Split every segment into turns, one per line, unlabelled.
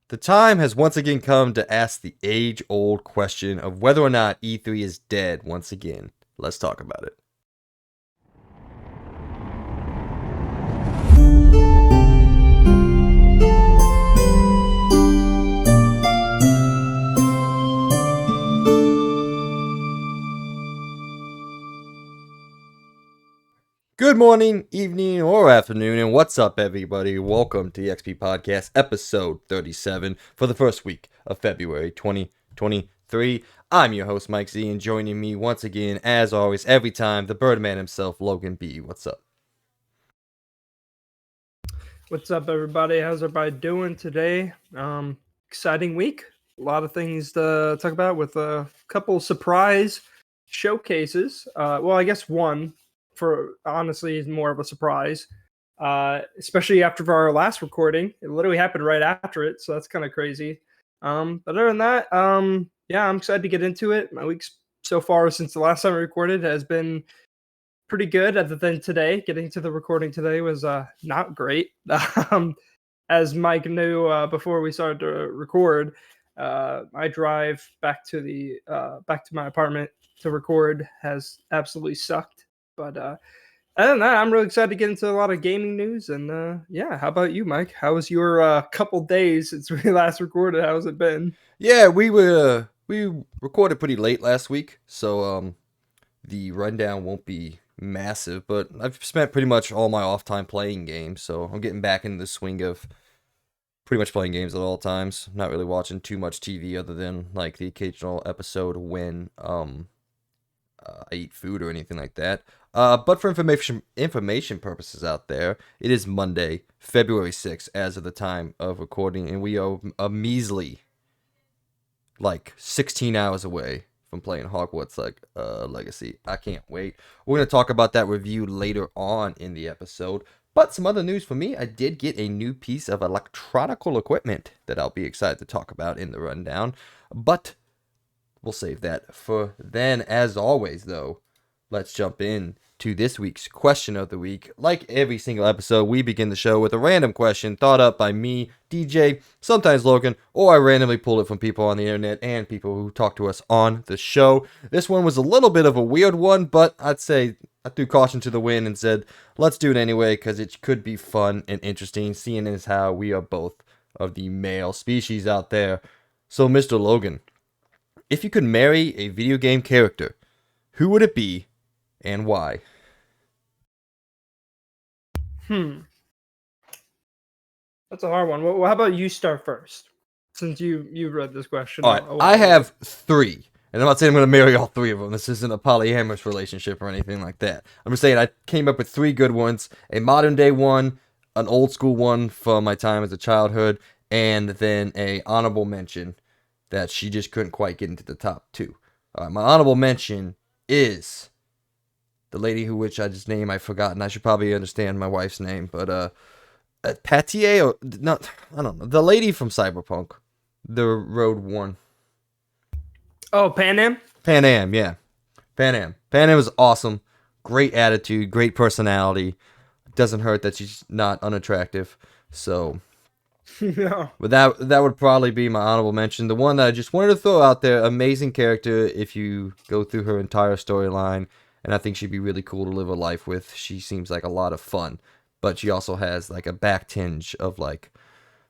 The time has once again come to ask the age-old question of whether or not E3 is dead once again. Let's talk about it. Good morning, evening, or afternoon, and what's up, everybody? Welcome to the XP Podcast, episode 37 for the first week of February 2023. I'm your host, Mike Z, and joining me once again, as always, every time, the Birdman himself, Logan B. What's up?
What's up, everybody? How's everybody doing today? Exciting week. A lot of things to talk about with a couple surprise showcases. Well, I guess one for honestly is more of a surprise, especially after our last recording. It literally happened right after it, so that's kind of crazy. But other than that, yeah, I'm excited to get into it. My week's so far since the last time I recorded has been pretty good. Other than today, getting to the recording today was not great. As Mike knew before we started to record, my drive back to my apartment to record has absolutely sucked. But other than that, I'm really excited to get into a lot of gaming news. And yeah, how about you, Mike? How was your couple days since we last recorded? How's it been?
Yeah, we recorded pretty late last week, so the rundown won't be massive, but I've spent pretty much all my off time playing games, so I'm getting back into the swing of pretty much playing games at all times. Not really watching too much TV other than like the occasional episode when I eat food or anything like that. But for information purposes out there, it is Monday, February 6th, as of the time of recording, and we are a measly like 16 hours away from playing Hogwarts Legacy. I can't wait. We're going to talk about that review later on in the episode. But some other news for me, I did get a new piece of electronical equipment that I'll be excited to talk about in the rundown. But we'll save that for then. As always, though, let's jump in to this week's question of the week. Like every single episode, we begin the show with a random question thought up by me, DJ, sometimes Logan, or I randomly pull it from people on the internet and people who talk to us on the show. This one was a little bit of a weird one, but I'd say I threw caution to the wind and said, let's do it anyway, because it could be fun and interesting, seeing as how we are both of the male species out there. So, Mr. Logan, if you could marry a video game character, who would it be and why?
That's a hard one. Well, how about you start first, since you read this question?
All right, I have three, and I'm not saying I'm going to marry all three of them. This isn't a polyamorous relationship or anything like that. I'm just saying I came up with three good ones: a modern day one, an old school one from my time as a childhood, and then a honorable mention that she just couldn't quite get into the top two. My honorable mention is the lady which I just named. I've forgotten. I should probably understand my wife's name, but Patier, or not? I don't know. The lady from Cyberpunk, the Road One.
Oh, Pan Am.
Pan Am, yeah, Pan Am. Pan Am is awesome. Great attitude, great personality. Doesn't hurt that she's not unattractive. So.
Yeah.
But that would probably be my honorable mention. The one that I just wanted to throw out there, amazing character if you go through her entire storyline, and I think she'd be really cool to live a life with. She seems like a lot of fun, but she also has like a back tinge of like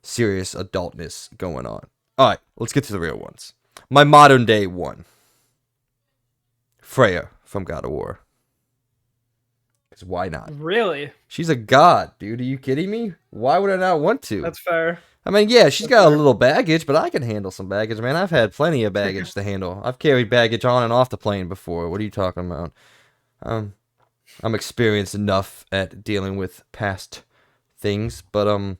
serious adultness going on. All right, let's get to the real ones. My modern day one, Freya from God of War. Because why not?
Really?
She's a god, dude. Are you kidding me? Why would I not want to?
That's fair.
I mean, yeah, she's got a little baggage, but I can handle some baggage, man. I've had plenty of baggage to handle. I've carried baggage on and off the plane before. What are you talking about? I'm experienced enough at dealing with past things, but I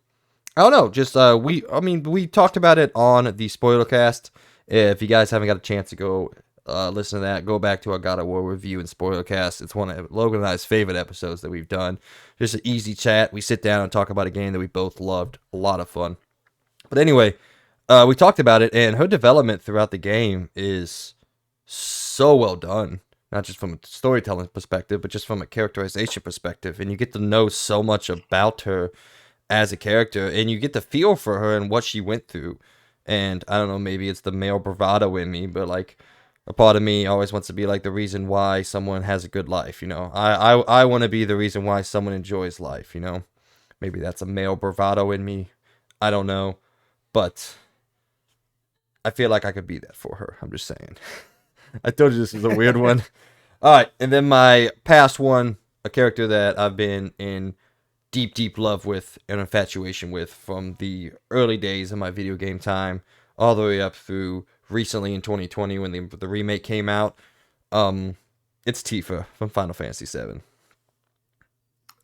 don't know. Just we talked about it on the spoiler cast. If you guys haven't got a chance to go listen to that, go back to our God of War review and spoiler cast. It's one of Logan and I's favorite episodes that we've done. Just an easy chat. We sit down and talk about a game that we both loved. A lot of fun. But anyway, we talked about it, and her development throughout the game is so well done. Not just from a storytelling perspective, but just from a characterization perspective. And you get to know so much about her as a character, and you get to feel for her and what she went through. And I don't know, maybe it's the male bravado in me, but like a part of me always wants to be like the reason why someone has a good life. You know, I want to be the reason why someone enjoys life. You know, maybe that's a male bravado in me. I don't know, but I feel like I could be that for her. I'm just saying. I told you this is a weird one. All right, and then my past one, a character that I've been in deep, deep love with and infatuation with from the early days of my video game time, all the way up through recently in 2020 when the remake came out. It's Tifa from Final Fantasy VII.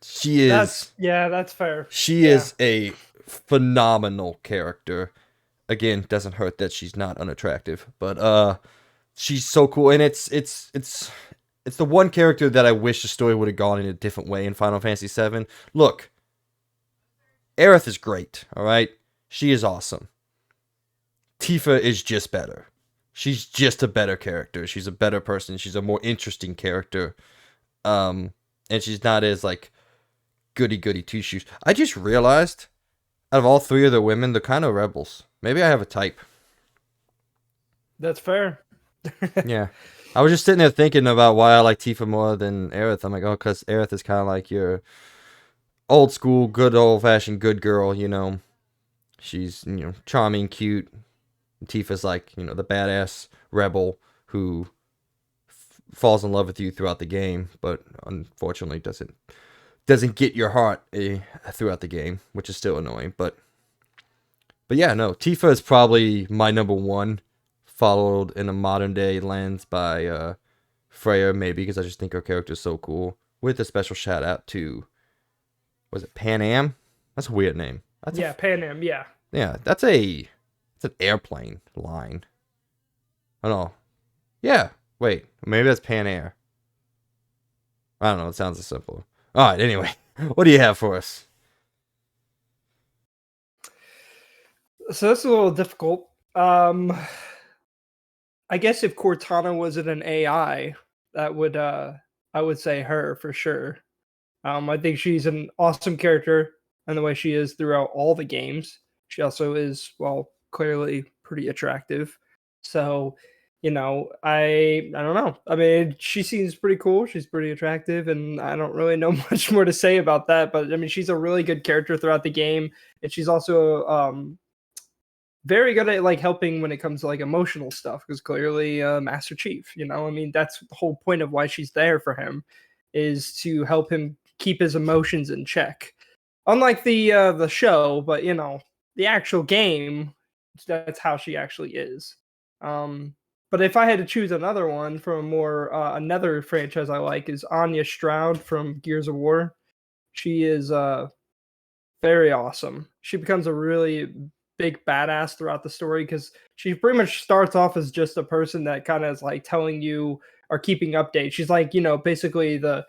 She is
That's fair.
she
Yeah.
is a phenomenal character. Again, doesn't hurt that she's not unattractive, but she's so cool, and it's the one character that I wish the story would have gone in a different way in Final Fantasy VII. Look, Aerith is great, all right? She is awesome. Tifa is just better. She's just a better character. She's a better person. She's a more interesting character. And she's not as like goody goody two shoes. I just realized out of all three of the women, they're kind of rebels. Maybe I have a type.
That's fair.
Yeah. I was just sitting there thinking about why I like Tifa more than Aerith. I'm like, oh, because Aerith is kind of like your old school, good old fashioned good girl, you know. She's, charming, cute. Tifa's like, the badass rebel who falls in love with you throughout the game, but unfortunately doesn't get your heart throughout the game, which is still annoying. But yeah, no, Tifa is probably my number one, followed in a modern day lens by Freya, maybe because I just think her character is so cool. With a special shout out to, was it Pan Am? That's a weird name.
Pan Am. Yeah.
Yeah, it's an airplane line. I don't know. Yeah, wait, maybe that's Pan Air. I don't know. It sounds simple. All right. Anyway, what do you have for us?
So that's a little difficult. I guess if Cortana wasn't an AI, that would I would say her for sure. I think she's an awesome character and the way she is throughout all the games. She also is, well, clearly pretty attractive. So, I don't know. I mean, she seems pretty cool. She's pretty attractive, and I don't really know much more to say about that. But I mean, she's a really good character throughout the game, and she's also very good at like helping when it comes to like emotional stuff because clearly Master Chief, I mean that's the whole point of why she's there for him is to help him keep his emotions in check. Unlike the show, but the actual game, that's how she actually is. But if I had to choose another one from a more another franchise I like is Anya Stroud from Gears of War. She is very awesome. She becomes a really big badass throughout the story because she pretty much starts off as just a person that kind of is like telling you or keeping updates. She's like, basically the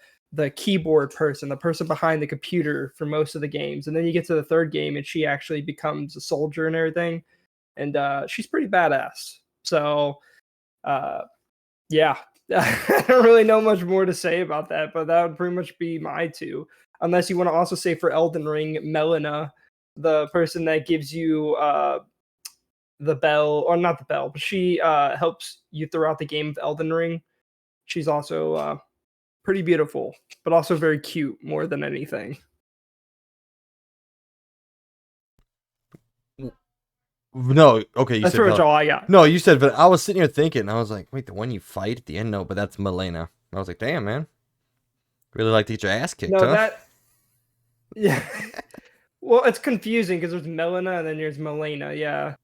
keyboard person, the person behind the computer for most of the games. And then you get to the third game and she actually becomes a soldier and everything. And she's pretty badass. So yeah. I don't really know much more to say about that, but that would pretty much be my two. Unless you want to also say for Elden Ring, Melina, the person that gives you the bell, or not the bell, but she helps you throughout the game of Elden Ring. She's also pretty beautiful, but also very cute more than anything.
No, okay, you
That's
said
pretty much all I got.
No, you said, but I was sitting here thinking, I was like, wait, the one you fight at the end? No, but that's Milena. I was like, damn, man. Really like to get your ass kicked,
No,
huh?
yeah. Well, it's confusing because there's Melina and then there's Melena, yeah.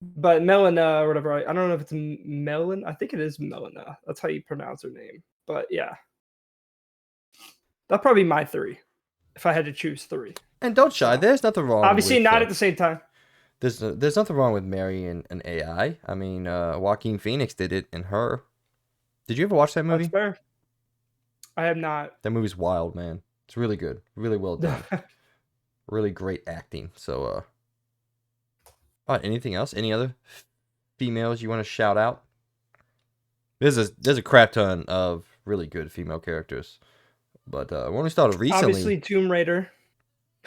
But Melina or whatever, I don't know if it's Melin. I think it is Melina. That's how you pronounce her name. But yeah, that'd probably be my three if I had to choose three.
And don't shy.
So
There's nothing wrong
obviously
with
not at the same time.
there's nothing wrong with marrying an AI. I mean, Joaquin Phoenix did it in Her. Did you ever watch that movie?
That's fair. I have not.
That movie's wild, man. It's really good. Really well done. Really great acting. So, anything else? Any other females you want to shout out? There's a crap ton of really good female characters, but when we started recently,
Obviously, Tomb Raider.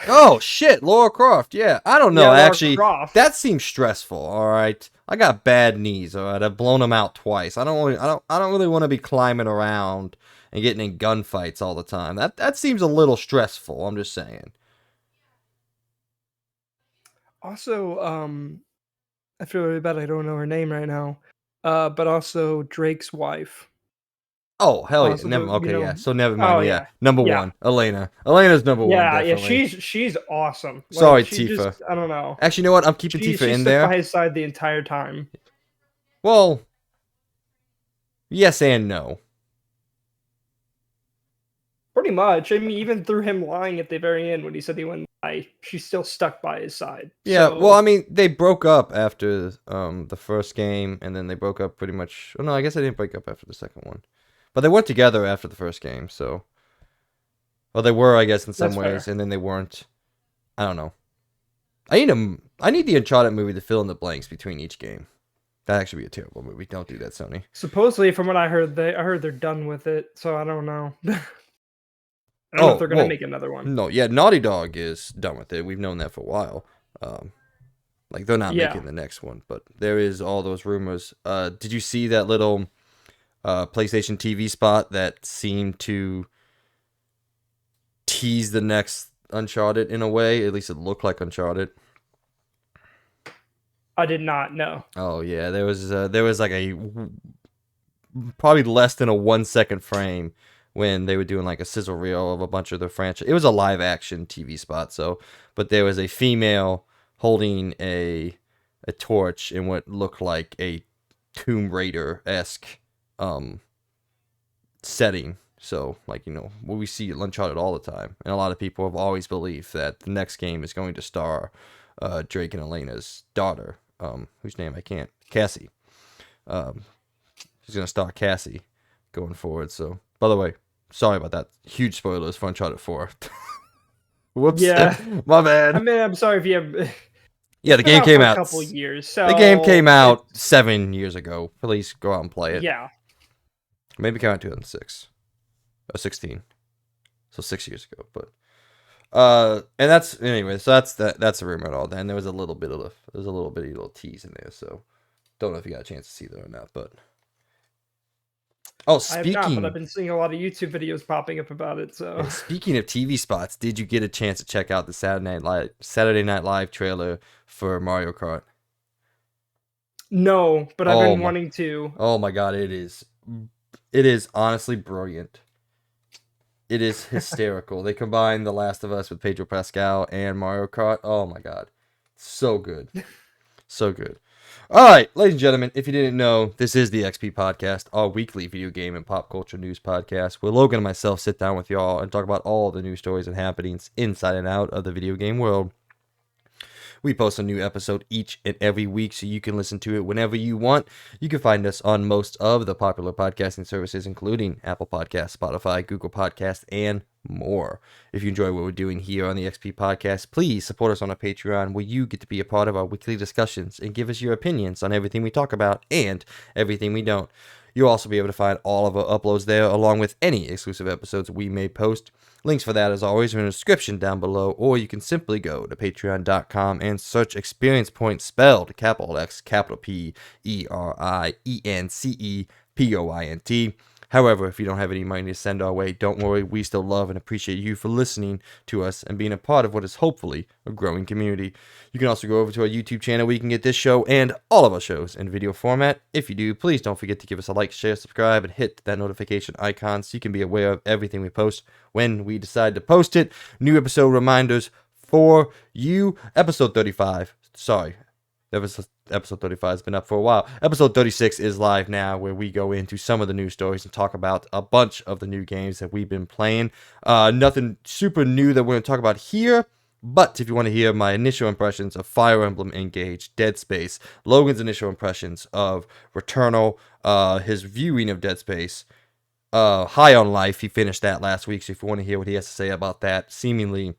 Oh shit, Laura Croft. Yeah, I don't know.
Yeah, Lara
Actually,
Croft.
that seems stressful. All right, I got bad knees. All right, I've blown them out twice. I don't really want to be climbing around and getting in gunfights all the time. That seems a little stressful. I'm just saying.
Also, I feel really bad. I don't know her name right now. But also Drake's wife.
Oh hell yeah,
Also,
never.
the
Okay, yeah. So never
oh
mind. Yeah,
yeah,
number
yeah,
one, Elena. Elena's number one,
yeah, yeah.
definitely.
She's awesome. Like
Sorry,
she just,
Tifa.
I don't know.
Actually, you know what? I'm keeping
She
Tifa
she
in
stuck by
there.
his side the entire time.
Well, yes and no.
Pretty much. I mean, even through him lying at the very end when he said he wouldn't lie, she still stuck by his side.
Yeah, well,
So
I mean, they broke up after the first game, and then they broke up pretty much. Oh no, I guess they didn't break up after the second one, but they weren't together after the first game. So, well, they were, I guess, in some
that's
ways,
fair.
and then they weren't. I don't know. I need the Uncharted movie to fill in the blanks between each game. That actually be a terrible movie. Don't do that, Sony.
Supposedly, from what I heard they're done with it. So I don't know. I don't know if
Oh,
they're gonna
whoa,
make another one.
no, yeah, Naughty Dog is done with it. We've known that for a while. Um, like they're not
Yeah,
making the next one, but there is all those rumors. Did you see that little PlayStation TV spot that seemed to tease the next Uncharted in a way? At least it looked like Uncharted.
I did not know.
Oh yeah, there was like a probably less than a 1 second frame when they were doing like a sizzle reel of a bunch of the franchise. It was a live action TV spot, so but there was a female holding a torch in what looked like a Tomb Raider esque um setting. So, like, you know, we see Uncharted all the time. And a lot of people have always believed that the next game is going to star Drake and Elena's daughter, whose name I can't, Cassie. Um, she's going to star Cassie going forward. So, by the way, sorry about that. Huge spoilers for Uncharted 4. Whoops.
Yeah,
My
I
bad.
mean, I'm sorry if you have.
Yeah,
It's
the
been
game
out
came
for a
out.
couple years,
The game
so
came out
it's
7 years ago. Please go out and play it.
yeah.
Maybe it came out 2006 or 16. So 6 years ago, but and that's anyway. So that's a rumor at all. Then there was a little bit of there's a little bitty little tease in there. So don't know if you got a chance to see that or not. But oh,
I have not, but I've
speaking
been seeing a lot of YouTube videos popping up about it. So
speaking of TV spots, did you get a chance to check out the Saturday Night Live trailer for Mario Kart?
no, but I've
Oh
been
my
wanting to.
oh my God, it is honestly brilliant. It is hysterical. They combine The Last of Us with Pedro Pascal and Mario Kart. Oh my God, so good. So good. All right, ladies and gentlemen, if you didn't know, this is the XP Podcast, our weekly video game and pop culture news podcast, where Logan and myself sit down with y'all and talk about all the news stories and happenings inside and out of the video game world. We post a new episode each and every week, so you can listen to it whenever you want. You can find us on most of the popular podcasting services, including Apple Podcasts, Spotify, Google Podcasts, and more. If you enjoy what we're doing here on the XP Podcast, please support us on our Patreon, where you get to be a part of our weekly discussions and give us your opinions on everything we talk about and everything we don't. You'll also be able to find all of our uploads there, along with any exclusive episodes we may post. Links for that, as always, are in the description down below, or you can simply go to patreon.com and search Experience Point, spelled capital X, capital P, ERIENCEPOINT. However, if you don't have any money to send our way, don't worry, we still love and appreciate you for listening to us and being a part of what is hopefully a growing community. You can also go over to our YouTube channel where you can get this show and all of our shows in video format. If you do, please don't forget to give us a like, share, subscribe, and hit that notification icon so you can be aware of everything we post when we decide to post it. New episode reminders for you. Episode 35. Sorry. Episode 35 has been up for a while. Episode 36 is live now, where we go into some of the news stories and talk about a bunch of the new games that we've been playing. Nothing super new that we're going to talk about here, but if you want to hear my initial impressions of Fire Emblem Engage, Dead Space, Logan's initial impressions of Returnal, his viewing of Dead Space, High on Life, he finished that last week, so if you want to hear what he has to say about that seemingly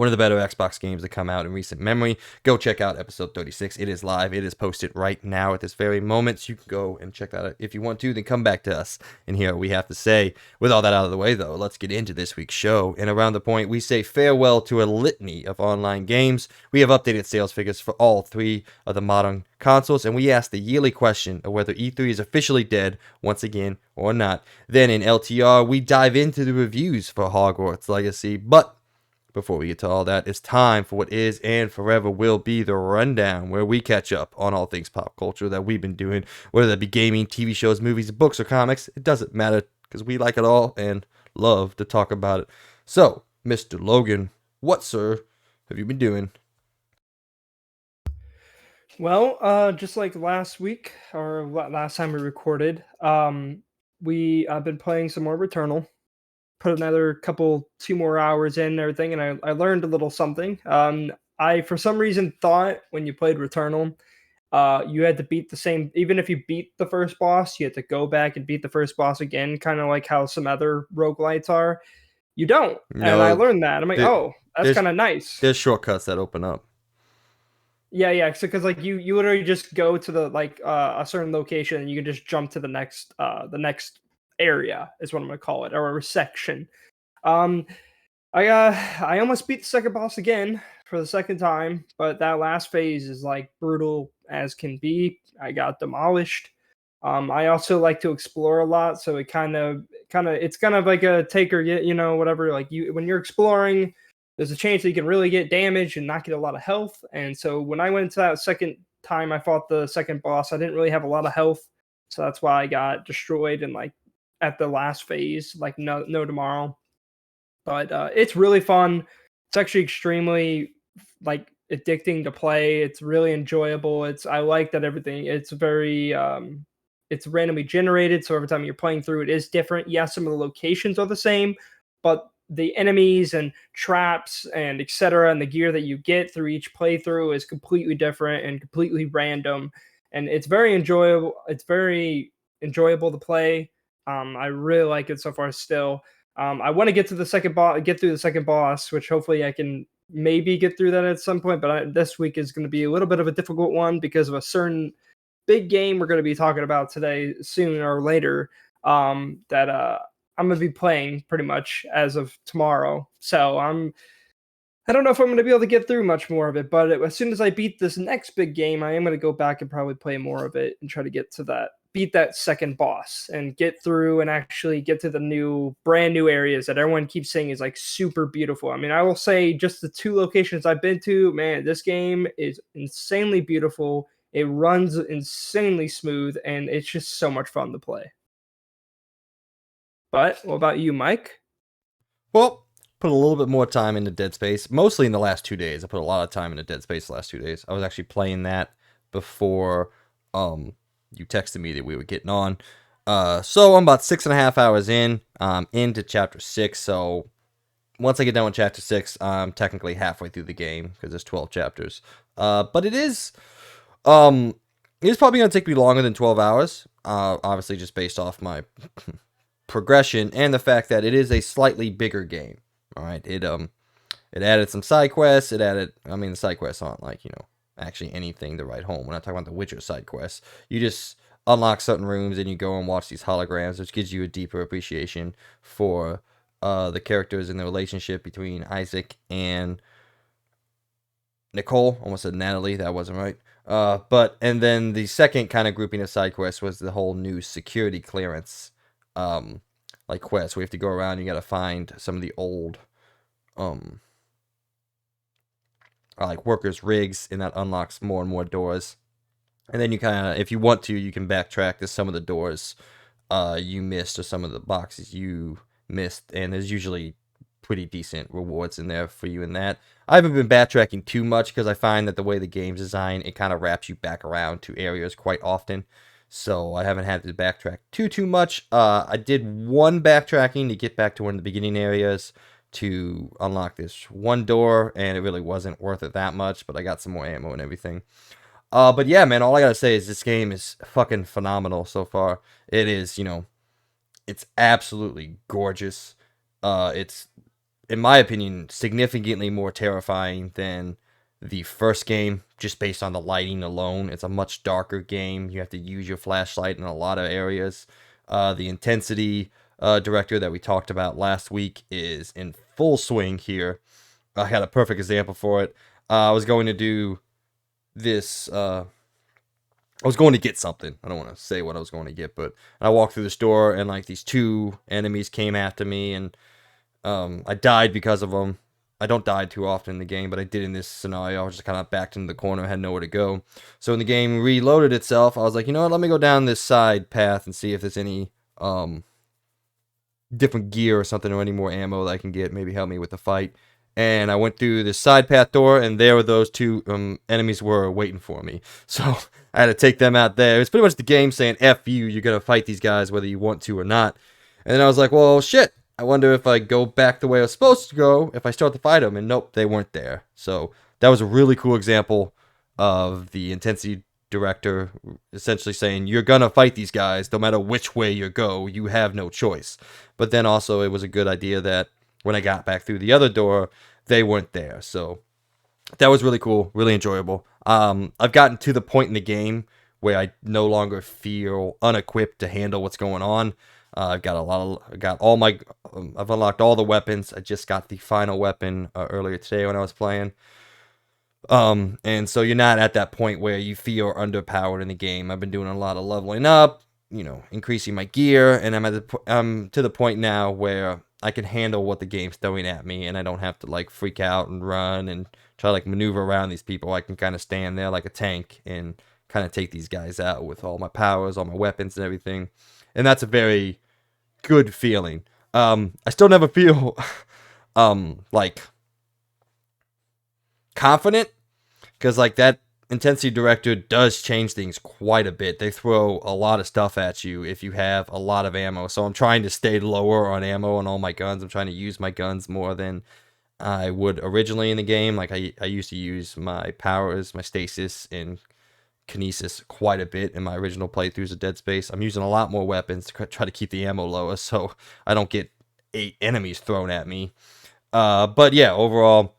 one of the better Xbox games to come out in recent memory. Go check out episode 36. It is live. It is posted right now at this very moment. So you can go and check that out if you want to. Then come back to us and hear what we have to say. With all that out of the way, though, let's get into this week's show. And around the point, we say farewell to a litany of online games. We have updated sales figures for all three of the modern consoles, and we ask the yearly question of whether E3 is officially dead once again or not. Then in LTR, we dive into the reviews for Hogwarts Legacy. But before we get to all that, it's time for what is and forever will be the rundown, where we catch up on all things pop culture that we've been doing, whether that be gaming, TV shows, movies, books, or comics. It doesn't matter, because we like it all and love to talk about it. So, Mr. Logan, what, sir, have you been doing?
Well, just like last week or last time we recorded, I've been playing some more Returnal. Put another two more hours in and everything, and I learned a little something. I for some reason thought when you played Returnal, you had to beat the same. Even if you beat the first boss, you had to go back and beat the first boss again, kind of like how some other roguelites are. You don't, and I
No,
learned that. I'm like,
there,
oh, that's
there's
kind of nice.
there's shortcuts that open up.
Yeah. So because like you literally just go to the a certain location and you can just jump to the next area is what I'm gonna call it, or a section. Um, I almost beat the second boss again for the second time, but that last phase is like brutal as can be. I got demolished. I also like to explore a lot, so it it's kind of like a take or get, whatever. Like you when you're exploring, there's a chance that you can really get damaged and not get a lot of health. And so when I went into that second time I fought the second boss, I didn't really have a lot of health, so that's why I got destroyed and like at the last phase, like no tomorrow. But it's really fun. It's actually extremely like addicting to play. It's really enjoyable. I like that everything. It's very it's randomly generated, so every time you're playing through, it is different. Yes, some of the locations are the same, but the enemies and traps and etc. and the gear that you get through each playthrough is completely different and completely random. And it's very enjoyable. It's very enjoyable to play. I really like it so far still. I want to get to the second boss, get through the second boss, which hopefully I can maybe get through that at some point. But this week is going to be a little bit of a difficult one because of a certain big game we're going to be talking about today, soon or later. That I'm going to be playing pretty much as of tomorrow. So I don't know if I'm going to be able to get through much more of it, but as soon as I beat this next big game, I am going to go back and probably play more of it and try to get to beat that second boss and get through and actually get to the brand new areas that everyone keeps saying is like super beautiful. I mean, I will say just the two locations I've been to, man, this game is insanely beautiful. It runs insanely smooth, and it's just so much fun to play. But what about you, Mike?
Well, put a little bit more time into Dead Space, mostly in the last 2 days. I put a lot of time into Dead Space the last 2 days. I was actually playing that before you texted me that we were getting on. So I'm about 6.5 hours into chapter 6. So once I get done with chapter 6, I'm technically halfway through the game because there's 12 chapters. But um, it is probably going to take me longer than 12 hours. Obviously, just based off my progression and the fact that it is a slightly bigger game. All right, it added some side quests. The side quests aren't like actually anything to write home. We're not talking about the Witcher side quests. You just unlock certain rooms and you go and watch these holograms, which gives you a deeper appreciation for the characters and the relationship between Isaac and Nicole. Almost said Natalie. That wasn't right. And then the second kind of grouping of side quests was the whole new security clearance like quests. We have to go around. You got to find some of the old like workers' rigs, and that unlocks more and more doors. And then you kind of, if you want to, you can backtrack to some of the doors you missed or some of the boxes you missed, and there's usually pretty decent rewards in there for you in that. I haven't been backtracking too much because I find that the way the game's designed, it kind of wraps you back around to areas quite often. So I haven't had to backtrack too much. I did one backtracking to get back to one of the beginning areas to unlock this one door, and it really wasn't worth it that much, but I got some more ammo and everything. But yeah, man, all I gotta say is this game is fucking phenomenal so far. It is, it's absolutely gorgeous. It's in my opinion, significantly more terrifying than the first game, just based on the lighting alone. It's a much darker game. You have to use your flashlight in a lot of areas. The intensity director that we talked about last week is in full swing here. I had a perfect example for it. I was going to do this. I was going to get something. I don't want to say what I was going to get, but I walked through the store and like these two enemies came after me, and I died because of them. I don't die too often in the game, but I did in this scenario. I was just kind of backed into the corner, had nowhere to go. So when the game reloaded itself, I was like, you know what? Let me go down this side path and see if there's any different gear or something, or any more ammo that I can get. Maybe help me with the fight. And I went through the side path door, and there were those two enemies were waiting for me. So I had to take them out there. It's pretty much the game saying, F you, you're going to fight these guys whether you want to or not. And then I was like, well, shit. I wonder if I go back the way I was supposed to go if I start to fight them. And nope, they weren't there. So that was a really cool example of the intensity director essentially saying, you're going to fight these guys no matter which way you go. You have no choice. But then also it was a good idea that when I got back through the other door, they weren't there. So that was really cool, really enjoyable. I've gotten to the point in the game where I no longer feel unequipped to handle what's going on. I've unlocked all the weapons. I just got the final weapon earlier today when I was playing. And so you're not at that point where you feel underpowered in the game. I've been doing a lot of leveling up, increasing my gear, and I'm to the point now where I can handle what the game's throwing at me, and I don't have to like freak out and run and try to like maneuver around these people. I can kind of stand there like a tank and kind of take these guys out with all my powers, all my weapons and everything. And that's a very good feeling. I still never feel like confident, because like that intensity director does change things quite a bit. They throw a lot of stuff at you if you have a lot of ammo. So I'm trying to stay lower on ammo on all my guns. I'm trying to use my guns more than I would originally in the game. Like I used to use my powers, my stasis, and kinesis quite a bit in my original playthroughs of Dead Space. I'm using a lot more weapons to try to keep the ammo lower so I don't get 8 enemies thrown at me. But yeah, overall,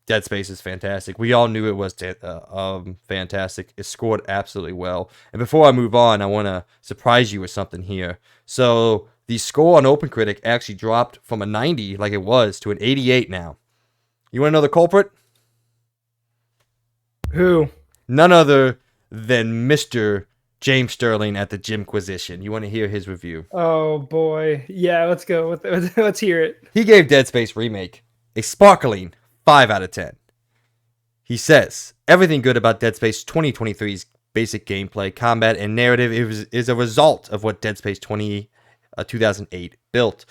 Dead Space is fantastic. We all knew it was fantastic. It scored absolutely well. And before I move on, I want to surprise you with something here. So the score on OpenCritic actually dropped from a 90, like it was, to an 88 now. You want to know the culprit?
Who?
None other than Mr. James Sterling at the Jimquisition. You want to hear his review?
Oh boy, yeah. Let's go with it. Let's hear it.
He gave Dead Space Remake a sparkling 5 out of 10. He says, everything good about Dead Space 2023's basic gameplay, combat, and narrative is a result of what Dead Space 2008 built.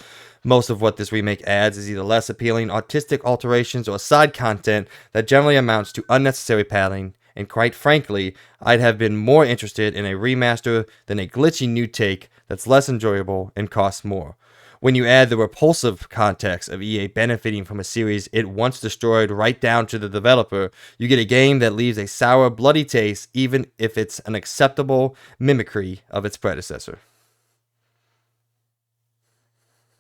Most of what this remake adds is either less appealing, artistic alterations, or side content that generally amounts to unnecessary padding, and quite frankly, I'd have been more interested in a remaster than a glitchy new take that's less enjoyable and costs more. When you add the repulsive context of EA benefiting from a series it once destroyed right down to the developer, you get a game that leaves a sour, bloody taste, even if it's an acceptable mimicry of its predecessor.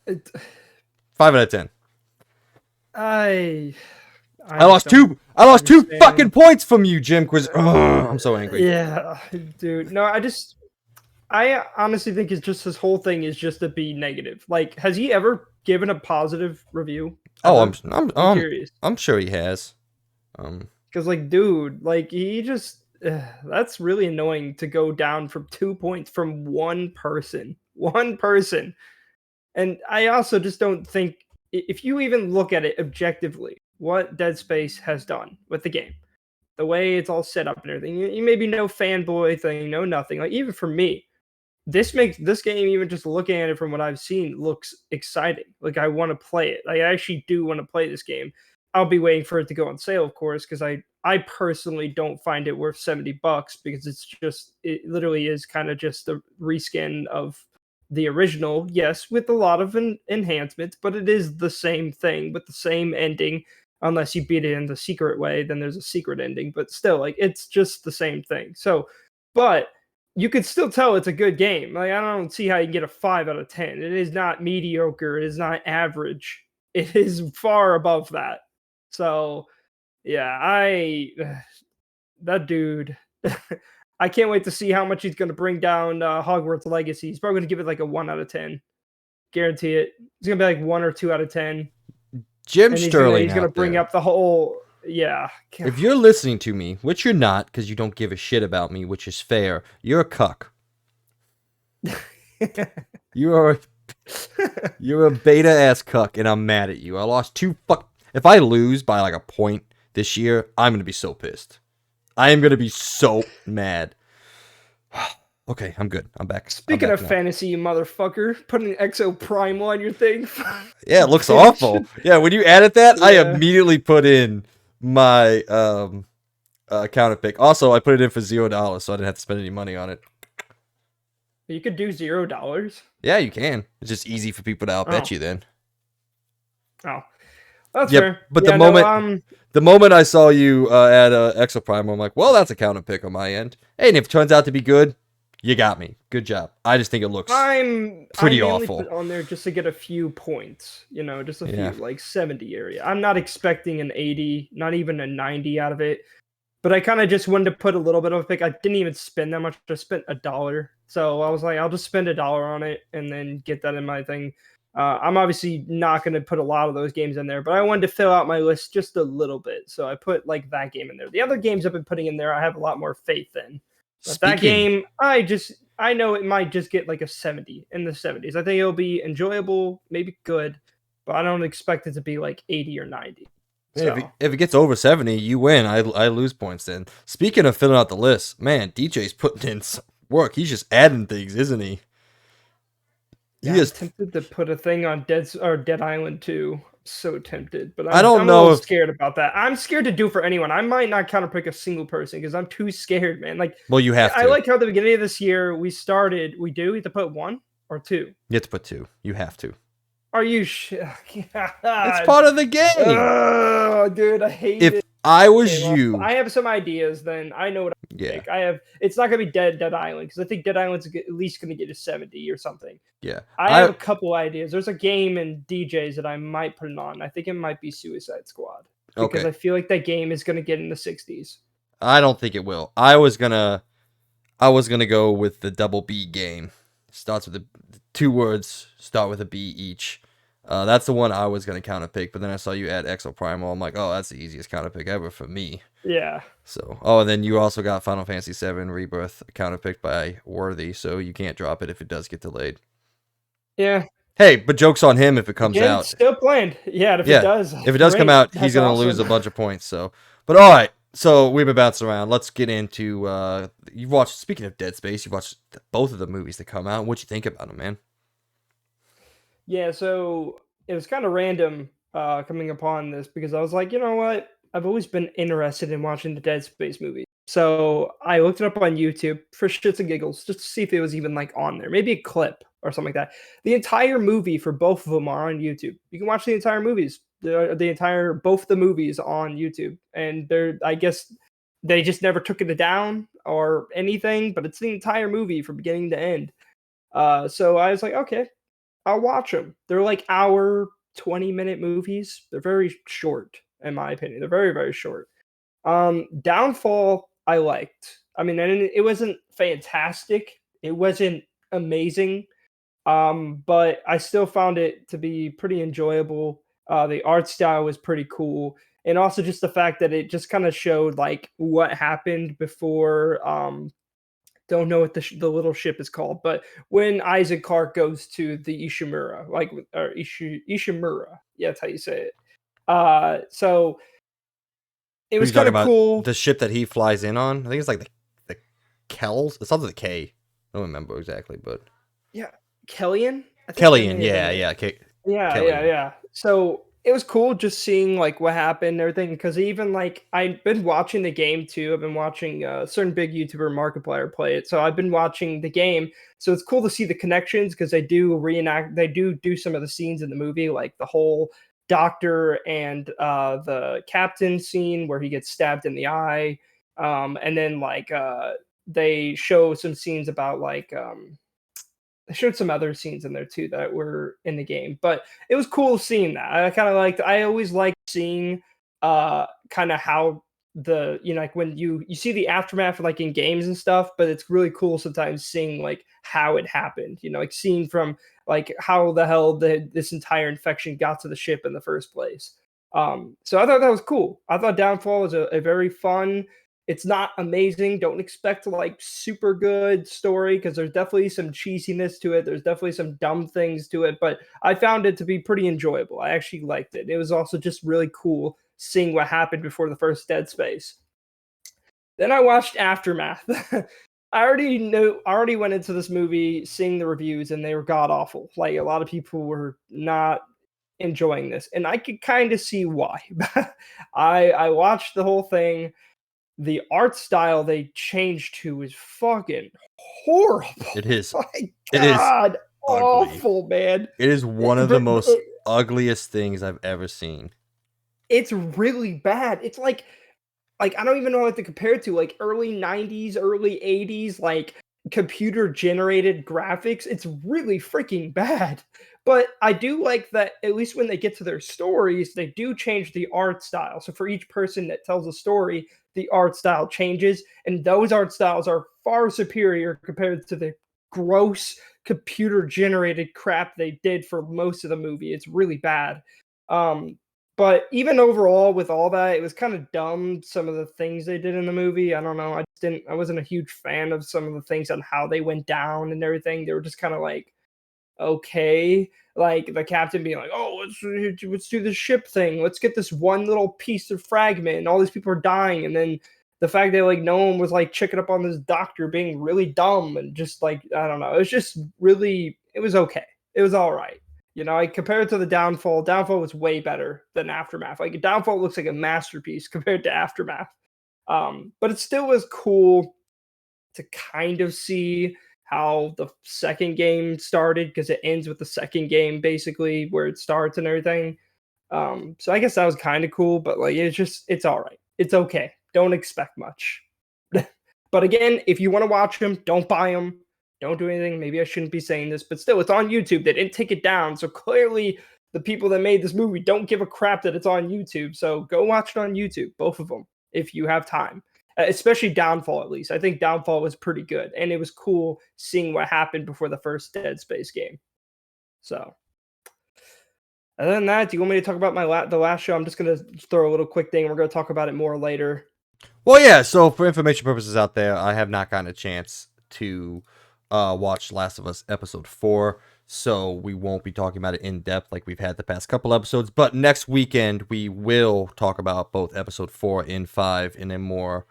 5 out of 10.
I
lost
don't
I lost two
understand.
fucking points from you, Jim Quiz. I'm so angry.
Yeah, dude. No, I honestly think it's just his whole thing is just to be negative. Like, has he ever given a positive review?
Oh,
Ever? I'm curious.
I'm sure he has.
Because, like, dude, like he just that's really annoying to go down from 2 points from one person. One person. And I also just don't think if you even look at it objectively, what Dead Space has done with the game, the way it's all set up and everything, you maybe no fanboy thing, no nothing. Like even for me, this makes this game, even just looking at it from what I've seen, looks exciting. Like I want to play it. I actually do want to play this game. I'll be waiting for it to go on sale, of course, because I personally don't find it worth $70 because it literally is kind of just a reskin of the original, yes, with a lot of enhancements, but it is the same thing with the same ending. Unless you beat it in the secret way, then there's a secret ending. But still, like it's just the same thing. So, but you could still tell it's a good game. Like I don't see how you can get a 5 out of 10. It is not mediocre. It is not average. it is far above that. So yeah, that dude. I can't wait to see how much he's going to bring down Hogwarts Legacy. He's probably going to give it like a 1 out of 10. Guarantee it. It's going to be like 1 or 2 out of 10,
Jim
and he's gonna
Sterling
he's gonna
out
bring
there.
up the whole yeah.
If you're listening to me, which you're not, because you don't give a shit about me, which is fair, you're a cuck. You are you're a beta ass cuck, and I'm mad at you. I lost two fuck. If I lose by like a point this year, I'm gonna be so pissed. I am gonna be so mad. Okay, I'm good. I'm back. I'm
Speaking
back
of
now.
fantasy, you motherfucker, put an Exo Primal on your thing.
Yeah, it looks
Finish
awful.
it.
Yeah, when you added that, I
Yeah.
immediately put in my counter pick. Also, I put it in for $0, so I didn't have to spend any money on it.
You could do $0.
Yeah, you can. It's just easy for people to outbet
Oh,
you then.
oh, that's
Yep.
fair.
But
Yeah, no.
the moment I saw you add Exo Prime, I'm like, well, that's a counter pick on my end. Hey, and if it turns out to be good, you got me. Good job. I just think it looks
I
pretty
mainly
awful.
put on there just to get a few points, just a
Yeah.
few, like 70 area. I'm not expecting an 80, not even a 90 out of it. But I kind of just wanted to put a little bit of a pick. I didn't even spend that much. I spent $1. So I was like, I'll just spend $1 on it and then get that in my thing. I'm obviously not going to put a lot of those games in there, but I wanted to fill out my list just a little bit. So I put like that game in there. The other games I've been putting in there, I have a lot more faith in. But that
Speaking,
game, I know it might just get like a 70 in the 70s. I think it'll be enjoyable, maybe good, but I don't expect it to be like 80 or 90. So
if it gets over 70, you win. I lose points then. Speaking of filling out the list, man, DJ's putting in some work. He's just adding things, isn't he?
yeah,
He
I'm
is.
tempted to put a thing on Dead Island 2. So tempted, but
I
I'm
don't
I'm a little
know if.
scared about that. I'm scared to do for anyone. I might not counterpick a single person because I'm too scared, man. Like
Well, you have
I
to.
like how at the beginning of this year we started. We have to put 1 or 2.
You have to put 2. You have to.
Are you
It's
God.
part of the game.
Oh, dude, I hate
If
it.
I
Okay,
was
well,
you,
I have some ideas. Then I know what I
yeah,
pick. I have. It's not gonna be Dead Island because I think Dead Island's at least gonna get a 70 or something.
yeah.
I have
I
a couple ideas. There's a game in DJs that I might put it on. I think it might be Suicide Squad because
okay.
I feel like that game is gonna get in the 60s.
I don't think it will. I was gonna go with the double B game. Starts with the 2 words. Start with a B each. That's the one I was gonna counter pick, but then I saw you add Exo Primal. I'm like, oh, that's the easiest counter pick ever for me.
Yeah.
So, oh, and then you also got Final Fantasy VII Rebirth counter picked by Worthy, so you can't drop it if it does get delayed.
Yeah.
Hey, but joke's on him if it comes
Again,
out.
still planned. Yeah, and if it
Yeah,
does,
if it does come
great.
out, he's
That's
gonna lose a
awesome.
bunch of points. So, but all right. So we've been bouncing around. Let's get into. You've watched. Speaking of Dead Space, you've watched both of the movies that come out. What you think about them, man?
Yeah, so it was kind of random coming upon this because I was like, you know what? I've always been interested in watching the Dead Space movies. So I looked it up on YouTube for shits and giggles just to see if it was even like on there, maybe a clip or something like that. The entire movie for both of them are on YouTube. You can watch the entire movies, both the movies on YouTube, and I guess they just never took it down or anything, but it's the entire movie from beginning to end. So I was like, okay, I'll watch them. They're like hour 20-minute movies. They're very short, in my opinion. They're very, very short. Downfall, I liked. I mean, and it wasn't fantastic. It wasn't amazing. But I still found it to be pretty enjoyable. The art style was pretty cool. And also just the fact that it just kind of showed like what happened before don't know what the little ship is called, but when Isaac Clarke goes to the Ishimura, like or Ishimura, yeah, that's how you say it. So it
Who are
was
you
kind
talking
of
about?
cool.
The ship that he flies in on? I think it's like the Kells. It's something with a K. I don't remember exactly, but
Yeah, Kellyan, I think that
Kellyan.
may have been
Yeah,
it.
yeah,
Yeah, yeah,
Kellyan.
yeah. So it was cool just seeing like what happened and everything because even like I've been watching the game too. I've been watching a certain big YouTuber Markiplier play it. So I've been watching the game. So it's cool to see the connections because they do some of the scenes in the movie, like the whole doctor and the captain scene where he gets stabbed in the eye. And then like they show some scenes about like They showed some other scenes in there too that were in the game, but it was cool seeing that. I kind of liked. I always like seeing kind of how like when you see the aftermath like in games and stuff, but it's really cool sometimes seeing like how it happened. Like seeing from like how the hell this entire infection got to the ship in the first place. So I thought that was cool. I thought Downfall was a very fun. It's not amazing. Don't expect like super good story because there's definitely some cheesiness to it. There's definitely some dumb things to it, but I found it to be pretty enjoyable. I actually liked it. It was also just really cool seeing what happened before the first Dead Space. Then I watched Aftermath. I already went into this movie seeing the reviews and they were god awful. Like a lot of people were not enjoying this, and I could kind of see why. I watched the whole thing. The art style they changed to is fucking horrible.
It is.
My
It is
God,
ugly.
awful, man.
It is one of the most ugliest things I've ever seen.
It's really bad. It's like I don't even know what to compare it to. Like early 90s, early 80s, like computer generated graphics. It's really freaking bad. But I do like that at least when they get to their stories, they do change the art style. So for each person that tells a story, the art style changes. And those art styles are far superior compared to the gross computer generated crap they did for most of the movie. It's really bad. But even overall, with all that, it was kind of dumb. Some of the things they did in the movie, I don't know. I wasn't a huge fan of some of the things on how they went down and everything. They were just kind of like, okay, like the captain being like, "Oh, let's do this ship thing. Let's get this one little piece of fragment." And all these people are dying, and then the fact that like no one was like checking up on this doctor being really dumb and just like I don't know. It was just really. It was okay. It was all right. I compare it to the Downfall. Downfall was way better than Aftermath. Like Downfall looks like a masterpiece compared to Aftermath. But it still was cool to kind of see how the second game started because it ends with the second game basically where it starts and everything. So I guess that was kind of cool, but like it's all right. It's okay. Don't expect much. But again, if you want to watch them, don't buy them. Don't do anything. Maybe I shouldn't be saying this, but still, it's on YouTube. They didn't take it down. So clearly, the people that made this movie don't give a crap that it's on YouTube. So go watch it on YouTube, both of them, if you have time. Especially Downfall, at least. I think Downfall was pretty good. And it was cool seeing what happened before the first Dead Space game. So, other than that, do you want me to talk about the last show? I'm just going to throw a little quick thing. We're going to talk about it more later.
Well, yeah. So for information purposes out there, I have not gotten a chance to watch Last of Us episode 4, so we won't be talking about it in depth like we've had the past couple episodes. But next weekend we will talk about both episode 4 and 5 in a more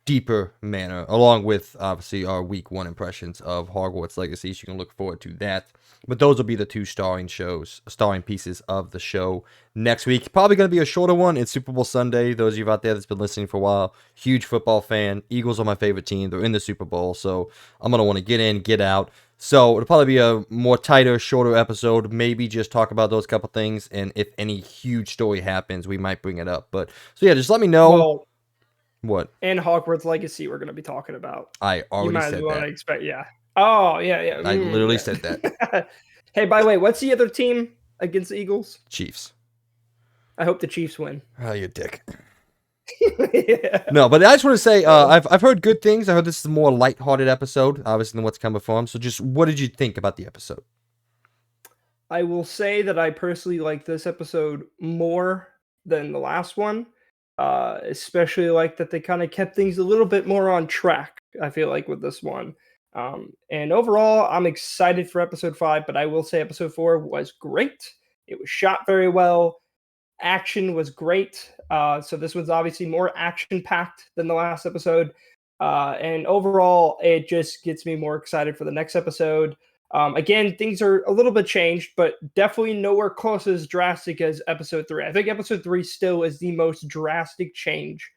deeper manner, along with obviously our week 1 impressions of Hogwarts Legacy. So you can look forward to that. But those will be the two starring pieces of the show next week. Probably going to be a shorter one. It's Super Bowl Sunday. Those of you out there that's been listening for a while, huge football fan. Eagles are my favorite team. They're in the Super Bowl, so I'm going to want to get in, get out. So it'll probably be a more tighter, shorter episode. Maybe just talk about those couple things, and if any huge story happens, we might bring it up. But so yeah, just let me know.
Well,
what?
And Hogwarts Legacy we're going to be talking about.
I already said that.
Expect, yeah. Oh, yeah.
I literally said that.
Hey, by the way, what's the other team against the Eagles?
Chiefs.
I hope the Chiefs win.
Oh, you dick.
Yeah.
No, but I just want to say, I've heard good things. I heard this is a more lighthearted episode, obviously, than what's come before him. So just what did you think about the episode?
I will say that I personally like this episode more than the last one. Especially like that they kind of kept things a little bit more on track, I feel like, with this one. And overall, I'm excited for episode 5, but I will say episode 4 was great. It was shot very well. Action was great. So this was obviously more action-packed than the last episode. And overall, it just gets me more excited for the next episode. Again, things are a little bit changed, but definitely nowhere close as drastic as episode 3. I think episode 3 still is the most drastic change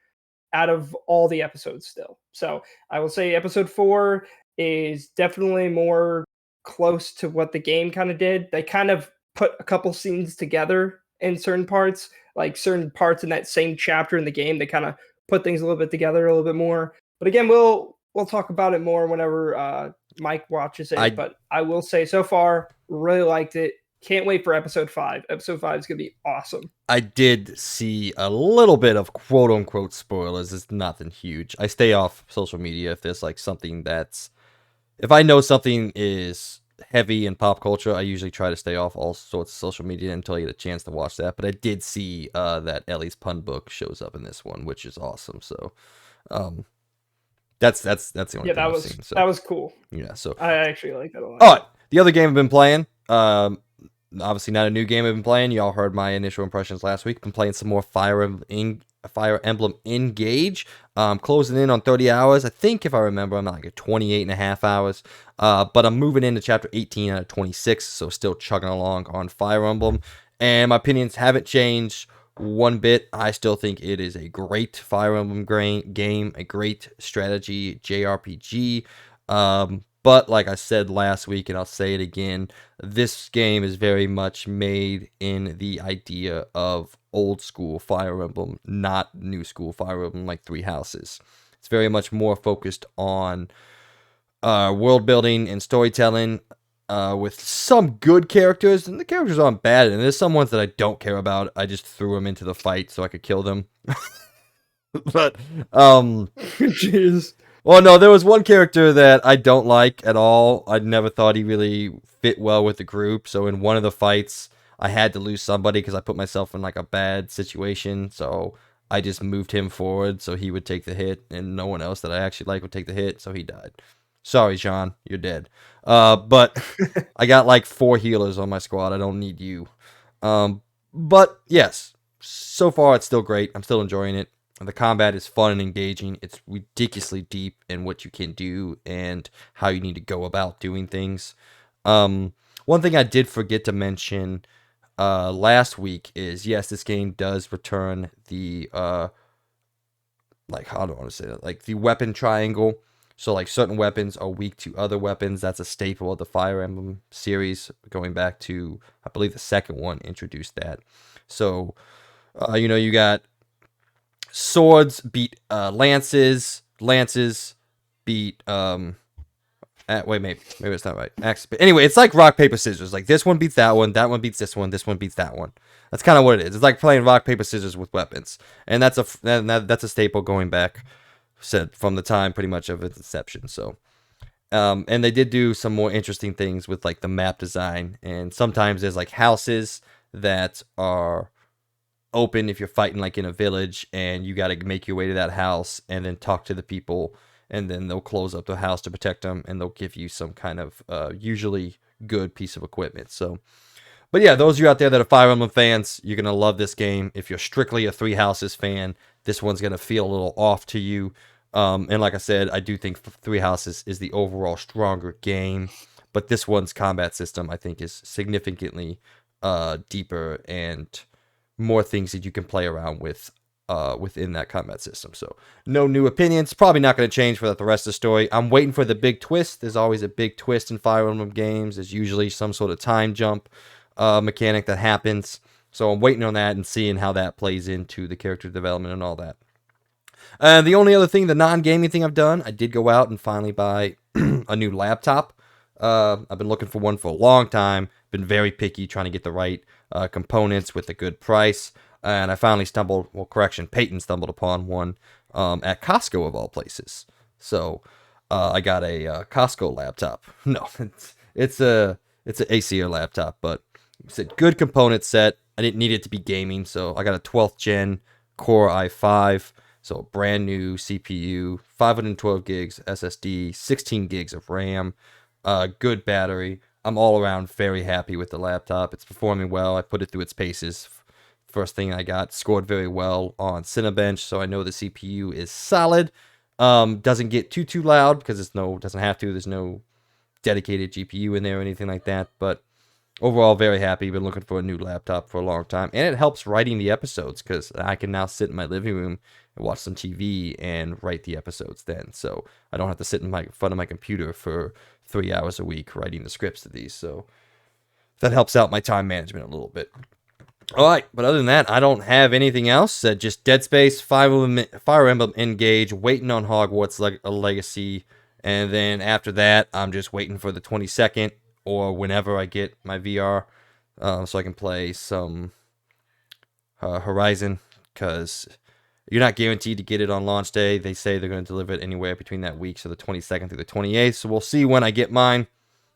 out of all the episodes still. So I will say episode 4 is definitely more close to what the game kind of did. They kind of put a couple scenes together in certain parts, like certain parts in that same chapter in the game. They kind of put things a little bit together a little bit more. But again, we'll talk about it more whenever Mike watches it,
I
but I will say so far, really liked it. Can't wait for episode 5. Episode 5 is going to be awesome.
I did see a little bit of quote unquote spoilers. It's nothing huge. I stay off social media if there's like something that's, if I know something is heavy in pop culture, I usually try to stay off all sorts of social media until I get a chance to watch that. But I did see that Ellie's pun book shows up in this one, which is awesome. So that's the only thing I've seen. So
that was cool.
yeah, so
I actually like that a lot.
all right, the other game I've been playing, obviously not a new game I've been playing. Y'all heard my initial impressions last week. Been playing some more Fire Emblem Engage. Closing in on 30 hours. I think if I remember, I'm at like 28 and a half hours. But I'm moving into chapter 18 out of 26, so still chugging along on Fire Emblem. And my opinions haven't changed one bit. I still think it is a great Fire Emblem game, a great strategy JRPG. But like I said last week, and I'll say it again, this game is very much made in the idea of old school Fire Emblem, not new school Fire Emblem like Three Houses. It's very much more focused on world building and storytelling, with some good characters, and the characters aren't bad, and there's some ones that I don't care about. I just threw them into the fight so I could kill them. But
Jeez.
well, no, there was one character that I don't like at all. I never thought he really fit well with the group. So in one of the fights, I had to lose somebody because I put myself in like a bad situation. So I just moved him forward so he would take the hit, and no one else that I actually like would take the hit. So he died. Sorry, Sean, you're dead. But I got like 4 healers on my squad. I don't need you. But yes, so far it's still great. I'm still enjoying it. The combat is fun and engaging. It's ridiculously deep in what you can do and how you need to go about doing things. One thing I did forget to mention last week is, yes, this game does return the like, how do I want to say that? Like the weapon triangle. So like certain weapons are weak to other weapons. That's a staple of the Fire Emblem series, going back to, I believe, the second one introduced that. So you got swords beat lances. Lances beat wait, maybe it's not right. But anyway, it's like rock paper scissors. Like this one beats that one beats this one beats that one. That's kind of what it is. It's like playing rock paper scissors with weapons, and that's a staple going back, said, from the time pretty much of its inception. So and they did do some more interesting things with like the map design, and sometimes there's like houses that are open if you're fighting like in a village, and you got to make your way to that house and then talk to the people, and then they'll close up the house to protect them, and they'll give you some kind of usually good piece of equipment. So, but yeah, those of you out there that are Fire Emblem fans, you're gonna love this game. If you're strictly a Three Houses fan, this one's gonna feel a little off to you. And like I said, I do think Three Houses is the overall stronger game, but this one's combat system I think is significantly deeper and more things that you can play around with within that combat system. So no new opinions. Probably not going to change for the rest of the story. I'm waiting for the big twist. There's always a big twist in Fire Emblem games. There's usually some sort of time jump mechanic that happens. So I'm waiting on that and seeing how that plays into the character development and all that. The only other thing, the non-gaming thing I've done, I did go out and finally buy a new laptop. I've been looking for one for a long time. Been very picky, trying to get the right components with a good price. And I finally Peyton stumbled upon one at Costco of all places. So I got a Costco laptop. No, it's an Acer laptop, but it's a good component set. I didn't need it to be gaming, so I got a 12th gen Core i5. So a brand new CPU, 512 gigs SSD, 16 gigs of RAM, good battery. I'm all around very happy with the laptop. It's performing well. I put it through its paces. First thing I got scored very well on Cinebench, so I know the CPU is solid. Doesn't get too loud because doesn't have to. There's no dedicated GPU in there or anything like that. But overall, very happy. Been looking for a new laptop for a long time, and it helps writing the episodes because I can now sit in my living room and watch some TV and write the episodes then. So I don't have to sit in front of my computer for 3 hours a week writing the scripts to these. So that helps out my time management a little bit. All right, but other than that, I don't have anything else. Just Dead Space, Fire Emblem Engage, waiting on Hogwarts Legacy, And then after that, I'm just waiting for the 22nd or whenever I get my VR, so I can play some Horizon, because you're not guaranteed to get it on launch day. They say they're going to deliver it anywhere between that week, so the 22nd through the 28th. So we'll see when I get mine,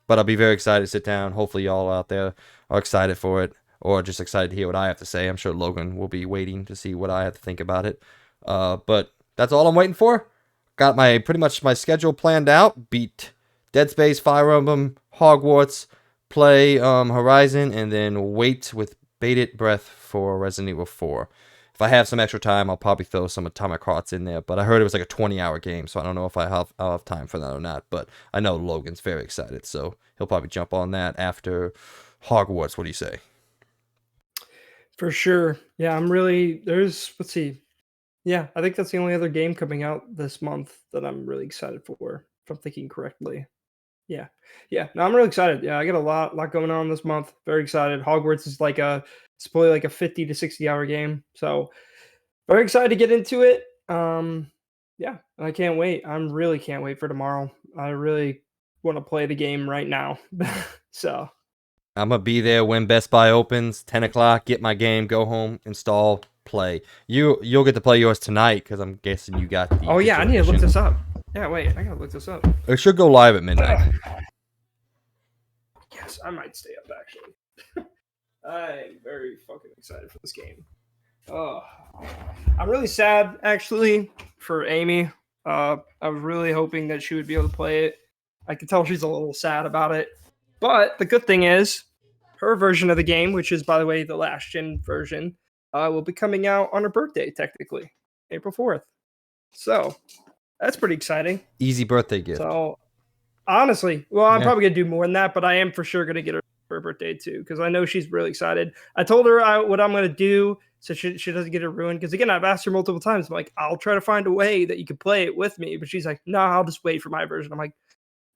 but I'll be very excited to sit down. Hopefully y'all out there are excited for it, or just excited to hear what I have to say. I'm sure Logan will be waiting to see what I have to think about it. But that's all I'm waiting for. Got my pretty much my schedule planned out. Beat Dead Space, Fire Emblem, Hogwarts, play Horizon, and then wait with bated breath for Resident Evil 4. If I have some extra time, I'll probably throw some Atomic Hearts in there. But I heard it was like a 20-hour game, so I don't know if I'll have time for that or not. But I know Logan's very excited, so he'll probably jump on that after Hogwarts. What do you say?
For sure. Yeah, let's see. Yeah, I think that's the only other game coming out this month that I'm really excited for, if I'm thinking correctly. Yeah. Yeah. No, I'm really excited. Yeah, I got a lot going on this month. Very excited. Hogwarts is it's probably like a 50 to 60 hour game. So very excited to get into it. Yeah, I can't wait. I'm really can't wait for tomorrow. I really want to play the game right now. So
I'm gonna be there when Best Buy opens, 10 o'clock. Get my game, go home, install, play. You'll get to play yours tonight because I'm guessing you got the
oh yeah, I
digital
need to look
edition.
this up. Yeah, wait, I gotta look this up.
It should go live at midnight.
Yes, I might stay up actually. I'm very fucking excited for this game. Oh, I'm really sad actually for Amy. I was really hoping that she would be able to play it. I can tell she's a little sad about it. But the good thing is, her version of the game, which is by the way the last gen version, will be coming out on her birthday technically, April 4th. So that's pretty exciting.
Easy birthday gift.
So honestly, well, I'm
Yeah.
probably gonna do more than that, but I am for sure gonna get her for her birthday too because I know she's really excited. I told her what I'm gonna do so she doesn't get it ruined. Because again, I've asked her multiple times. I'm like, I'll try to find a way that you can play it with me, but she's like, no, I'll just wait for my version. I'm like,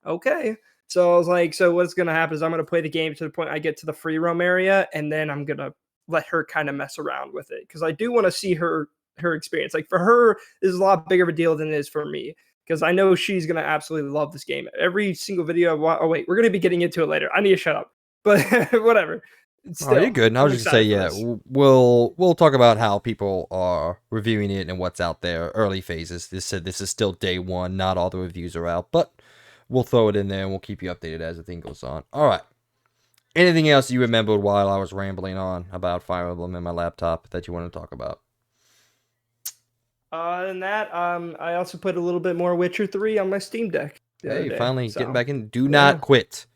okay. So I was like, so what's gonna happen is I'm gonna play the game to the point I get to the free roam area, and then I'm gonna let her kind of mess around with it because I do want to see her experience. Like for her, this is a lot bigger of a deal than it is for me because I know she's gonna absolutely love this game. Every single video I watch. Oh wait, we're gonna be getting into it later. I need to shut up, but whatever.
Oh, you're
Still,
good. And I was
I'm
just gonna say,
excited for
yeah,
this.
we'll talk about how people are reviewing it and what's out there. Early phases. This is still day one. Not all the reviews are out, but we'll throw it in there and we'll keep you updated as the thing goes on. All right. Anything else you remembered while I was rambling on about Fire Emblem and my laptop that you want to talk about?
Other than that, I also put a little bit more Witcher 3 on my Steam Deck the other
Hey,
day.
finally getting
So
back in. Do
yeah.
not quit.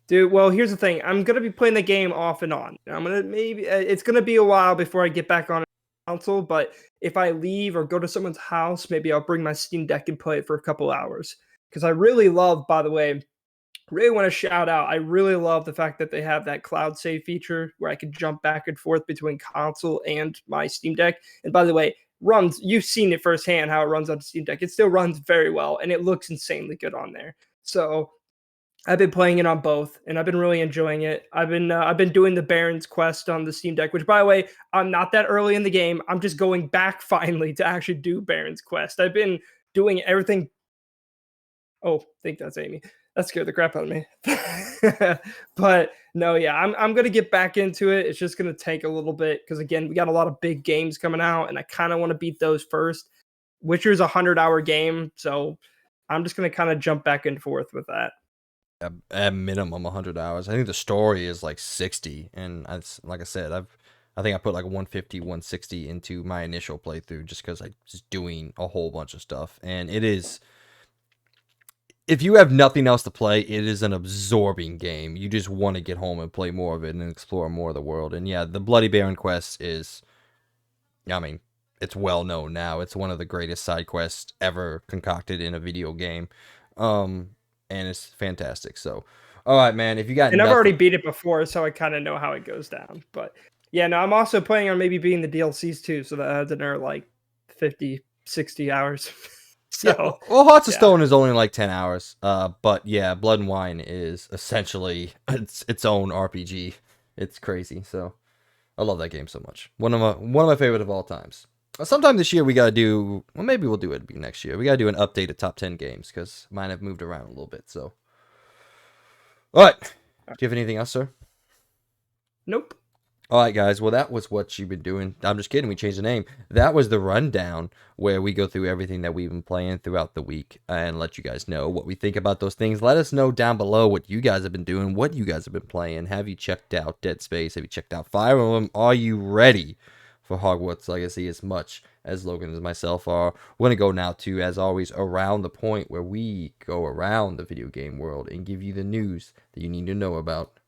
Dude, well, here's the thing. I'm gonna be playing the game off and on. I'm gonna maybe it's gonna be a while before I get back on console. But if I leave or go to someone's house, maybe I'll bring my Steam Deck and play it for a couple hours. Because I really love, by the way, really want to shout out. I really love the fact that they have that cloud save feature where I can jump back and forth between console and my Steam Deck. And by the way, runs. You've seen it firsthand how it runs on the Steam Deck. It still runs very well, and it looks insanely good on there. So I've been playing it on both, and I've been really enjoying it. I've been doing the Baron's Quest on the Steam Deck, which, by the way, I'm not that early in the game. I'm just going back finally to actually do Baron's Quest. I've been doing everything. Oh, I think that's Amy. That scared the crap out of me. But no, yeah, I'm gonna get back into it. It's just gonna take a little bit because again, we got a lot of big games coming out, and I kind of want to beat those first. Witcher's a 100-hour game, so I'm just gonna kind of jump back and forth with that.
At minimum 100 hours. I think the story is like 60, and like I said, I think I put like 150, 160 into my initial playthrough just because I was doing a whole bunch of stuff, and it is. If you have nothing else to play, it is an absorbing game. You just want to get home and play more of it and explore more of the world. And yeah, the Bloody Baron quest is, I mean, it's well known now. It's one of the greatest side quests ever concocted in a video game. Um, and it's fantastic. So, all right, man, if you got
And I've already
nothing,
beat it before, so I kind of know how it goes down. But yeah, no, I'm also planning on maybe beating the DLCs too, so that adds another like 50, 60 hours.
yeah,
So
well, Hearts of
yeah.
Stone is only like 10 hours. But yeah, Blood and Wine is essentially its own RPG. It's crazy. So, I love that game so much. One of my favorite of all times. Sometime this year we gotta do. Well, maybe we'll do it next year. We gotta do an update of top 10 games because mine have moved around a little bit. So, all right. Do you have anything else, sir?
Nope.
All right, guys. Well, that was what you've been doing. I'm just kidding. We changed the name. That was the rundown where we go through everything that we've been playing throughout the week and let you guys know what we think about those things. Let us know down below what you guys have been doing, what you guys have been playing. Have you checked out Dead Space? Have you checked out Fire Emblem? Are you ready for Hogwarts Legacy as much as Logan and myself are? We're going to go now to, as always, Around the Point, where we go around the video game world and give you the news that you need to know about.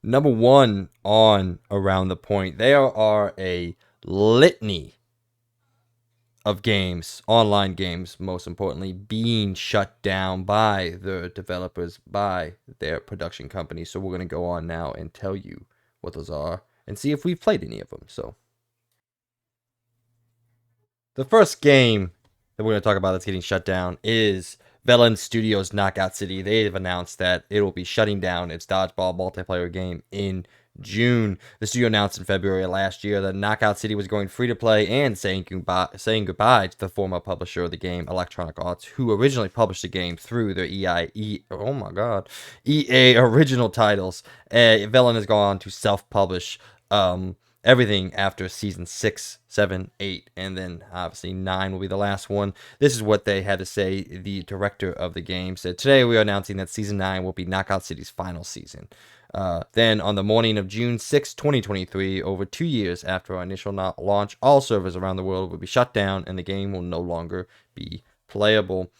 Number one on Around the Point, there are a litany of games, online games, most importantly, being shut down by the developers, by their production companies. So we're going to go on now and tell you what those are and see if we've played any of them. So the first game that we're going to talk about that's getting shut down is Velan Studios' Knockout City. They've announced that it will be shutting down its dodgeball multiplayer game in June. The studio announced in February of last year that Knockout City was going free to play and saying goodbye to the former publisher of the game, Electronic Arts, who originally published the game through their EA original titles. Velan has gone on to self-publish everything after season 6, 7, 8, and then obviously 9 will be the last one. This is what they had to say. The director of the game said, "Today we are announcing that season 9 will be Knockout City's final season." Then on the morning of June 6, 2023, over 2 years after our initial launch, all servers around the world will be shut down and the game will no longer be playable.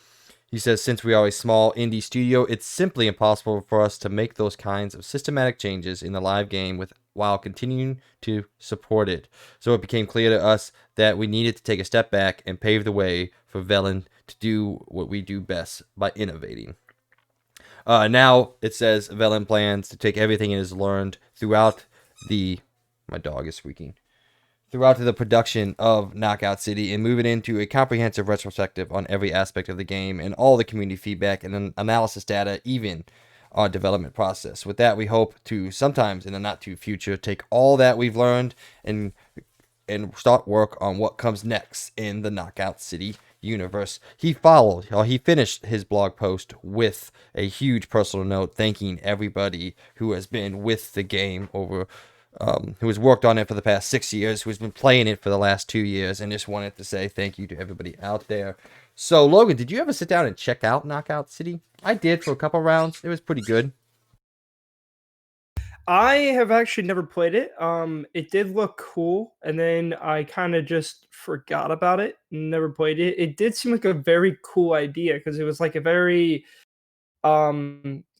He says, "Since we are a small indie studio, it's simply impossible for us to make those kinds of systematic changes in the live game while continuing to support it. So it became clear to us that we needed to take a step back and pave the way for Velan to do what we do best by innovating." Now it says Velan plans to take everything it has learned throughout the... My dog is squeaking. Throughout the production of Knockout City and move it into a comprehensive retrospective on every aspect of the game and all the community feedback and analysis data, even our development process. With that, we hope to, sometimes in the not too future, take all that we've learned and start work on what comes next in the Knockout City universe. He finished his blog post with a huge personal note thanking everybody who has been with the game who has worked on it for the past 6 years, who has been playing it for the last 2 years, and just wanted to say thank you to everybody out there. So, Logan, did you ever sit down and check out Knockout City? I did for a couple rounds. It was pretty good.
I have actually never played it. It did look cool, and then I kind of just forgot about it. Never played it. It did seem like a very cool idea because it was like a very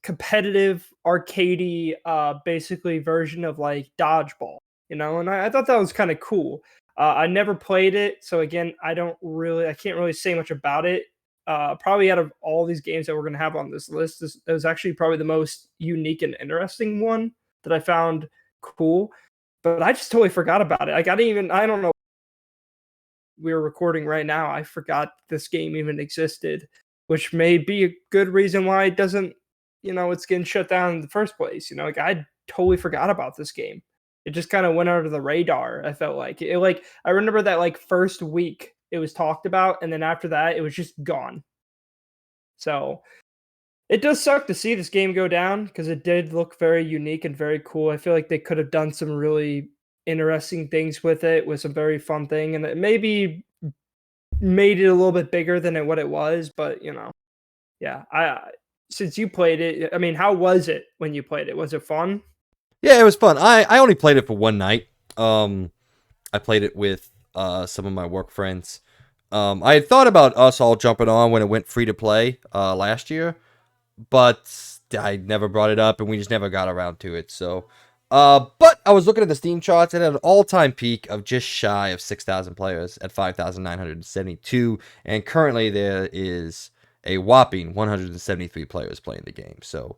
competitive arcadey basically version of like dodgeball, and I thought that was kind of cool. I never played it, so again, I can't really say much about it. Probably out of all these games that we're going to have on this list, this was actually probably the most unique and interesting one that I found cool, but I just totally forgot about it. I don't know, we were recording right now, I forgot this game even existed, which may be a good reason why it doesn't, it's getting shut down in the first place. Like I totally forgot about this game. It just kind of went under the radar. I felt like I remember that like first week it was talked about, and then after that it was just gone. So it does suck to see this game go down because it did look very unique and very cool. I feel like they could have done some really interesting things with it, with some very fun thing, and it maybe made it a little bit bigger than what it was. But yeah. Since you played it, I mean, how was it when you played it? Was it fun?
Yeah, it was fun. I only played it for one night. I played it with some of my work friends. I had thought about us all jumping on when it went free to play last year, but I never brought it up and we just never got around to it. So, but I was looking at the Steam charts and at an all-time peak of just shy of 6,000 players at 5,972, and currently there is a whopping 173 players playing the game. So,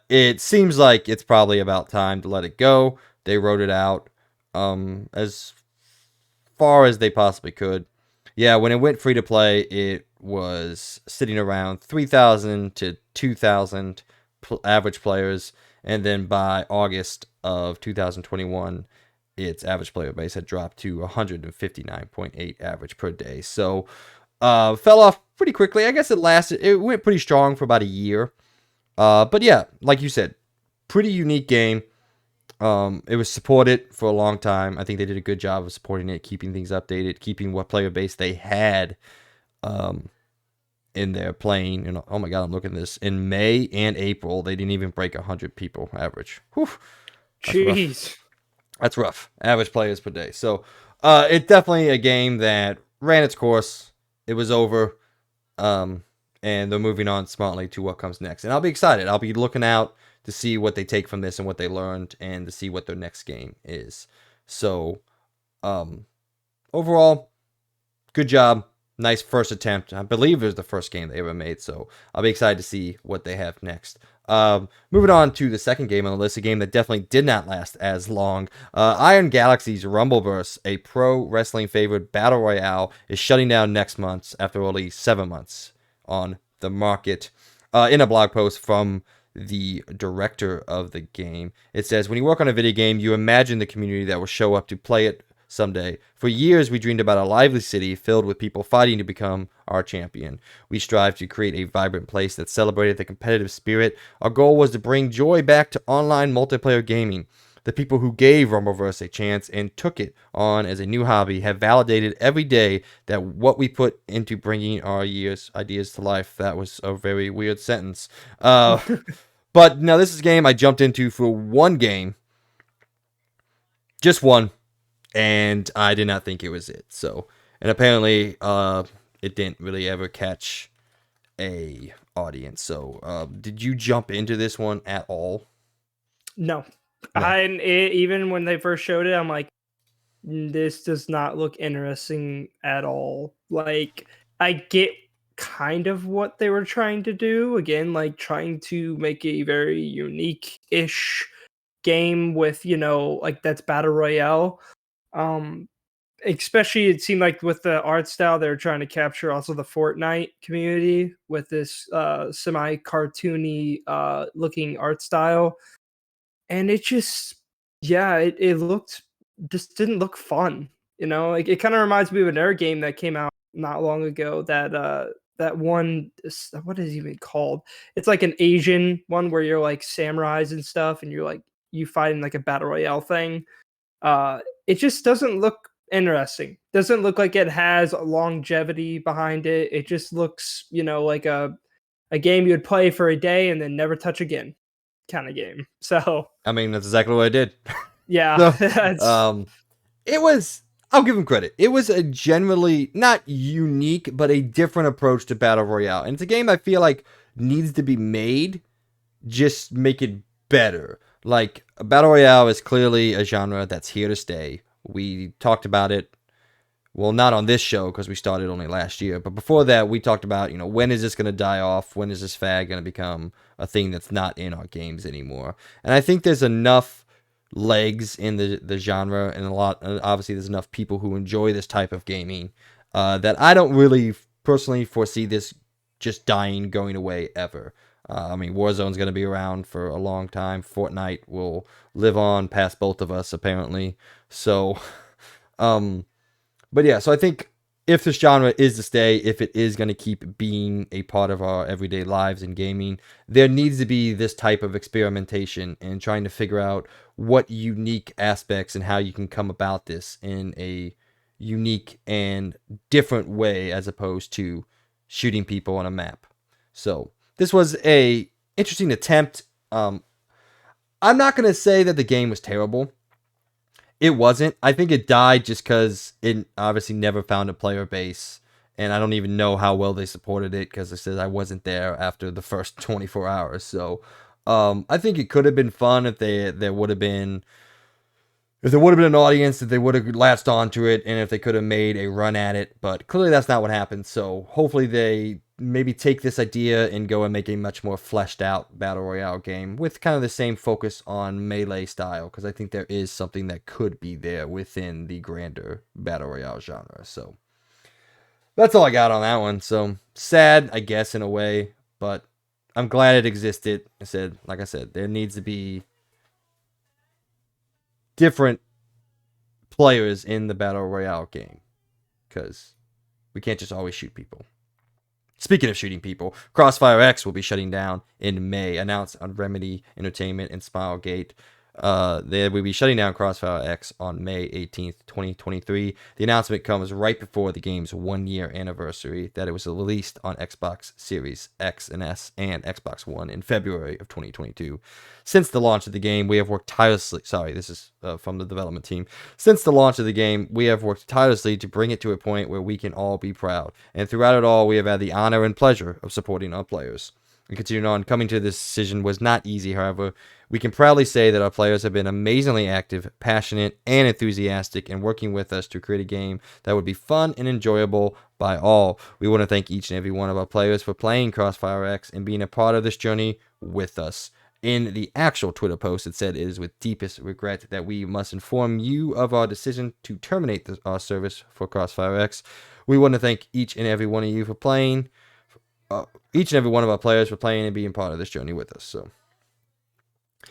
it seems like it's probably about time to let it go. They wrote it out as far as they possibly could. Yeah, when it went free to play, it was sitting around 3,000 to 2,000 average players, and then by August of 2021, its average player base had dropped to 159.8 average per day. So, fell off pretty quickly. I guess it went pretty strong for about a year. But yeah, like you said, pretty unique game. It was supported for a long time. I think they did a good job of supporting it, keeping things updated, keeping what player base they had um, in there playing. You know, oh my God, I'm looking at this. In May and April, they didn't even break 100 people average. Whew, that's rough.
Jeez.
That's rough. Average players per day. So, it's definitely a game that ran its course. It was over. Um, and they're moving on smartly to what comes next. And I'll be excited. I'll be looking out to see what they take from this and what they learned and to see what their next game is. So, um, overall, good job. Nice first attempt. I believe it was the first game they ever made. So I'll be excited to see what they have next. Moving on to the second game on the list, a game that definitely did not last as long. Iron Galaxy's Rumbleverse, a pro wrestling favored battle royale, is shutting down next month after only 7 months on the market. In a blog post from the director of the game, it says, "When you work on a video game, you imagine the community that will show up to play it someday. For years, we dreamed about a lively city filled with people fighting to become our champion. We strived to create a vibrant place that celebrated the competitive spirit. Our goal was to bring joy back to online multiplayer gaming. The people who gave Rumbleverse a chance and took it on as a new hobby have validated every day that what we put into bringing our ideas to life." That was a very weird sentence. But now this is a game I jumped into for one game. Just one. And I did not think it was it. So, and apparently, it didn't really ever catch a audience. So, did you jump into this one at all?
No.
No.
Even when they first showed it, I'm like, this does not look interesting at all. Like, I get kind of what they were trying to do. Again, like trying to make a very unique ish game with, like that's Battle Royale. Um, Especially it seemed like with the art style, they were trying to capture also the Fortnite community with this semi cartoony looking art style. And it just, yeah, it looked, just didn't look fun. Like it kind of reminds me of another game that came out not long ago that one what is it even called? It's like an Asian one where you're like samurais and stuff, and you're like you fight in like a battle royale thing. It just doesn't look interesting. Doesn't look like it has a longevity behind it. It just looks, like a game you would play for a day and then never touch again kind of game. So
I mean, that's exactly what I did.
yeah,
So,
it's
it was, I'll give him credit. It was a generally not unique, but a different approach to Battle Royale. And it's a game I feel like needs to be made, just make it better. Like, Battle Royale is clearly a genre that's here to stay. We talked about it, well, not on this show because we started only last year, but before that, we talked about, when is this going to die off? When is this fad going to become a thing that's not in our games anymore? And I think there's enough legs in the genre, and obviously, there's enough people who enjoy this type of gaming that I don't really personally foresee this just dying, going away ever. I mean, Warzone's going to be around for a long time. Fortnite will live on past both of us, apparently. So, but yeah, so I think if this genre is to stay, if it is going to keep being a part of our everyday lives in gaming, there needs to be this type of experimentation and trying to figure out what unique aspects and how you can come about this in a unique and different way as opposed to shooting people on a map. So this was a interesting attempt. I'm not going to say that the game was terrible. It wasn't. I think it died just because it obviously never found a player base, and I don't even know how well they supported it because it says I wasn't there after the first 24 hours. So, I think it could have been fun if there would have been an audience that they would have latched onto it, and if they could have made a run at it. But clearly, that's not what happened. So hopefully, they maybe take this idea and go and make a much more fleshed out battle royale game with kind of the same focus on melee style, because I think there is something that could be there within the grander battle royale genre. So That's all I got on that one. So sad, I guess, in a way, but I'm glad it existed. Like I said, there needs to be different players in the battle royale game because we can't just always shoot people. Speaking of shooting people, Crossfire X will be shutting down in May, announced on Remedy Entertainment and Smilegate. They will be shutting down Crossfire X on May 18th, 2023. The announcement comes right before the game's 1-year anniversary that it was released on Xbox Series X and S and Xbox One in February of 2022. Since the launch of the game, we have worked tirelessly. Sorry, this is from the development team. Since the launch of the game, we have worked tirelessly to bring it to a point where we can all be proud. And throughout it all, we have had the honor and pleasure of supporting our players. And continuing on, coming to this decision was not easy, however. We can proudly say that our players have been amazingly active, passionate, and enthusiastic in working with us to create a game that would be fun and enjoyable by all. We want to thank each and every one of our players for playing Crossfire X and being a part of this journey with us. In the actual Twitter post, it said, "It is with deepest regret that we must inform you of our decision to terminate our service for Crossfire X. We want to thank each and every one of you for playing, each and every one of our players for playing and being part of this journey with us." So,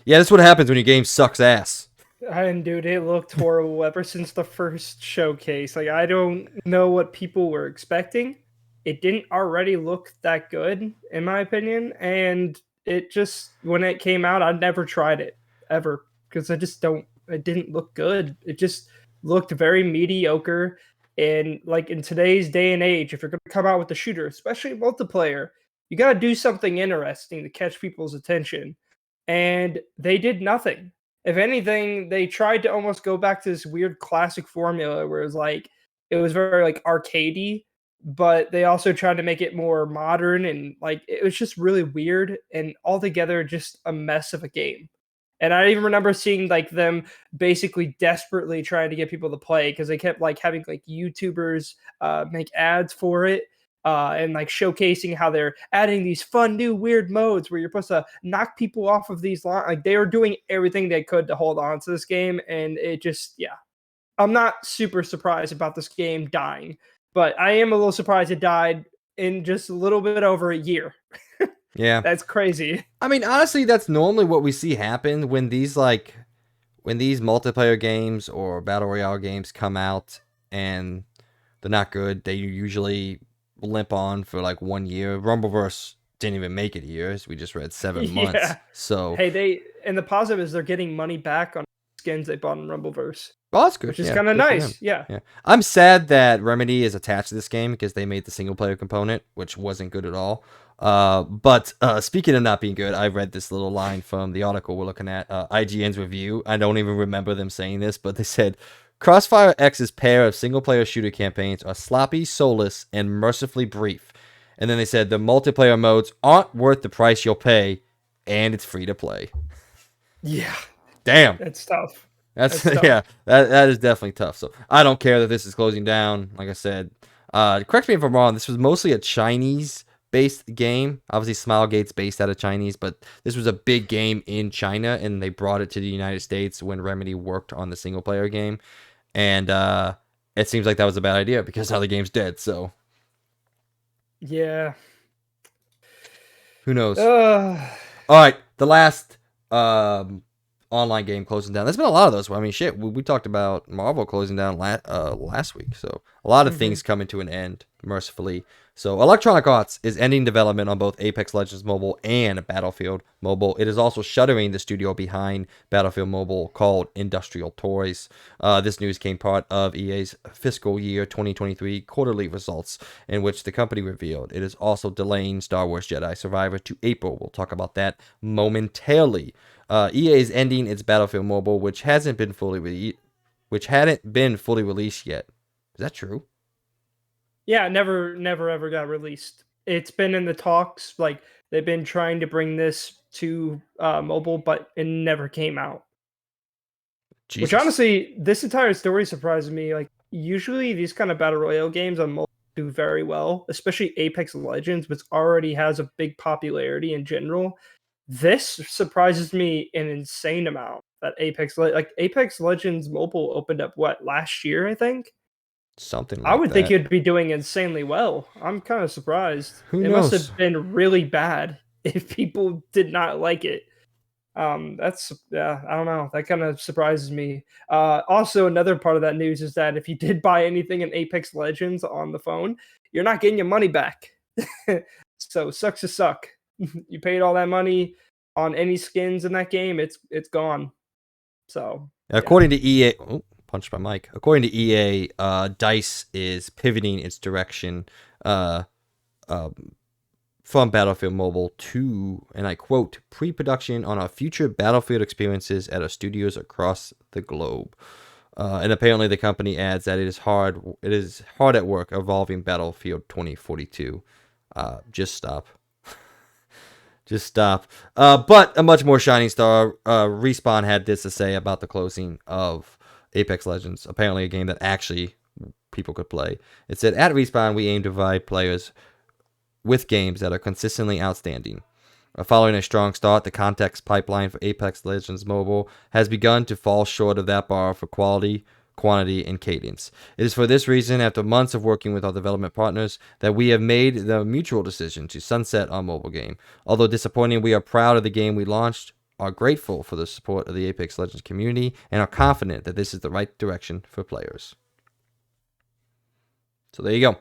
yeah, that's what happens when your game sucks ass.
And dude, it looked horrible ever since the first showcase. Like, I don't know what people were expecting. It didn't already look that good, in my opinion. And it just, when it came out, I never tried it ever because I just don't, it didn't look good. It just looked very mediocre. And like in today's day and age, if you're going to come out with a shooter, especially multiplayer, you got to do something interesting to catch people's attention. And they did nothing. If anything, they tried to almost go back to this weird classic formula where it was very like arcadey, but they also tried to make it more modern and like it was just really weird and altogether just a mess of a game. And I even remember seeing like them basically desperately trying to get people to play because they kept like having like YouTubers make ads for it and like showcasing how they're adding these fun new weird modes where you're supposed to knock people off of these lines. Like they were doing everything they could to hold on to this game, and it just yeah. I'm not super surprised about this game dying, but I am a little surprised it died in just a little bit over a year.
Yeah.
That's crazy.
I mean, honestly, that's normally what we see happen when these multiplayer games or battle royale games come out and they're not good. They usually limp on for like 1 year. Rumbleverse didn't even make it a year. As we just read 7 months.
Yeah.
So,
Hey, and the positive is they're getting money back on skins they bought in Rumbleverse,
well, that's good.
which is
Yeah,
kind of
good for them.
nice. Yeah.
Yeah, I'm sad that Remedy is attached to this game because they made the single player component, which wasn't good at all. But speaking of not being good, I read this little line from the article we're looking at, IGN's review. I don't even remember them saying this, but they said Crossfire X's pair of single player shooter campaigns are sloppy, soulless, and mercifully brief. And then they said the multiplayer modes aren't worth the price you'll pay, and it's free to play.
Yeah.
Damn.
It's tough.
That's
That's tough.
yeah, that is definitely tough. So I don't care that this is closing down. Like I said, correct me if I'm wrong. This was mostly a Chinese-based game. Obviously, Smilegate's based out of Chinese, but this was a big game in China, and they brought it to the United States when Remedy worked on the single-player game. And it seems like that was a bad idea because now the game's dead. So
Yeah.
who knows?
Uh,
All right, the last online game closing down. There's been a lot of those. I mean, shit, we talked about Marvel closing down last week. So a lot of things coming to an end, mercifully. So Electronic Arts is ending development on both Apex Legends Mobile and Battlefield Mobile. It is also shuttering the studio behind Battlefield Mobile called Industrial Toys. This news came part of EA's fiscal year 2023 quarterly results, in which the company revealed it is also delaying Star Wars Jedi Survivor to April. We'll talk about that momentarily. EA is ending its Battlefield Mobile, which hadn't been fully released yet. Is that true?
yeah, never ever got released. It's been in the talks. Like they've been trying to bring this to mobile, but it never came out. Which
Jesus.
honestly, this entire story surprises me. Like usually these kind of battle royale games on mobile do very well, especially Apex Legends, which already has a big popularity in general. This surprises me an insane amount that Apex Legends mobile opened up what last year, I think.
Something
I
like
would think
that.
it'd be doing insanely well. I'm kind of surprised.
Who
It must
knows?
have been really bad if people did not like it. That's yeah, I don't know. That kind of surprises me. Also, another part of that news is that if you did buy anything in Apex Legends on the phone, you're not getting your money back. So sucks to suck. You paid all that money on any skins in that game, it's gone. So yeah.
According to EA, oh, punched my mic. According to EA, Dice is pivoting its direction uh, um, from Battlefield Mobile to, and I quote, pre-production on our future Battlefield experiences at our studios across the globe. And apparently, the company adds that it is hard at work evolving Battlefield 2042. Just stop. Just stop. But a much more shining star, Respawn had this to say about the closing of Apex Legends. Apparently, a game that actually people could play. It said, at Respawn, we aim to provide players with games that are consistently outstanding. Following a strong start, the context pipeline for Apex Legends Mobile has begun to fall short of that bar for quality, quantity, and cadence. It is for this reason, after months of working with our development partners, that we have made the mutual decision to sunset our mobile game. Although disappointing, we are proud of the game we launched, are grateful for the support of the Apex Legends community, and are confident that this is the right direction for players. So there you go.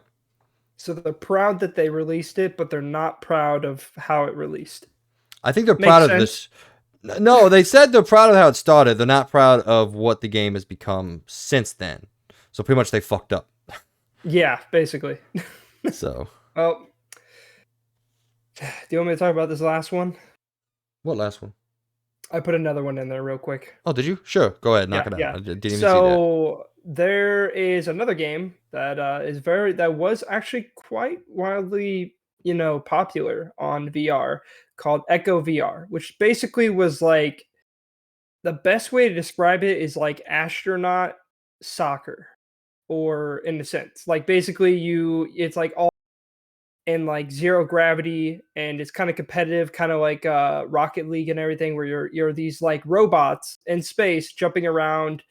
So they're proud that they released it, but they're not proud of how it released.
I think they're proud
Makes
of
sense.
this. No, they said they're proud of how it started. They're not proud of what the game has become since then. So pretty much they fucked up.
Yeah, basically.
So
Well, do you want me to talk about this last one?
what last one?
I put another one in there real quick.
Oh, did you? Sure, go ahead, knock
Yeah,
it out.
yeah.
I didn't even see that.
So there is another game that that was actually quite wildly, popular on VR called Echo VR, which basically was like the best way to describe it is like astronaut soccer, or in a sense, like basically it's like all and like zero gravity, and it's kind of competitive, kind of like Rocket League and everything, where you're these like robots in space jumping around,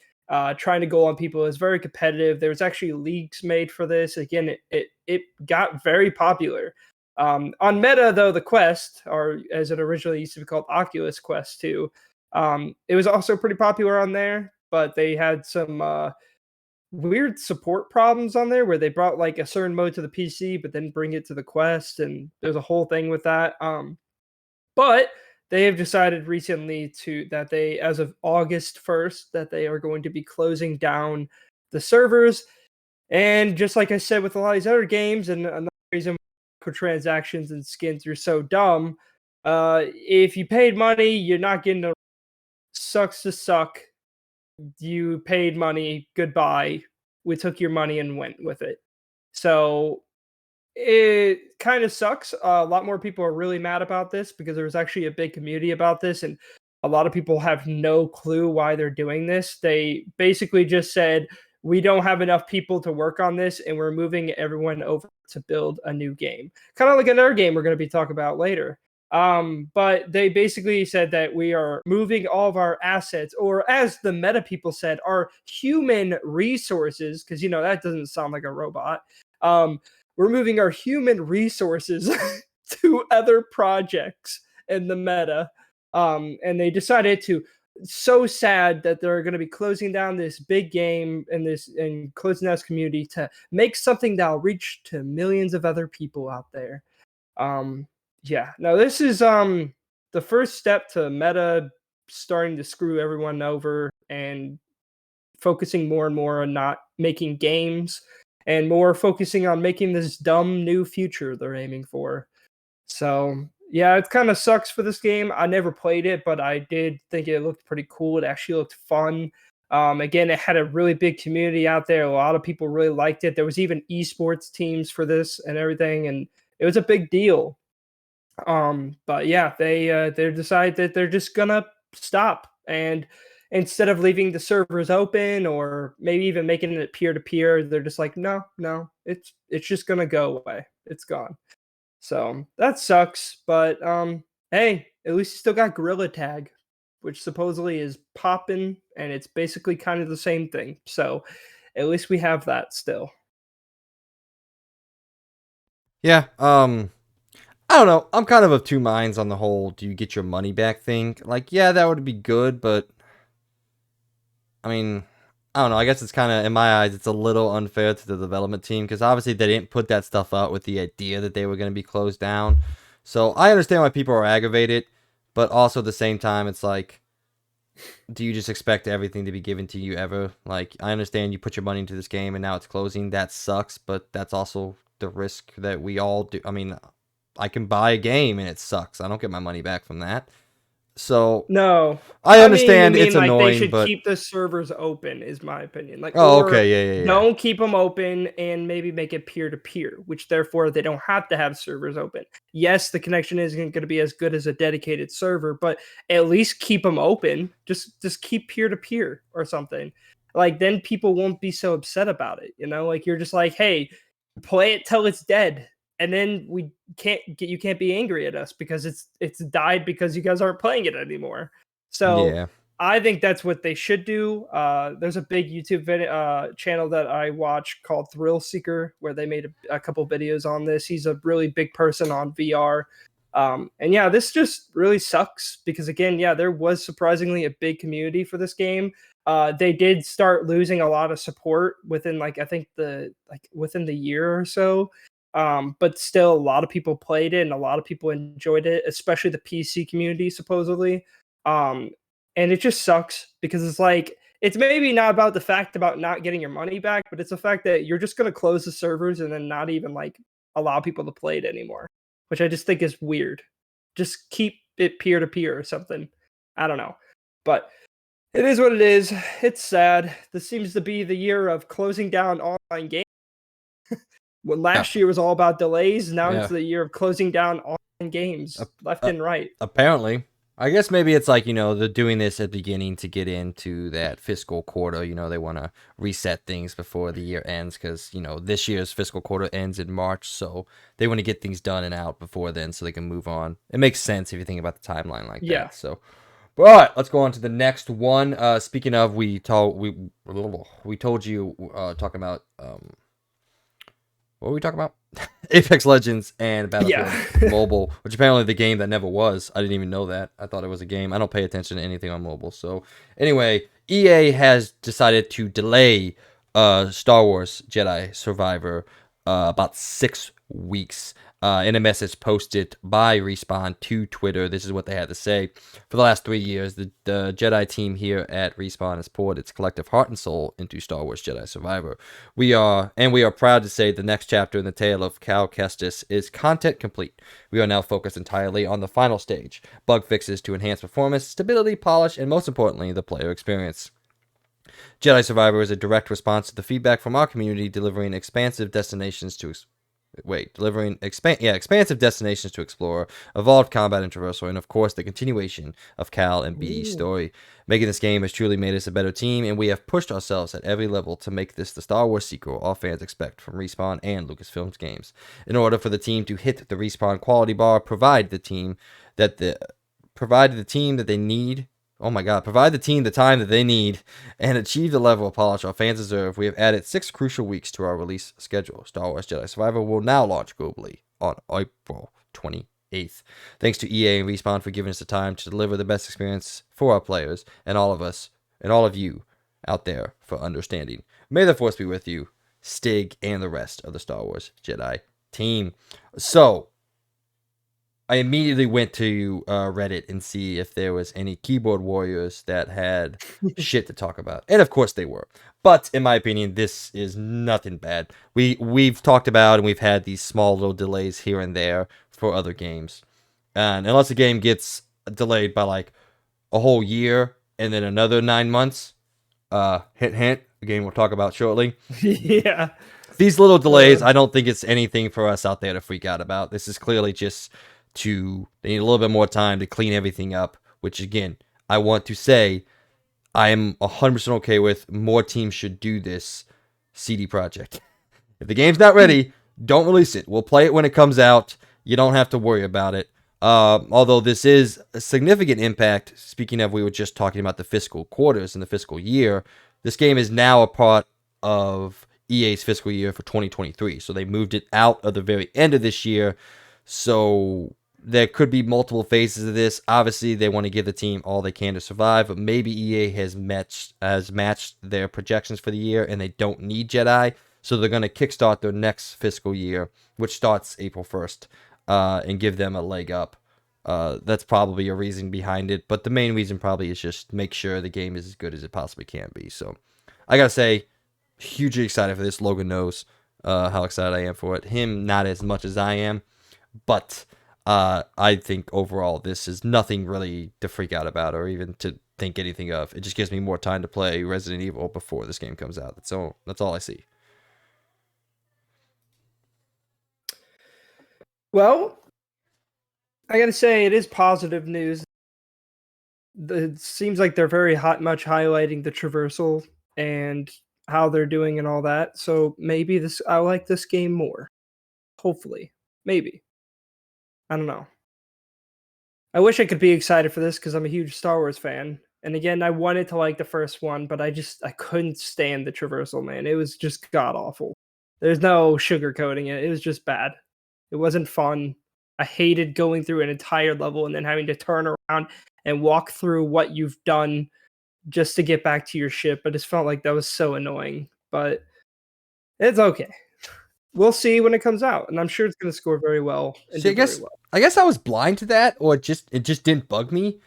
trying to go on people. It's very competitive. There was actually leagues made for this. Again, it got very popular. On Meta, though, the Quest, or as it originally used to be called, Oculus Quest 2, it was also pretty popular on there, but they had some weird support problems on there where they brought like a certain mode to the PC but then bring it to the Quest, and there's a whole thing with that. But they have decided recently to that they, as of August 1st, that they are going to be closing down the servers. And just like I said with a lot of these other games, and another reason microtransactions and skins are so dumb, if you paid money, you're not getting a sucks to suck. You paid money, goodbye. We took your money and went with it. So it kind of sucks. A lot more people are really mad about this because there was actually a big community about this, and a lot of people have no clue why they're doing this. They basically just said, we don't have enough people to work on this, and we're moving everyone over to build a new game. Kind of like another game we're going to be talking about later. But they basically said that we are moving all of our assets, or as the meta people said, our human resources, because that doesn't sound like a robot. We're moving our human resources to other projects in the meta. And they decided to, so sad that they're going to be closing down this big game and closing down this community to make something that'll reach to millions of other people out there. Yeah. Now this is the first step to Meta starting to screw everyone over and focusing more and more on not making games and more focusing on making this dumb new future they're aiming for. So yeah, it kind of sucks for this game. I never played it, but I did think it looked pretty cool. It actually looked fun. Again, it had a really big community out there. A lot of people really liked it. There was even esports teams for this and everything, and it was a big deal. But yeah, they decide that they're just gonna stop, and instead of leaving the servers open or maybe even making it peer to peer, they're just like, no, no, it's just gonna go away. It's gone. So that sucks. But hey, at least you still got Gorilla Tag, which supposedly is popping, and it's basically kind of the same thing. So at least we have that still.
Yeah. I don't know. I'm kind of two minds on the whole do you get your money back thing. Like, yeah, that would be good, but I mean, I don't know. I guess it's kind of, in my eyes, it's a little unfair to the development team because obviously they didn't put that stuff out with the idea that they were going to be closed down. So I understand why people are aggravated, but also at the same time, it's like, do you just expect everything to be given to you ever? Like, I understand you put your money into this game and now it's closing. That sucks, but that's also the risk that we all do. I mean, I can buy a game and it sucks. I don't get my money back from that. So
No,
I
I mean, you
understand
mean
it's
like they
annoying,
should
but
keep the servers open, is my opinion. Like,
oh,
or
okay, yeah.
don't keep them open and maybe make it peer to peer, which therefore they don't have to have servers open. Yes, the connection isn't going to be as good as a dedicated server, but at least keep them open. Just keep peer to peer or something. Like then people won't be so upset about it. You know, like you're just like, hey, play it till it's dead, and then you can't be angry at us because it's died because you guys aren't playing it anymore. So
Yeah.
I think that's what they should do. There's a big YouTube channel that I watch called Thrill Seeker where they made a couple videos on this. He's a really big person on VR. And yeah, this just really sucks because again, yeah, there was surprisingly a big community for this game. They did start losing a lot of support within I think within the year or so. But still, a lot of people played it and a lot of people enjoyed it, especially the PC community, supposedly. Um, and it just sucks because it's like, it's maybe not about the fact about not getting your money back, but it's the fact that you're just going to close the servers and then not even allow people to play it anymore, which I just think is weird. Just keep it peer to peer or something. I don't know. But it is what it is. It's sad. This seems to be the year of closing down online games. When
Yeah.
last year was all about delays, now
Yeah.
it's the year of closing down online games left and right.
Apparently. I guess maybe it's like, they're doing this at the beginning to get into that fiscal quarter. They want to reset things before the year ends because, this year's fiscal quarter ends in March. So they want to get things done and out before then so they can move on. It makes sense if you think about the timeline like
Yeah.
that. So, but let's go on to the next one. Speaking of, we told you talking about what were we talking about? Apex Legends and Battlefield
Yeah.
Mobile, which apparently the game that never was. I didn't even know that. I thought it was a game. I don't pay attention to anything on mobile. So anyway, EA has decided to delay Star Wars Jedi Survivor about 6 weeks. In a message posted by Respawn to Twitter, this is what they had to say. For the last 3 years, the Jedi team here at Respawn has poured its collective heart and soul into Star Wars Jedi Survivor. We are proud to say the next chapter in the tale of Cal Kestis is content complete. We are now focused entirely on the final stage, bug fixes to enhance performance, stability, polish, and most importantly, the player experience. Jedi Survivor is a direct response to the feedback from our community, delivering expansive destinations to expansive destinations to explore, evolved combat and traversal, and of course the continuation of Cal and BD's story. Making this game has truly made us a better team, and we have pushed ourselves at every level to make this the Star Wars sequel all fans expect from Respawn and Lucasfilm's games. In order for the team to hit the Respawn quality bar, provide the team that they need. Oh my God, provide the team the time that they need and achieve the level of polish our fans deserve. We have added 6 crucial weeks to our release schedule. Star Wars Jedi Survivor will now launch globally on April 28th. Thanks to EA and Respawn for giving us the time to deliver the best experience for our players and all of us and all of you out there for understanding. May the Force be with you, Stig, and the rest of the Star Wars Jedi team. So, I immediately went to Reddit and see if there was any keyboard warriors that had shit to talk about, and of course they were. But in my opinion, this is nothing bad. We've talked about and we've had these small little delays here and there for other games, and unless a game gets delayed by like a whole year and then another 9 months, hint hint, the game we'll talk about shortly.
Yeah.
These little delays, I don't think it's anything for us out there to freak out about. This is clearly just they need a little bit more time to clean everything up, which again, I want to say I am 100% okay with. More teams should do this. CD Projekt. If the game's not ready, don't release it. We'll play it when it comes out. You don't have to worry about it. Although this is a significant impact, speaking of, we were just talking about the fiscal quarters and the fiscal year, this game is now a part of EA's fiscal year for 2023. So they moved it out of the very end of this year. So there could be multiple phases of this. Obviously, they want to give the team all they can to survive, but maybe EA has matched their projections for the year and they don't need Jedi. So they're going to kickstart their next fiscal year, which starts April 1st, and give them a leg up. That's probably a reason behind it, but the main reason probably is just make sure the game is as good as it possibly can be. So I gotta say, hugely excited for this. Logan knows how excited I am for it. Him, not as much as I am, but I think overall this is nothing really to freak out about or even to think anything of. It just gives me more time to play Resident Evil before this game comes out. That's all I see.
Well, I gotta say it is positive news. It seems like they're very much highlighting the traversal and how they're doing and all that. So maybe I like this game more. Hopefully, maybe. I don't know. I wish I could be excited for this because I'm a huge Star Wars fan. And again, I wanted to like the first one, but I couldn't stand the traversal, man. It was just god awful. There's no sugarcoating it. It was just bad. It wasn't fun. I hated going through an entire level and then having to turn around and walk through what you've done just to get back to your ship. I just felt like that was so annoying. But it's okay. We'll see when it comes out, and I'm sure it's going to score very well and
See,
do very well.
I guess I was blind to that, or it just didn't bug me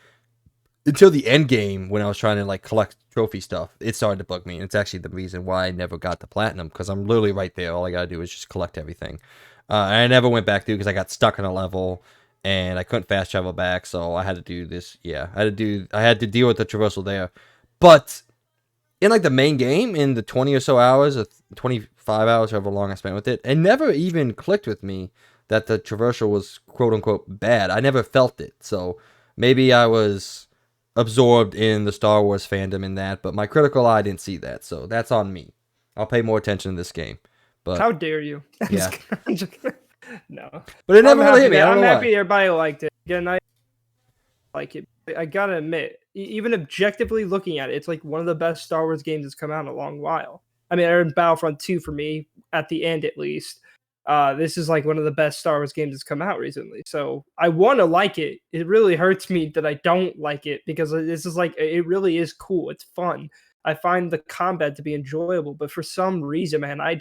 until the end game when I was trying to like collect trophy stuff. It started to bug me, and it's actually the reason why I never got the platinum because I'm literally right there. All I gotta do is just collect everything. And I never went back through because I got stuck in a level and I couldn't fast travel back, so I had to do this. Yeah, I had to deal with the traversal there, but in like the main game in the 20 or so hours or 25 hours, however long I spent with it, it never even clicked with me that the traversal was quote unquote bad. I never felt it. So maybe I was absorbed in the Star Wars fandom in that, but my critical eye didn't see that. So that's on me. I'll pay more attention to this game. But
how dare you?
Yeah.
No.
But it never really hit me. I don't
I'm
know
happy
why.
everybody liked it. Again, I like it. I gotta admit, even objectively looking at it, it's like one of the best Star Wars games that's come out in a long while. I mean, I Battlefront 2 for me, at the end at least. This is like one of the best Star Wars games that's come out recently. So I want to like it. It really hurts me that I don't like it because this is like, it really is cool. It's fun. I find the combat to be enjoyable, but for some reason, man, I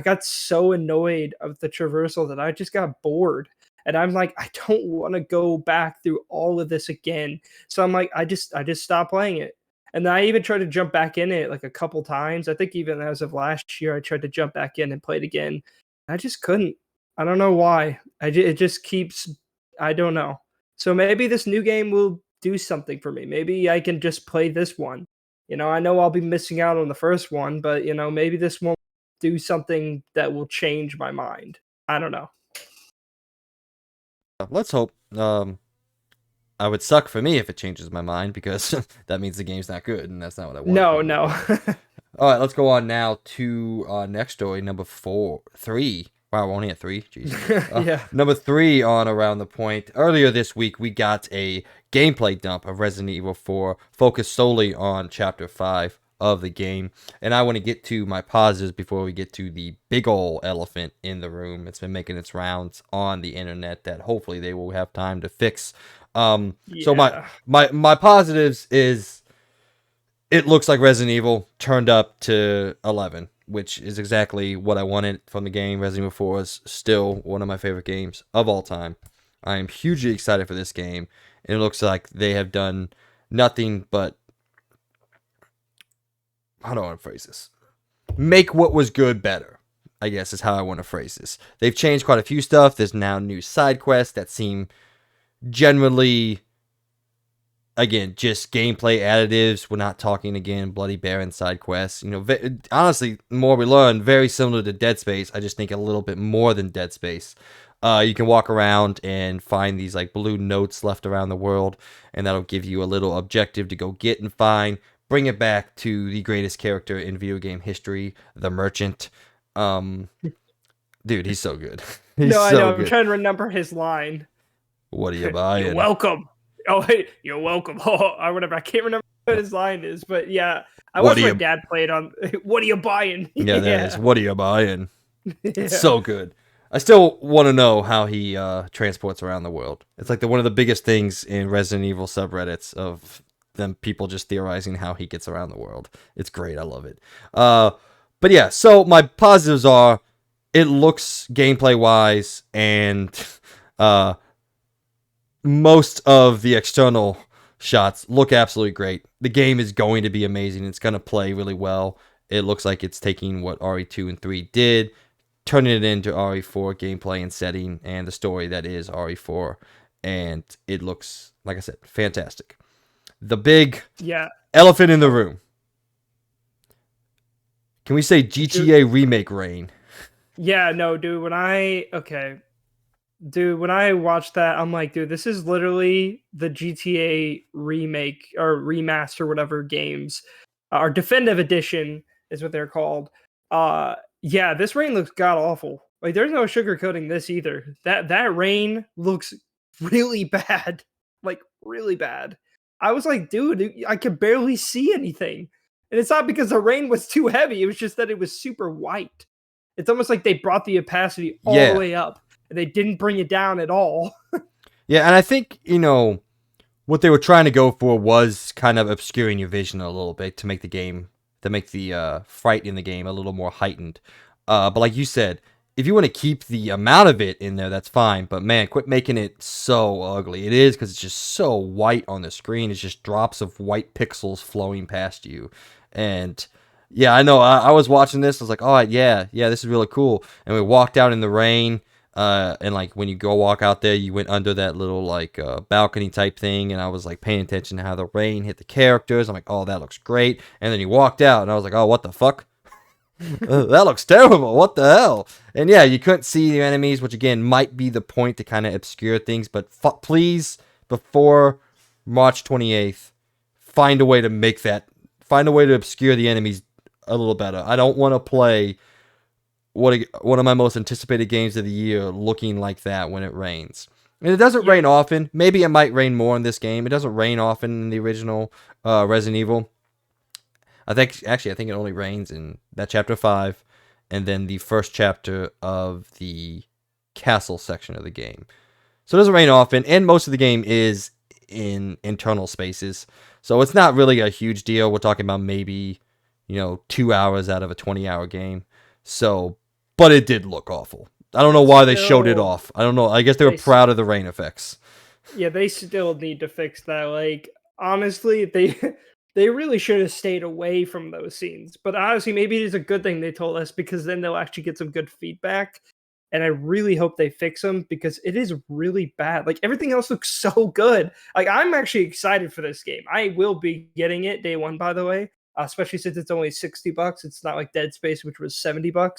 got so annoyed of the traversal that I just got bored. And I'm like, I don't want to go back through all of this again. So I'm like, I just stopped playing it. And then I even tried to jump back in it like a couple times. I think even as of last year, I tried to jump back in and play it again. I just couldn't. I don't know why. It just keeps. I don't know. So maybe this new game will do something for me. Maybe I can just play this one. I know I'll be missing out on the first one, but maybe this won't do something that will change my mind. I don't know.
Let's hope. I would suck for me if it changes my mind because that means the game's not good, and that's not what I want.
No, no.
All right, let's go on now to next story, number 3. Wow, we're only at 3. Jesus.
Yeah.
Number 3 on Around the Point. Earlier this week, we got a gameplay dump of Resident Evil 4, focused solely on Chapter 5 of the game. And I want to get to my positives before we get to the big ol' elephant in the room. It's been making its rounds on the internet that hopefully they will have time to fix. So my positives is it looks like Resident Evil turned up to 11, which is exactly what I wanted from the game. Resident Evil 4 is still one of my favorite games of all time. I am hugely excited for this game, and it looks like they have done nothing but, how do I want to phrase this? Make what was good better, I guess is how I want to phrase this. They've changed quite a few stuff. There's now new side quests that seem generally, again, just gameplay additives. We're not talking, again, Bloody Baron side quests. Honestly, the more we learn, very similar to Dead Space. I just think a little bit more than Dead Space. You can walk around and find these like blue notes left around the world, and that'll give you a little objective to go get and find. Bring it back to the greatest character in video game history, the Merchant. Dude, he's so good. He's
I
so
know. I'm
good.
trying to remember his line.
What are you buying?
You're welcome. Oh, hey, you're welcome. Oh, or whatever. I can't remember what his line is, but yeah, I
What are
watched my
you?
dad play it on. What are you buying?
Yeah, that is.
Yeah,
What are you buying? It's
yeah,
so good. I still want to know how he transports around the world. It's like one of the biggest things in Resident Evil subreddits of them people just theorizing how he gets around the world. It's great. I love it. But yeah, so my positives are it looks gameplay wise and uh, most of the external shots look absolutely great. The game is going to be amazing. It's going to play really well. It looks like it's taking what RE2 and 3 did, turning it into RE4 gameplay and setting and the story that is RE4. And it looks, like I said, fantastic. The big
yeah.
elephant in the room. Can we say
Dude,
GTA Remake Rain?
yeah, no, dude. Dude, when I watched that, I'm like, dude, this is literally the GTA remake or remaster, whatever games, or definitive edition is what they're called. Yeah, this rain looks god awful. Like, there's no sugarcoating this either. That rain looks really bad, like really bad. I was like, dude, I could barely see anything, and it's not because the rain was too heavy. It was just that it was super white. It's almost like they brought the opacity all the
Yeah.
way up and they didn't bring it down at all.
Yeah, and I think, what they were trying to go for was kind of obscuring your vision a little bit to make the fright in the game a little more heightened. But like you said, if you want to keep the amount of it in there, that's fine. But man, quit making it so ugly. It is because it's just so white on the screen. It's just drops of white pixels flowing past you. And yeah, I know. I was watching this. I was like, all right, yeah, this is really cool. And we walked out in the rain. And like when you go walk out there, you went under that little like balcony type thing, and I was like paying attention to how the rain hit the characters. I'm like, oh, that looks great. And then you walked out, and I was like, oh, what the fuck? That looks terrible. What the hell? And yeah, you couldn't see the enemies, which again might be the point to kind of obscure things. But please, before March 28th, find a way to find a way to obscure the enemies a little better. I don't want to play one of my most anticipated games of the year looking like that when it rains. And it doesn't rain often. Maybe it might rain more in this game. It doesn't rain often in the original Resident Evil. I think it only rains in that chapter 5 and then the first chapter of the castle section of the game. So it doesn't rain often, and most of the game is in internal spaces. So it's not really a huge deal. We're talking about maybe, 2 hours out of a 20-hour game. So, but it did look awful. I don't know why they showed it off. I don't know. I guess they were proud of the rain effects.
Yeah, they still need to fix that. Like, honestly, they really should have stayed away from those scenes. But honestly, maybe it is a good thing they told us because then they'll actually get some good feedback. And I really hope they fix them because it is really bad. Like, everything else looks so good. Like, I'm actually excited for this game. I will be getting it day one, by the way, especially since it's only $60. It's not like Dead Space, which was $70,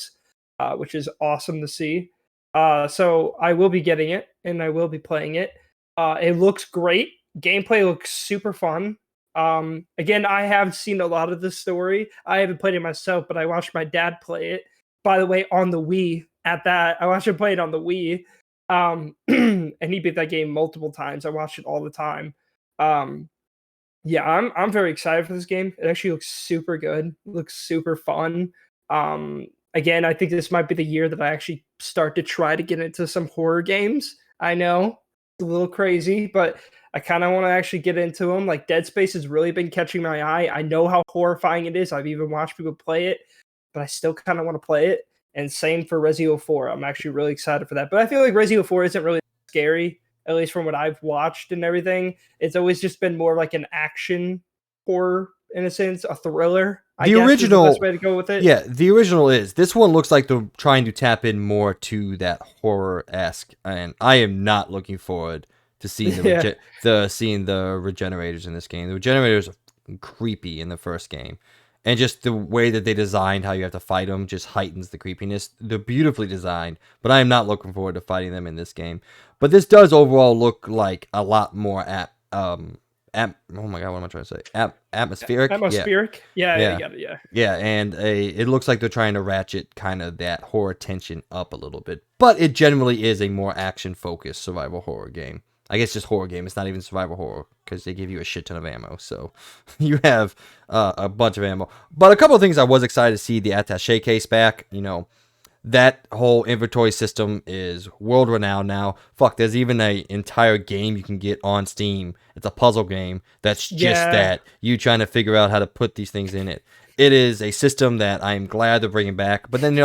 which is awesome to see. So I will be getting it and I will be playing it. It looks great. Gameplay looks super fun. Again, I have seen a lot of the story. I haven't played it myself, but I watched my dad play it. By the way, on the Wii. I watched him play it on the Wii. And he beat that game multiple times. I watched it all the time. Yeah, I'm very excited for this game. It actually looks super good. It looks super fun. Again, I think this might be the year that I actually start to try to get into some horror games. I know it's a little crazy, but I kind of want to actually get into them. Like Dead Space has really been catching my eye. I know how horrifying it is. I've even watched people play it, but I still kind of want to play it. And same for Resident Evil 4. I'm actually really excited for that. But I feel like Resident Evil 4 isn't really scary, at least from what I've watched and everything. It's always just been more like an action horror in a sense, a thriller. I
The
guess is the
original,
best way to go with it.
yeah, the original is. This one looks like they're trying to tap in more to that horror-esque, and I am not looking forward to seeing the regenerators in this game. The regenerators are creepy in the first game, and just the way that they designed how you have to fight them just heightens the creepiness. They're beautifully designed, but I am not looking forward to fighting them in this game. But this does overall look like a lot more oh my god, what am I trying to say? Atmospheric.
Atmospheric. Yeah,
Yeah.
you got it. Yeah.
Yeah, and it looks like they're trying to ratchet kind of that horror tension up a little bit. But it generally is a more action-focused survival horror game. I guess just horror game. It's not even survival horror because they give you a shit ton of ammo. So you have a bunch of ammo. But a couple of things I was excited to see the attaché case back. That whole inventory system is world renowned now. Fuck, there's even an entire game you can get on Steam. It's a puzzle game that's just
Yeah.
that. You trying to figure out how to put these things in it. It is a system that I'm glad they're bringing back. But then they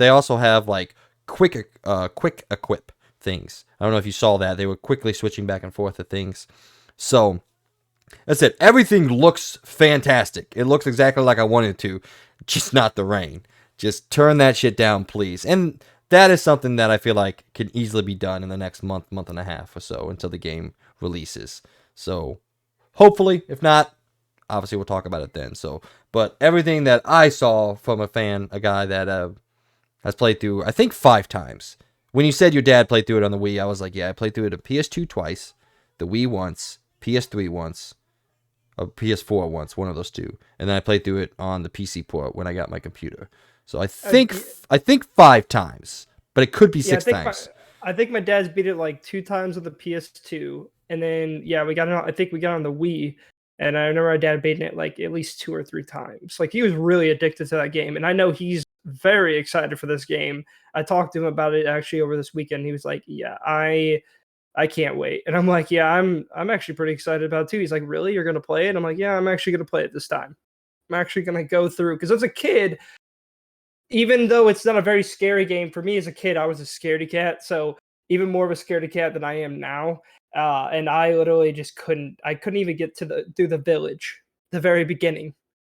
also have like quick equip things. I don't know if you saw that. They were quickly switching back and forth to things. So that's it. Everything looks fantastic. It looks exactly like I wanted it to, just not the rain. Just turn that shit down, please. And that is something that I feel like can easily be done in the next month and a half or so until the game releases. So hopefully, if not, obviously we'll talk about it then. So, but everything that I saw from a guy that has played through, I think 5 times. When you said your dad played through it on the Wii, I was like, yeah, I played through it on PS2 twice, the Wii once, PS3 once, or PS4 once, one of those two, and then I played through it on the PC port when I got my computer. So I think
y-
5 times, but it could be
yeah,
6 times.
I think my dad's beat it like 2 times with the PS2, and then yeah, we got it. I think we got it on the Wii, and I remember my dad beating it like at least 2 or 3 times. Like he was really addicted to that game, and I know he's very excited for this game. I talked to him about it actually over this weekend. He was like, "Yeah, I can't wait," and I'm like, "Yeah, I'm actually pretty excited about it too." He's like, "Really? You're gonna play it?" I'm like, "Yeah, I'm actually gonna play it this time. I'm actually gonna go through because as a kid." Even though it's not a very scary game for me as a kid, I was a scaredy cat, so even more of a scaredy cat than I am now. And I literally just couldn't. I couldn't even get to the through the village, the very beginning.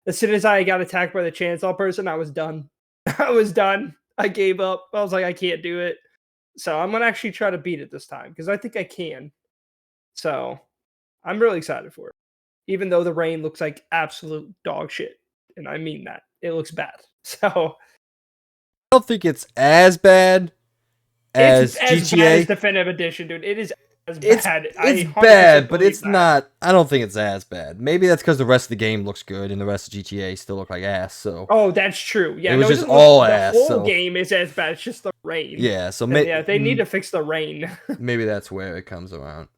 As soon as I got attacked by the chainsaw person, I was done. I was done. I gave up. I was like, I can't do it. So I'm gonna actually try to beat it this time because I think I can. So I'm really excited for it. Even though the rain looks like absolute dog shit, and I mean that it looks bad. So
I don't think it's as bad
it's
as
as bad as
GTA.
Definitive Edition, dude. It is as
It's
bad. I
it's
100%
bad, but
believe
it's
that.
not. I don't think it's as bad. Maybe that's because the rest of the game looks good and the rest of GTA still look like ass. So
Oh, that's true.
it
Yeah,
was
no, it
just
doesn't look.
all
The
ass.
whole
So
game is as bad. It's just the rain.
yeah. So
And yeah, they need to fix the rain.
maybe that's where it comes around.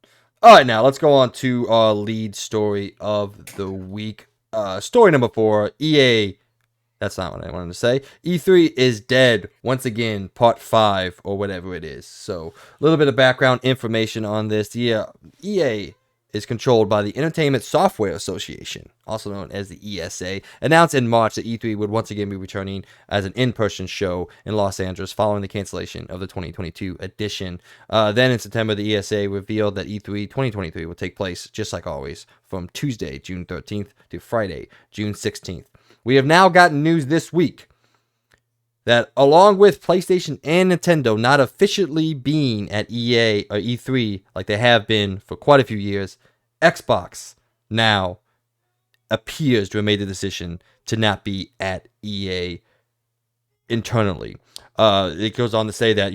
All right, now let's go on to our lead story of the week. Story number 4: EA. That's not what I wanted to say. E3 is dead once again, part 5 or whatever it is. So, a little bit of background information on this. Yeah, EA is controlled by the Entertainment Software Association, also known as the ESA, announced in March that E3 would once again be returning as an in-person show in Los Angeles following the cancellation of the 2022 edition. Then in September, the ESA revealed that E3 2023 would take place, just like always, from Tuesday, June 13th to Friday, June 16th. We have now gotten news this week that along with PlayStation and Nintendo not officially being at EA or E3 like they have been for quite a few years, Xbox now appears to have made the decision to not be at EA internally. It goes on to say that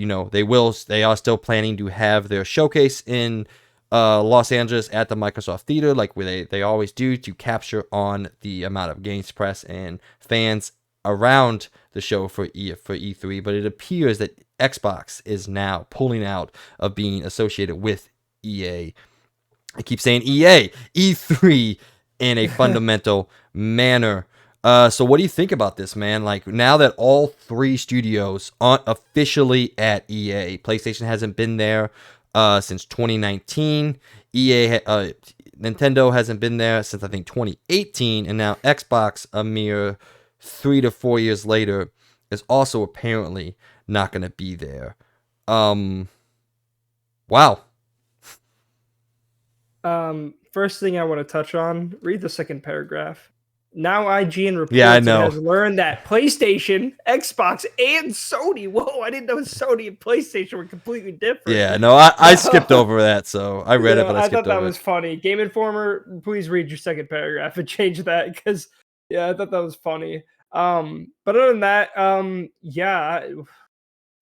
they are still planning to have their showcase in Los Angeles at the Microsoft Theater, like where they always do, to capture on the amount of games press and fans around the show for E3. But it appears that Xbox is now pulling out of being associated with EA. I keep saying EA, E3 in a fundamental manner. So what do you think about this, man? Like, now that all 3 studios aren't officially at EA, PlayStation hasn't been there since 2019. Nintendo hasn't been there since I think 2018, and now Xbox, a mere 3 to 4 years later, is also apparently not going to be there. Wow.
First thing I want to touch on, read the second paragraph. Now IGN reports
Yeah, I
it
know.
has learned that PlayStation, Xbox, and Sony. Whoa, I didn't know Sony and PlayStation were completely different.
Yeah, no, I skipped over that, so I read it, but I
I
skipped
thought that
over
was
it.
funny. Game Informer, please read your second paragraph and change that because yeah, I thought that was funny. But other than that, yeah,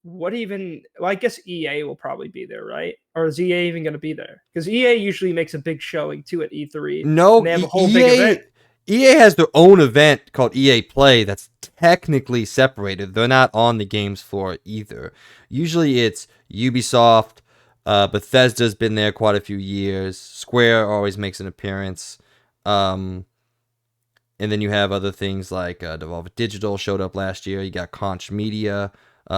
what even? Well, I guess EA will probably be there, right? Or is EA even going to be there? Because EA usually makes a big showing too at E3, and
No,
they have a whole big event.
EA has their own event called EA Play that's technically separated. They're not on the games floor either. Usually it's Ubisoft, Bethesda's been there quite a few years. Square always makes an appearance. Um, and then you have other things like Devolver Digital showed up last year. You got Conch Media.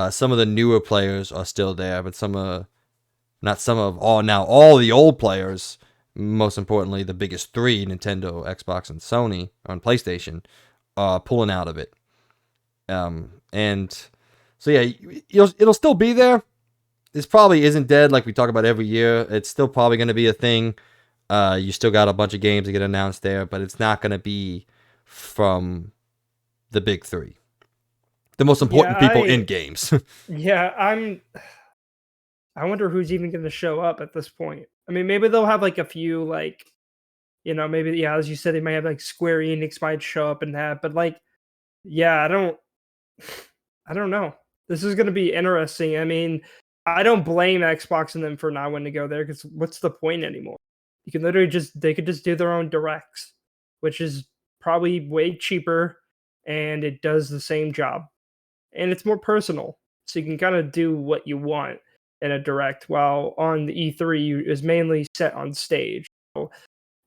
Some of the newer players are still there, but not some of all now all the old players. Most importantly, the biggest three: Nintendo, Xbox, and Sony on PlayStation, pulling out of it. And so yeah, it'll still be there. This probably isn't dead like we talk about every year. It's still probably going to be a thing. You still got a bunch of games that get announced there, but it's not going to be from the big three, the most
Yeah,
important people in games.
yeah, I wonder who's even going to show up at this point. I mean, maybe they'll have like a few like, maybe yeah, as you said, they might have like Square Enix might show up in that, but like, yeah, I don't know. This is going to be interesting. I mean, I don't blame Xbox and them for not wanting to go there because what's the point anymore? You can literally they could just do their own directs, which is probably way cheaper and it does the same job and it's more personal. So you can kind of do what you want in a direct, while on the E3 is mainly set on stage. So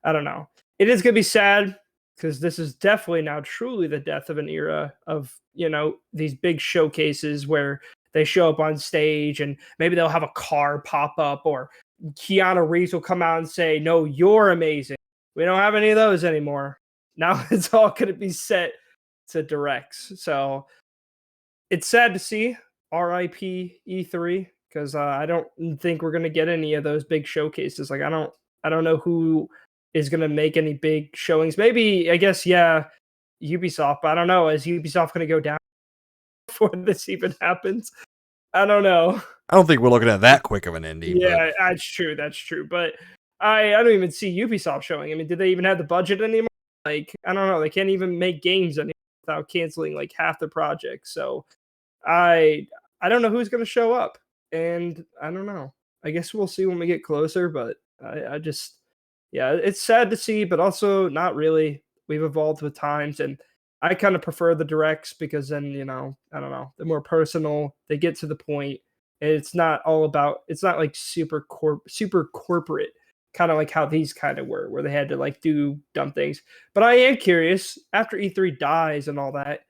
I don't know. It is gonna be sad because this is definitely now truly the death of an era of these big showcases where they show up on stage and maybe they'll have a car pop up or Keanu Reeves will come out and say, "No, you're amazing." We don't have any of those anymore. Now it's all going to be set to directs. So it's sad to see RIP E3 because I don't think we're gonna get any of those big showcases. Like I don't know who is gonna make any big showings. Maybe I guess yeah, Ubisoft. But I don't know. Is Ubisoft gonna go down before this even happens? I don't know.
I don't think we're looking at that quick of an ending, but
Yeah, that's true. That's true. But I don't even see Ubisoft showing. I mean, did they even have the budget anymore? Like I don't know. They can't even make games anymore without canceling like half the projects. So I I don't know who's gonna show up, and I don't know. I guess we'll see when we get closer, but I just yeah, it's sad to see, but also not really. We've evolved with times, and I kind of prefer the directs because then I don't know, they're more personal. They get to the point, and it's not all about. It's not like super corporate, kind of like how these kind of were, where they had to like do dumb things. But I am curious after E3 dies and all that,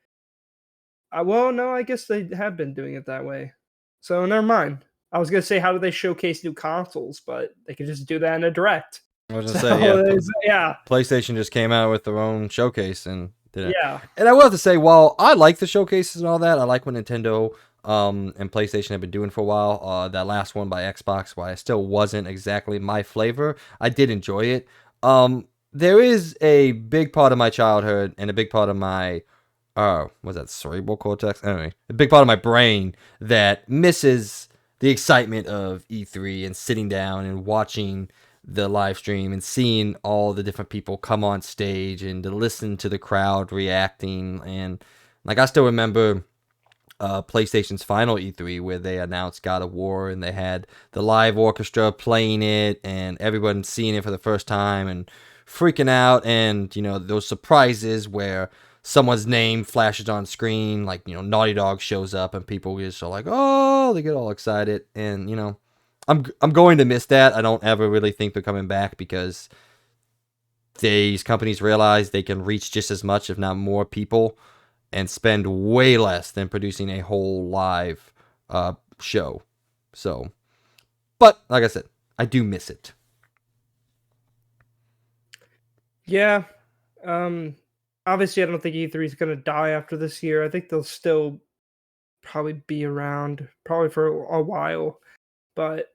well, no, I guess they have been doing it that way. So never mind. I was gonna say, how do they showcase new consoles? But they could just do that in a direct.
I was gonna
So
say, yeah,
yeah,
PlayStation just came out with their own showcase and did it.
yeah,
And I will have to say, while I like the showcases and all that, I like what Nintendo and PlayStation have been doing for a while. That last one by Xbox, while it still wasn't exactly my flavor, I did enjoy it. There is a big part of my childhood and a big part of my was that cerebral cortex? Anyway, a big part of my brain that misses the excitement of E3 and sitting down and watching the live stream and seeing all the different people come on stage and to listen to the crowd reacting. And like I still remember PlayStation's final E3 where they announced God of War and they had the live orchestra playing it and everyone seeing it for the first time and freaking out, and those surprises where someone's name flashes on screen, like Naughty Dog shows up and people just are like, oh, they get all excited. And I'm going to miss that. I don't ever really think they're coming back because these companies realize they can reach just as much, if not more people, and spend way less than producing a whole live show. So, but like I said, I do miss it.
yeah. Um, Obviously, I don't think E3 is gonna die after this year. I think they'll still probably be around, probably for a while. But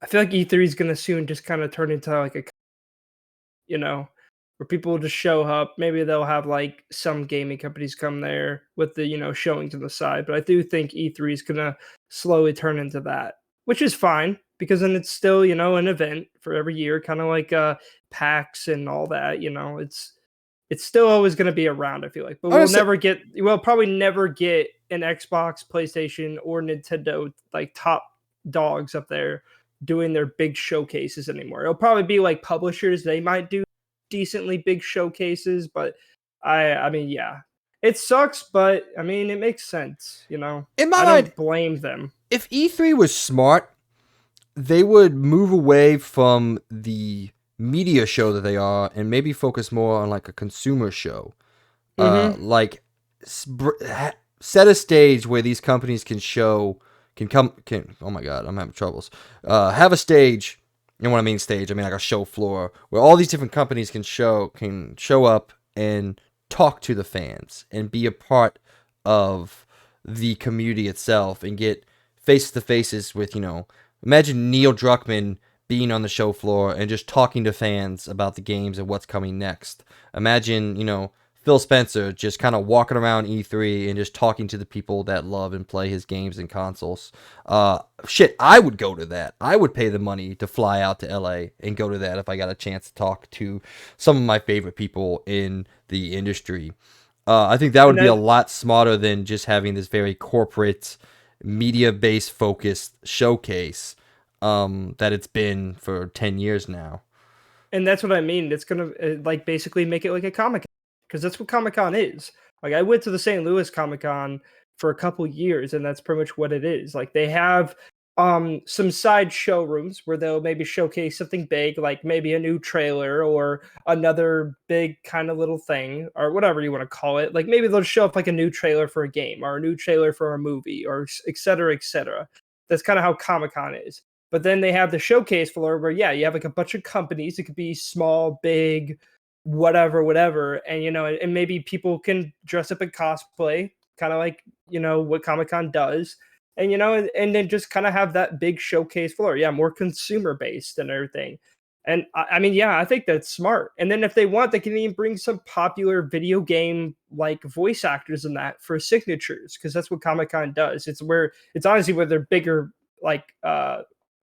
I feel like E3 is gonna soon just kind of turn into like a you know, where people will just show up. Maybe they'll have like some gaming companies come there with the, showing to the side. But I do think E3 is gonna slowly turn into that, which is fine because then it's still, an event for every year, kind of like PAX and all that. It's still always going to be around, I feel like, but we'll probably never get an Xbox, PlayStation, or Nintendo like top dogs up there doing their big showcases anymore. It'll probably be like publishers; they might do decently big showcases, but I mean, yeah, it sucks, but I mean, it makes sense.
In my
I
mind,
don't blame them.
if E3 was smart, they would move away from the media show that they are and maybe focus more on like a consumer show.
Mm-hmm.
Like set a stage where these companies can oh my god, I'm having troubles. Have a stage, and when I mean stage, I mean like a show floor where all these different companies can show up and talk to the fans and be a part of the community itself and get face to faces with, imagine Neil Druckmann being on the show floor and just talking to fans about the games and what's coming next. Imagine, Phil Spencer just kind of walking around E3 and just talking to the people that love and play his games and consoles. Shit, I would go to that. I would pay the money to fly out to LA and go to that if I got a chance to talk to some of my favorite people in the industry. I think that would
And
be a
that
lot smarter than just having this very corporate, media-based focused showcase that it's been for 10 years now.
and that's what I mean. It's gonna like basically make it like a Comic Con, because that's what Comic Con is. Like I went to the St. Louis Comic Con for a couple years, and that's pretty much what it is. Like they have some side showrooms where they'll maybe showcase something big, like maybe a new trailer or another big kind of little thing or whatever you want to call it. Like maybe they'll show up like a new trailer for a game or a new trailer for a movie or et cetera, et cetera. That's kind of how Comic Con is. But then they have the showcase floor where, yeah, you have like a bunch of companies. It could be small, big, whatever, whatever. And, and maybe people can dress up in cosplay, kind of like, what Comic Con does. And, and then just kind of have that big showcase floor. Yeah, more consumer based and everything. And I mean, yeah, I think that's smart. And then if they want, they can even bring some popular video game like voice actors in that for signatures, because that's what Comic Con does. It's honestly where their bigger like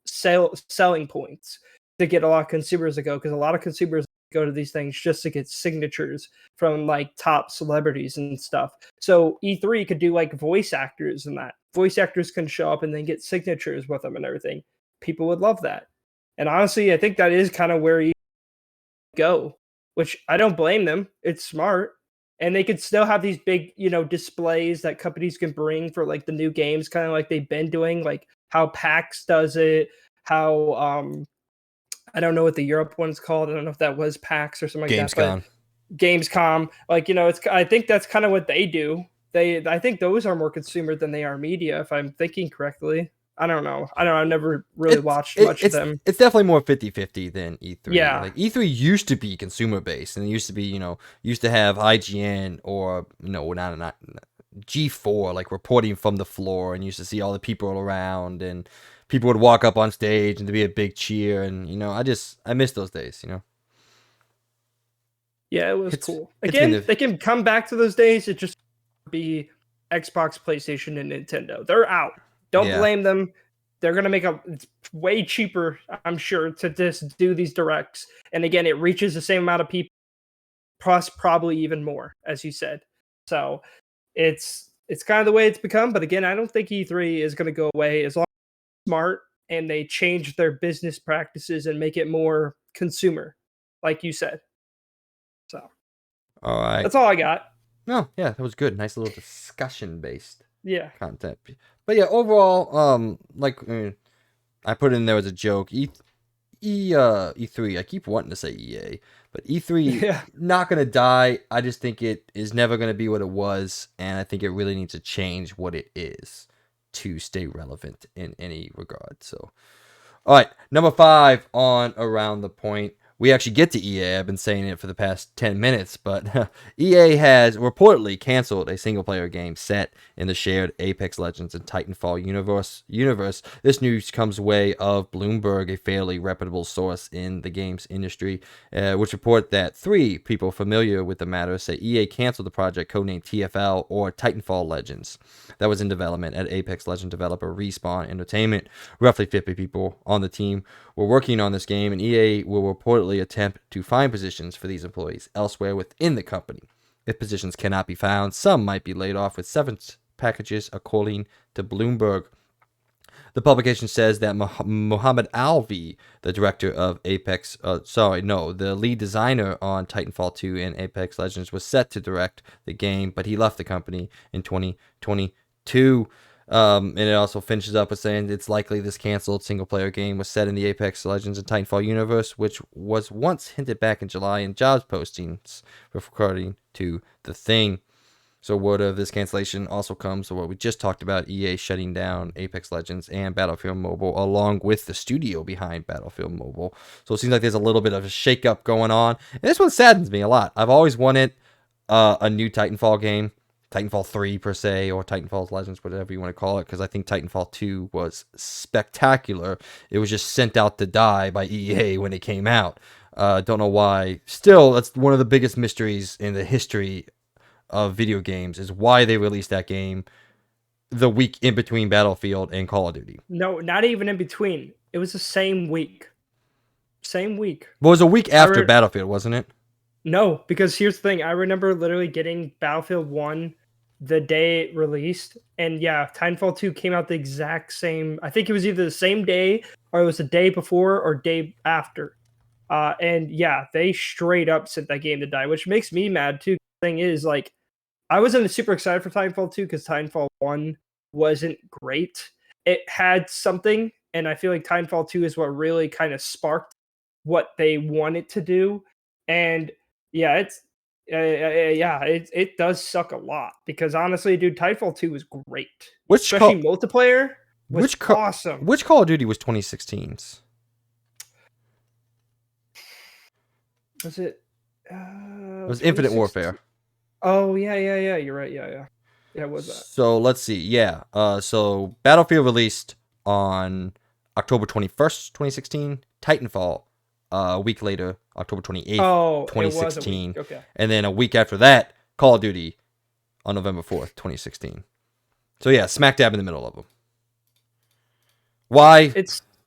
selling points to get a lot of consumers to go, because a lot of consumers go to these things just to get signatures from like top celebrities and stuff. So E3 could do like voice actors, and that voice actors can show up and then get signatures with them and everything. People would love that. And honestly, I think that is kind of where you go, which I don't blame them. It's smart. And they could still have these big, displays that companies can bring for like the new games, kind of like they've been doing, like how PAX does it, how I don't know what the Europe one's called. I don't know if that was PAX or something like that, but
Gamescom.
Gamescom, like, I think that's kind of what they do. I think those are more consumer than they are media, if I'm thinking correctly. I don't know. I've never really
It's
watched much of
it's
them.
it's definitely more 50-50 than E3.
Yeah.
Like E3 used to be consumer based, and it used to be, used to have IGN or not G4 like reporting from the floor, and used to see all the people around, and people would walk up on stage and there'd be a big cheer, and I miss those days.
Yeah, it was
It's
cool.
it's been
Again, they can come back to those days. It just be Xbox, PlayStation, and Nintendo. They're out. Don't
yeah.
blame them. They're gonna make it's way cheaper, I'm sure, to just do these directs. And again, it reaches the same amount of people, plus probably even more, as you said. So it's kind of the way it's become. But again, I don't think E3 is gonna go away as long as they're smart and they change their business practices and make it more consumer, like you said. So
All right.
that's all I got.
No, yeah, that was good. Nice little discussion based
Yeah.
content. But yeah, overall, I put in there as a joke. E3. I keep wanting to say EA, but E3
Yeah.
not gonna die. I just think it is never gonna be what it was, and I think it really needs to change what it is to stay relevant in any regard. So, all right, number 5 on Around the Point. We actually get to EA. I've been saying it for the past 10 minutes, but EA has reportedly canceled a single-player game set in the shared Apex Legends and Titanfall universe. This news comes way of Bloomberg, a fairly reputable source in the games industry, which report that 3 people familiar with the matter say EA canceled the project codenamed TFL or Titanfall Legends that was in development at Apex Legends developer Respawn Entertainment. Roughly 50 people on the team were working on this game, and EA will reportedly attempt to find positions for these employees elsewhere within the company. If positions cannot be found, some might be laid off with severance packages, according to Bloomberg. The publication says that Mohammed Alvi, the director of the lead designer on Titanfall 2 and Apex Legends, was set to direct the game, but he left the company in 2022. And it also finishes up with saying it's likely this canceled single-player game was set in the Apex Legends and Titanfall universe, which was once hinted back in July in jobs postings, according to The Thing. So word of this cancellation also comes to what we just talked about, EA shutting down Apex Legends and Battlefield Mobile, along with the studio behind Battlefield Mobile. So it seems like there's a little bit of a shakeup going on. And this one saddens me a lot. I've always wanted a new Titanfall game. Titanfall 3 per se, or Titanfall Legends, whatever you want to call it, because I think Titanfall 2 was spectacular. It was just sent out to die by EA when it came out. Don't know why. Still, that's one of the biggest mysteries in the history of video games, is why they released that game the week in between Battlefield and Call of Duty.
No, not even in between. It was the same week. Same week.
Well, it was a week after Battlefield, wasn't it?
No, because here's the thing. I remember literally getting Battlefield 1 the day it released. And yeah, Titanfall 2 came out the exact same. I think it was either the same day or it was the day before or day after. And yeah, they straight up sent that game to die, which makes me mad too. The thing is, like, I wasn't super excited for Titanfall 2 because Titanfall 1 wasn't great. It had something, and I feel like Titanfall 2 is what really kind of sparked what they wanted to do. And yeah, it does suck a lot because honestly, dude, Titanfall 2 was great. Especially multiplayer was awesome.
Which Call of Duty was 2016's?
Was it?
It was Infinite Warfare.
Oh yeah. You're right. Yeah. It was that.
So let's see. Yeah. So Battlefield released on October 21st, 2016. Titanfall, a week later, October 28th, 2016.
Okay.
And then a week after that, Call of Duty on November 4th, 2016. So yeah, smack dab in the middle of them. Why?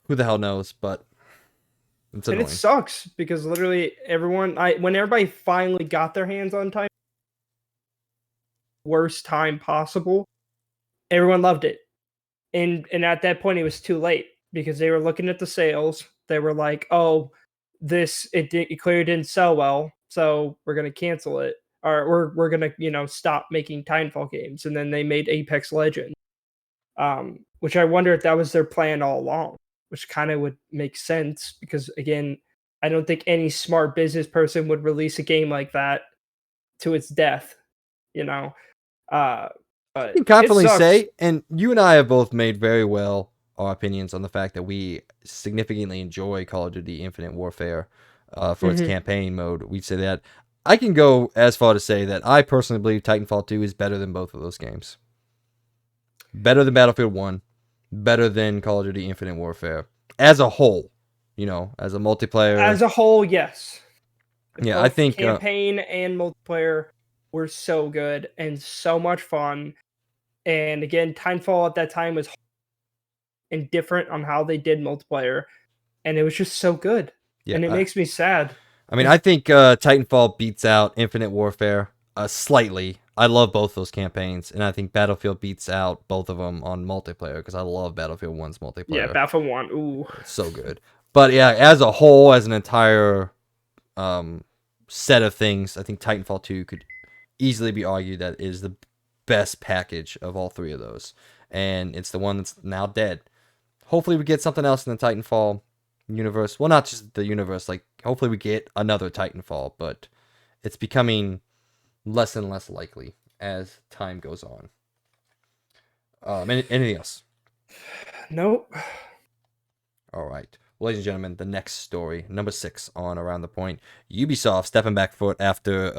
Who the hell knows? But it's annoying.
And it sucks because literally when everybody finally got their hands on Titanfall, worst time possible, everyone loved it. And at that point, it was too late because they were looking at the sales. They were like, "Oh, it clearly didn't sell well, so we're gonna cancel it, or we're gonna stop making Titanfall games." And then they made Apex Legends, which I wonder if that was their plan all along, which kind of would make sense because again, I don't think any smart business person would release a game like that to its death,
I can confidently say, and you and I have both made very well our opinions on the fact that we significantly enjoy Call of Duty Infinite Warfare for its campaign mode. We'd say that. I can go as far to say that I personally believe Titanfall 2 is better than both of those games. Better than Battlefield 1. Better than Call of Duty Infinite Warfare. As a whole. As a multiplayer.
As a whole, yes.
Yeah, both I think
campaign and multiplayer were so good and so much fun. And again, Titanfall at that time was indifferent on how they did multiplayer, and it was just so good. Yeah, and it makes me sad.
I mean, I think Titanfall beats out Infinite Warfare slightly. I love both those campaigns, and I think Battlefield beats out both of them on multiplayer because I love Battlefield 1's multiplayer.
Yeah, Battlefield 1, ooh.
It's so good. But yeah, as a whole, as an entire set of things, I think Titanfall 2 could easily be argued that is the best package of all three of those. And it's the one that's now dead. Hopefully we get something else in the Titanfall universe. Well, not just the universe. Like, hopefully we get another Titanfall. But it's becoming less and less likely as time goes on. Anything else?
Nope.
All right. Ladies and gentlemen, the next story, number 6 on Around the Point. Ubisoft stepping back foot after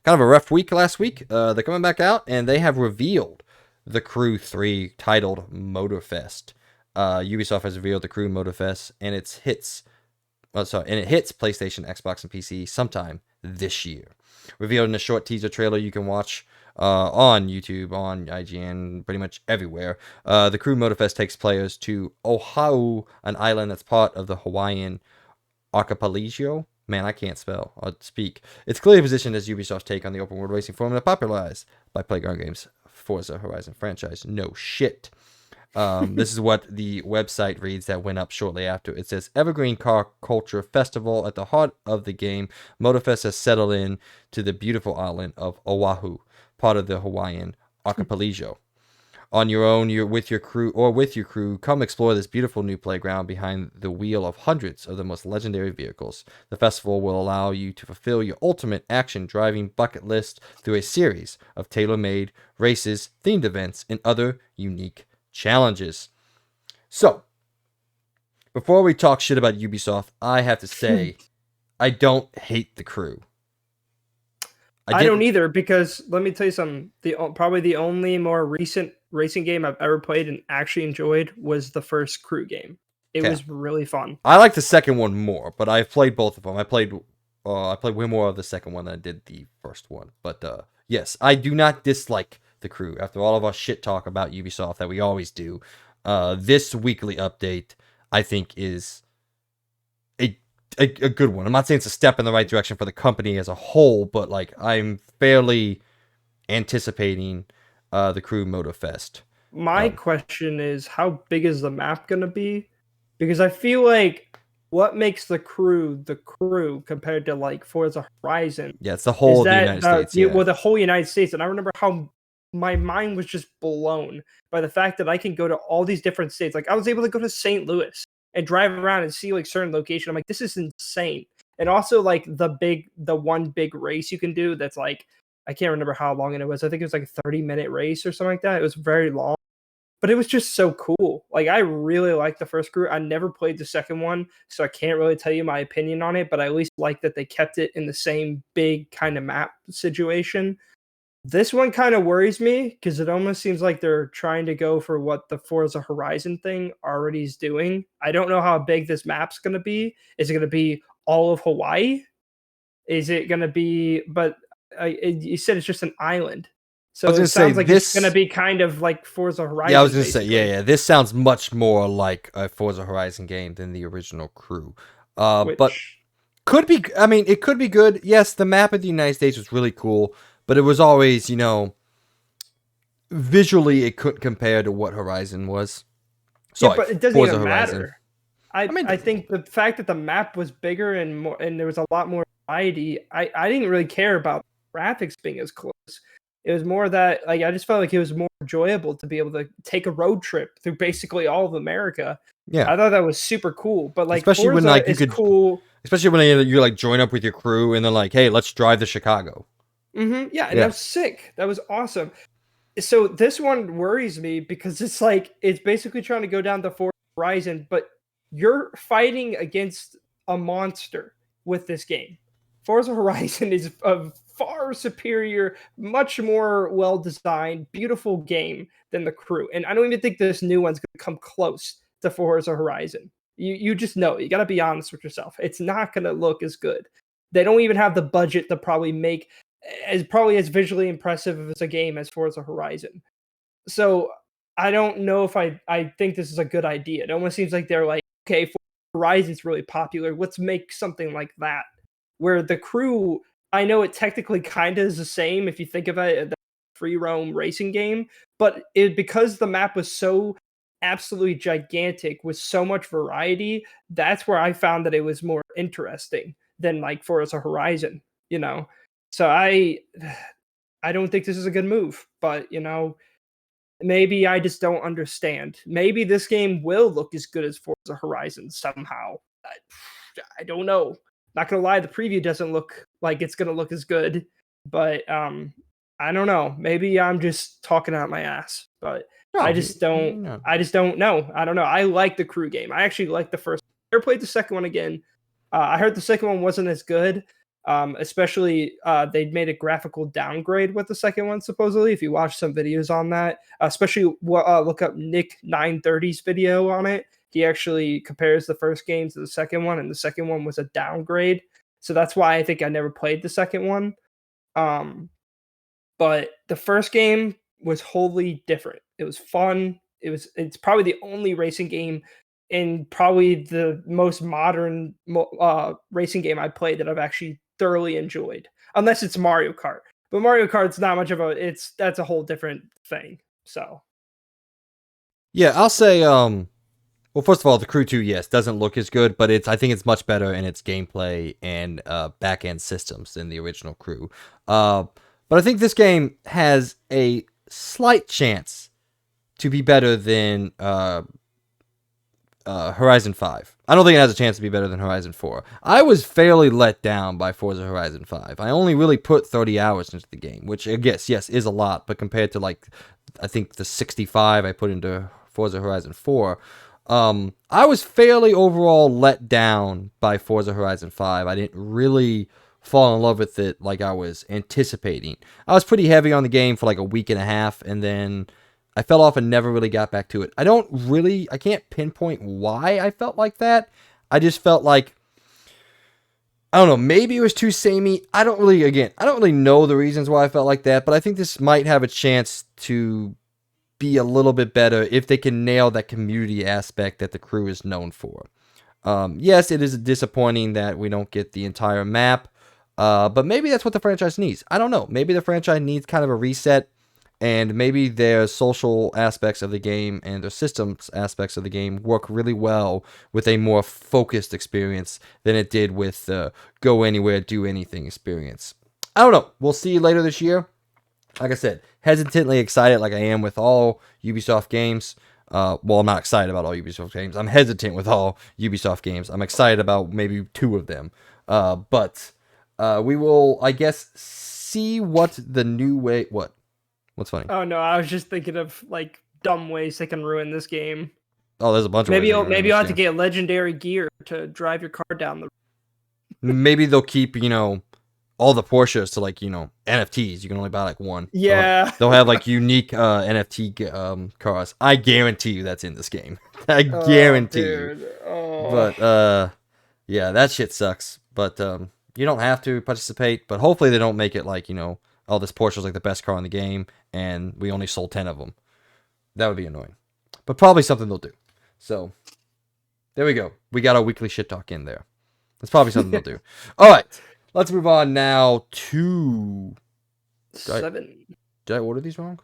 kind of a rough week last week. They're coming back out, and they have revealed the Crew 3 titled Motorfest. Ubisoft has revealed the Crew Motorfest, and it hits PlayStation, Xbox, and PC sometime this year. Revealed in a short teaser trailer you can watch on YouTube, on IGN, pretty much everywhere. The Crew Motorfest takes players to Oahu, an island that's part of the Hawaiian archipelago. Man, I can't spell or speak. It's clearly positioned as Ubisoft's take on the open world racing formula popularized by Playground Games' Forza Horizon franchise. No shit. This is what the website reads that went up shortly after. It says, Evergreen Car Culture Festival at the heart of the game. Motorfest has settled in to the beautiful island of Oahu, part of the Hawaiian archipelago. On your own, you're with your crew, come explore this beautiful new playground behind the wheel of hundreds of the most legendary vehicles. The festival will allow you to fulfill your ultimate action driving bucket list through a series of tailor-made races, themed events, and other unique challenges. So, before we talk shit about Ubisoft, I have to say, I don't hate the Crew.
I don't either, because let me tell you something. Probably the only more recent racing game I've ever played and actually enjoyed was the first Crew game. It was really fun.
I like the second one more, but I've played both of them. I played way more of the second one than I did the first one. But yes, I do not dislike the Crew. After all of our shit talk about Ubisoft that we always do, this weekly update I think is a good one. I'm not saying it's a step in the right direction for the company as a whole, but like I'm fairly anticipating the Crew Motorfest.
My question is, how big is the map going to be? Because I feel like what makes the Crew compared to like Forza Horizon?
Yeah, it's the whole of the United States. Yeah.
Well, the whole United States. And I remember how my mind was just blown by the fact that I can go to all these different states. Like I was able to go to St. Louis and drive around and see like certain location. I'm like, this is insane. And also like the one big race you can do that's like, I can't remember how long it was. I think it was like a 30-minute race or something like that. It was very long, but it was just so cool. Like I really liked the first Crew. I never played the second one, so I can't really tell you my opinion on it, but I at least like that they kept it in the same big kind of map situation. This one kind of worries me because it almost seems like they're trying to go for what the Forza Horizon thing already is doing. I don't know how big this map's going to be. Is it going to be all of Hawaii? Is it going to be, but you said it's just an island. So it sounds like it's going to be kind of like Forza Horizon.
Yeah, I was going to say, yeah. This sounds much more like a Forza Horizon game than the original Crew. But could be, I mean, it could be good. Yes, the map of the United States was really cool, but it was always, visually it couldn't compare to what Horizon was.
So yeah, but it doesn't even matter. I think the fact that the map was bigger and more, and there was a lot more variety, I didn't really care about graphics being as close. It was more that like I just felt like it was more enjoyable to be able to take a road trip through basically all of America.
Yeah,
I thought that was super cool. But like,
especially
Forza
when like you could,
cool.
Especially when you like join up with your crew and they're like, "Hey, let's drive to Chicago."
Yeah, and that was sick. That was awesome. So this one worries me because it's like it's basically trying to go down the Forza Horizon, but you're fighting against a monster with this game. Forza Horizon is a far superior, much more well-designed, beautiful game than the Crew. And I don't even think this new one's going to come close to Forza Horizon. You just know. You got to be honest with yourself. It's not going to look as good. They don't even have the budget to probably make as visually impressive as a game as Forza Horizon. So I don't know if I think this is a good idea. It almost seems like they're like, okay, Horizon's really popular. Let's make something like that. Where the Crew, I know it technically kind of is the same if you think about it, the free roam racing game, but because the map was so absolutely gigantic with so much variety, that's where I found that it was more interesting than like Forza Horizon, So I don't think this is a good move, but maybe I just don't understand. Maybe this game will look as good as Forza Horizon somehow. I don't know. Not gonna lie, the preview doesn't look like it's gonna look as good, but I don't know. Maybe I'm just talking out my ass, but I just don't know. I don't know. I like the Crew game. I actually like the first. I never played the second one again. I heard the second one wasn't as good. Especially they made a graphical downgrade with the second one, supposedly. If you watch some videos on that, especially look up Nick 930's video on it. He actually compares the first game to the second one, and the second one was a downgrade. So that's why I think I never played the second one. But the first game was wholly different. It was fun. It's probably the only racing game and probably the most modern racing game I played that I've actually thoroughly enjoyed, unless it's Mario Kart. But Mario Kart's not much of that's a whole different thing. So
yeah, I'll say well, first of all, the Crew 2, yes, doesn't look as good, but I think it's much better in its gameplay and back end systems than the original Crew. But I think this game has a slight chance to be better than Horizon 5. I don't think it has a chance to be better than Horizon 4. I was fairly let down by Forza Horizon 5. I only really put 30 hours into the game, which I guess, yes, is a lot, but compared to, like, I think the 65 I put into Forza Horizon 4, I was fairly overall let down by Forza Horizon 5. I didn't really fall in love with it like I was anticipating. I was pretty heavy on the game for like a week and a half, and then I fell off and never really got back to it. I can't pinpoint why I felt like that. I just felt like, I don't know, maybe it was too samey. I don't really know the reasons why I felt like that, but I think this might have a chance to be a little bit better if they can nail that community aspect that the crew is known for. Yes, it is disappointing that we don't get the entire map, but maybe that's what the franchise needs. I don't know. Maybe the franchise needs kind of a reset, and maybe their social aspects of the game and their systems aspects of the game work really well with a more focused experience than it did with the go anywhere, do anything experience. I don't know. We'll see later this year. Like I said, hesitantly excited like I am with all Ubisoft games. Well, I'm not excited about all Ubisoft games. I'm hesitant with all Ubisoft games. I'm excited about maybe 2 of them. But we will, I guess, see what the new way... What? What's funny?
Oh no, I was just thinking of like dumb ways they can ruin this game.
Oh, there's a bunch of ways.
Maybe you'll have to get legendary gear to drive your car down the.
Maybe they'll keep, all the Porsches to, like, NFTs. You can only buy like one.
Yeah.
They'll have like unique NFT cars. I guarantee you that's in this game. I guarantee you.
Oh.
But yeah, that shit sucks. But you don't have to participate. But hopefully they don't make it like, oh, this Porsche's like the best car in the game, and we only sold 10 of them. That would be annoying. But probably something they'll do. So there we go. We got our weekly shit talk in there. That's probably something they'll do. All right. Let's move on now to
7.
Did I order these wrong?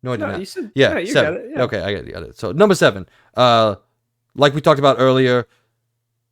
No, I did
No,
not.
you said
Yeah,
you
7.
got it. Yeah.
Okay, I got it. So number 7. Like we talked about earlier,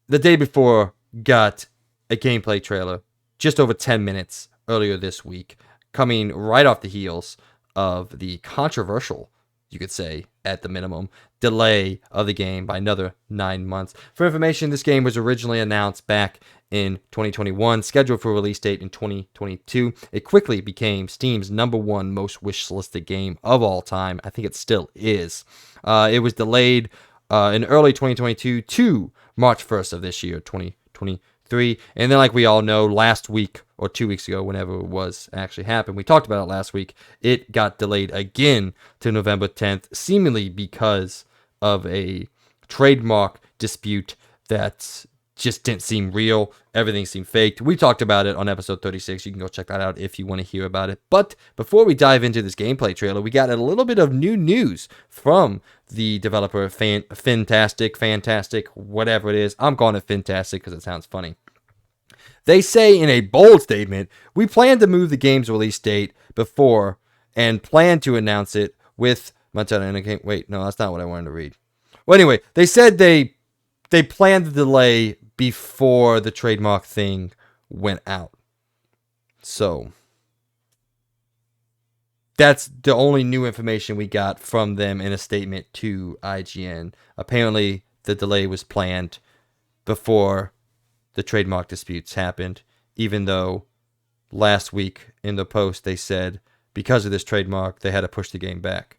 the day before got a gameplay trailer, just over 10 minutes earlier this week, coming right off the heels of the controversial, you could say, at the minimum, delay of the game by another 9 months. For information, this game was originally announced back in 2021, scheduled for release date in 2022. It quickly became Steam's #1 most wish-listed game of all time. I think it still is. It was delayed in early 2022 to March 1st of this year, 2023. And then, like we all know, last week or 2 weeks ago, whenever it was actually happened, we talked about it last week, it got delayed again to November 10th, seemingly because of a trademark dispute that just didn't seem real. Everything seemed faked. We talked about it on episode 36. You can go check that out if you want to hear about it. But before we dive into this gameplay trailer, we got a little bit of new news from the developer Fantastic, whatever it is. I'm calling it Fantastic because it sounds funny. They say in a bold statement, we plan to move the game's release date before and plan to announce it with Montana. Wait, no, that's not what I wanted to read. Well, anyway, they said they planned the delay before the trademark thing went out. So that's the only new information we got from them in a statement to IGN. Apparently, the delay was planned before the trademark disputes happened, even though last week in the post they said because of this trademark, they had to push the game back.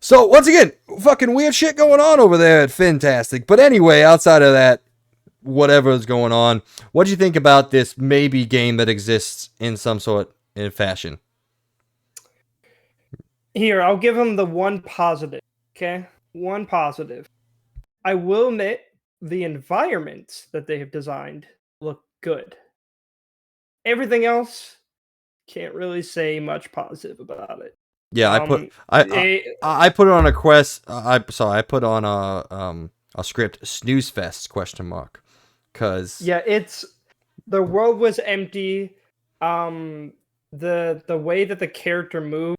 So, once again, fucking weird shit going on over there at Fantastic. But anyway, outside of that, whatever is going on, what do you think about this maybe game that exists in some sort of fashion?
Here, I'll give them the one positive. Okay? One positive. I will admit the environments that they have designed look good. Everything else, can't really say much positive about it.
Yeah, I put it on a quest. I put on a script snooze fest ? Because
yeah, it's the world was empty. The way that the character moved,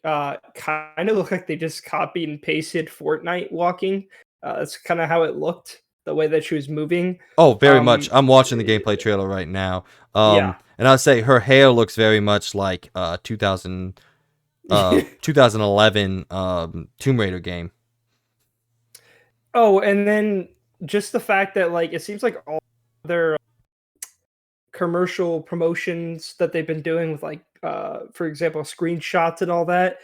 kind of looked like they just copied and pasted Fortnite walking. That's kind of how it looked. The way that she was moving.
Oh, very much. I'm watching the gameplay trailer right now.
Yeah.
And I'd say her hair looks very much like 2000. 2011 Tomb Raider game.
Oh, and then just the fact that like it seems like all their commercial promotions that they've been doing with like for example screenshots and all that.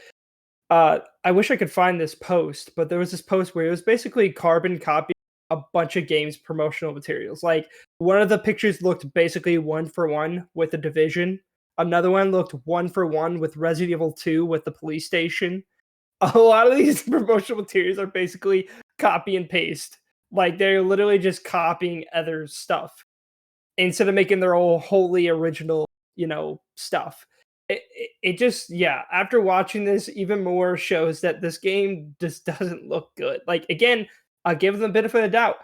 I wish I could find this post, but there was this post where it was basically carbon copy a bunch of games promotional materials. Like one of the pictures looked basically one for one with the Division. Another one looked one for one with Resident Evil 2 with the police station. A lot of these promotional materials are basically copy and paste. Like they're literally just copying other stuff instead of making their own wholly original, stuff. It just, yeah, after watching this, even more shows that this game just doesn't look good. Like, again, I'll give them the benefit of the doubt.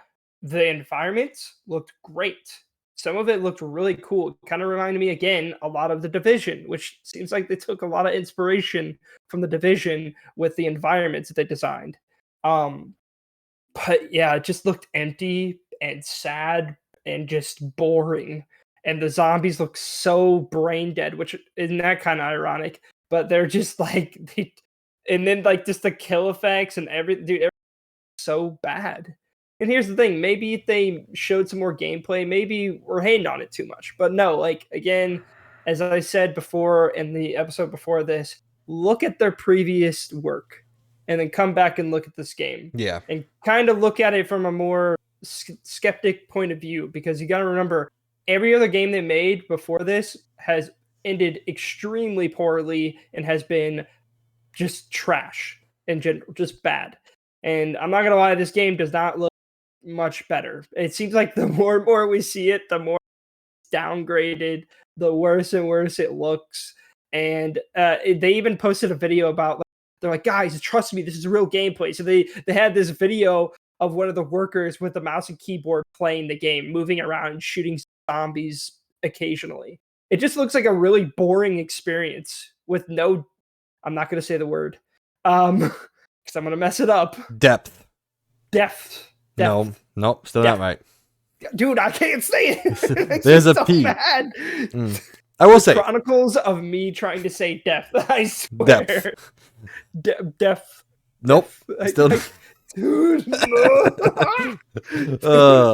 The environments looked great. Some of it looked really cool. Kind of reminded me again a lot of the Division, which seems like they took a lot of inspiration from the Division with the environments that they designed. Um, but yeah, it just looked empty and sad and just boring. And the zombies look so brain dead, which isn't that kind of ironic? But they're just like, and then like just the kill effects and everything, dude, so bad. And here's the thing, maybe if they showed some more gameplay, maybe we're hating on it too much. But no, like again, as I said before in the episode before this, look at their previous work and then come back and look at this game
Yeah.
and kind of look at it from a more skeptic point of view, because you got to remember every other game they made before this has ended extremely poorly and has been just trash in general, just bad. And I'm not gonna lie, this game does not look much better. It seems like the more and more we see it, the more it's downgraded, the worse and worse it looks. And they even posted a video about, like, they're like, guys, trust me, this is real gameplay. So they had this video of one of the workers with the mouse and keyboard playing the game, moving around and shooting zombies occasionally. It just looks like a really boring experience with no, I'm not going to say the word, because I'm going to mess it up.
Depth.
Depth.
No, nope, still
Depth.
not right.
Dude, I can't say it. It
There's a
so
P.
Mad.
I will say
Chronicles of me trying to say death. I swear.
depth.
Death.
Nope.
Death.
Still.
Dude, no.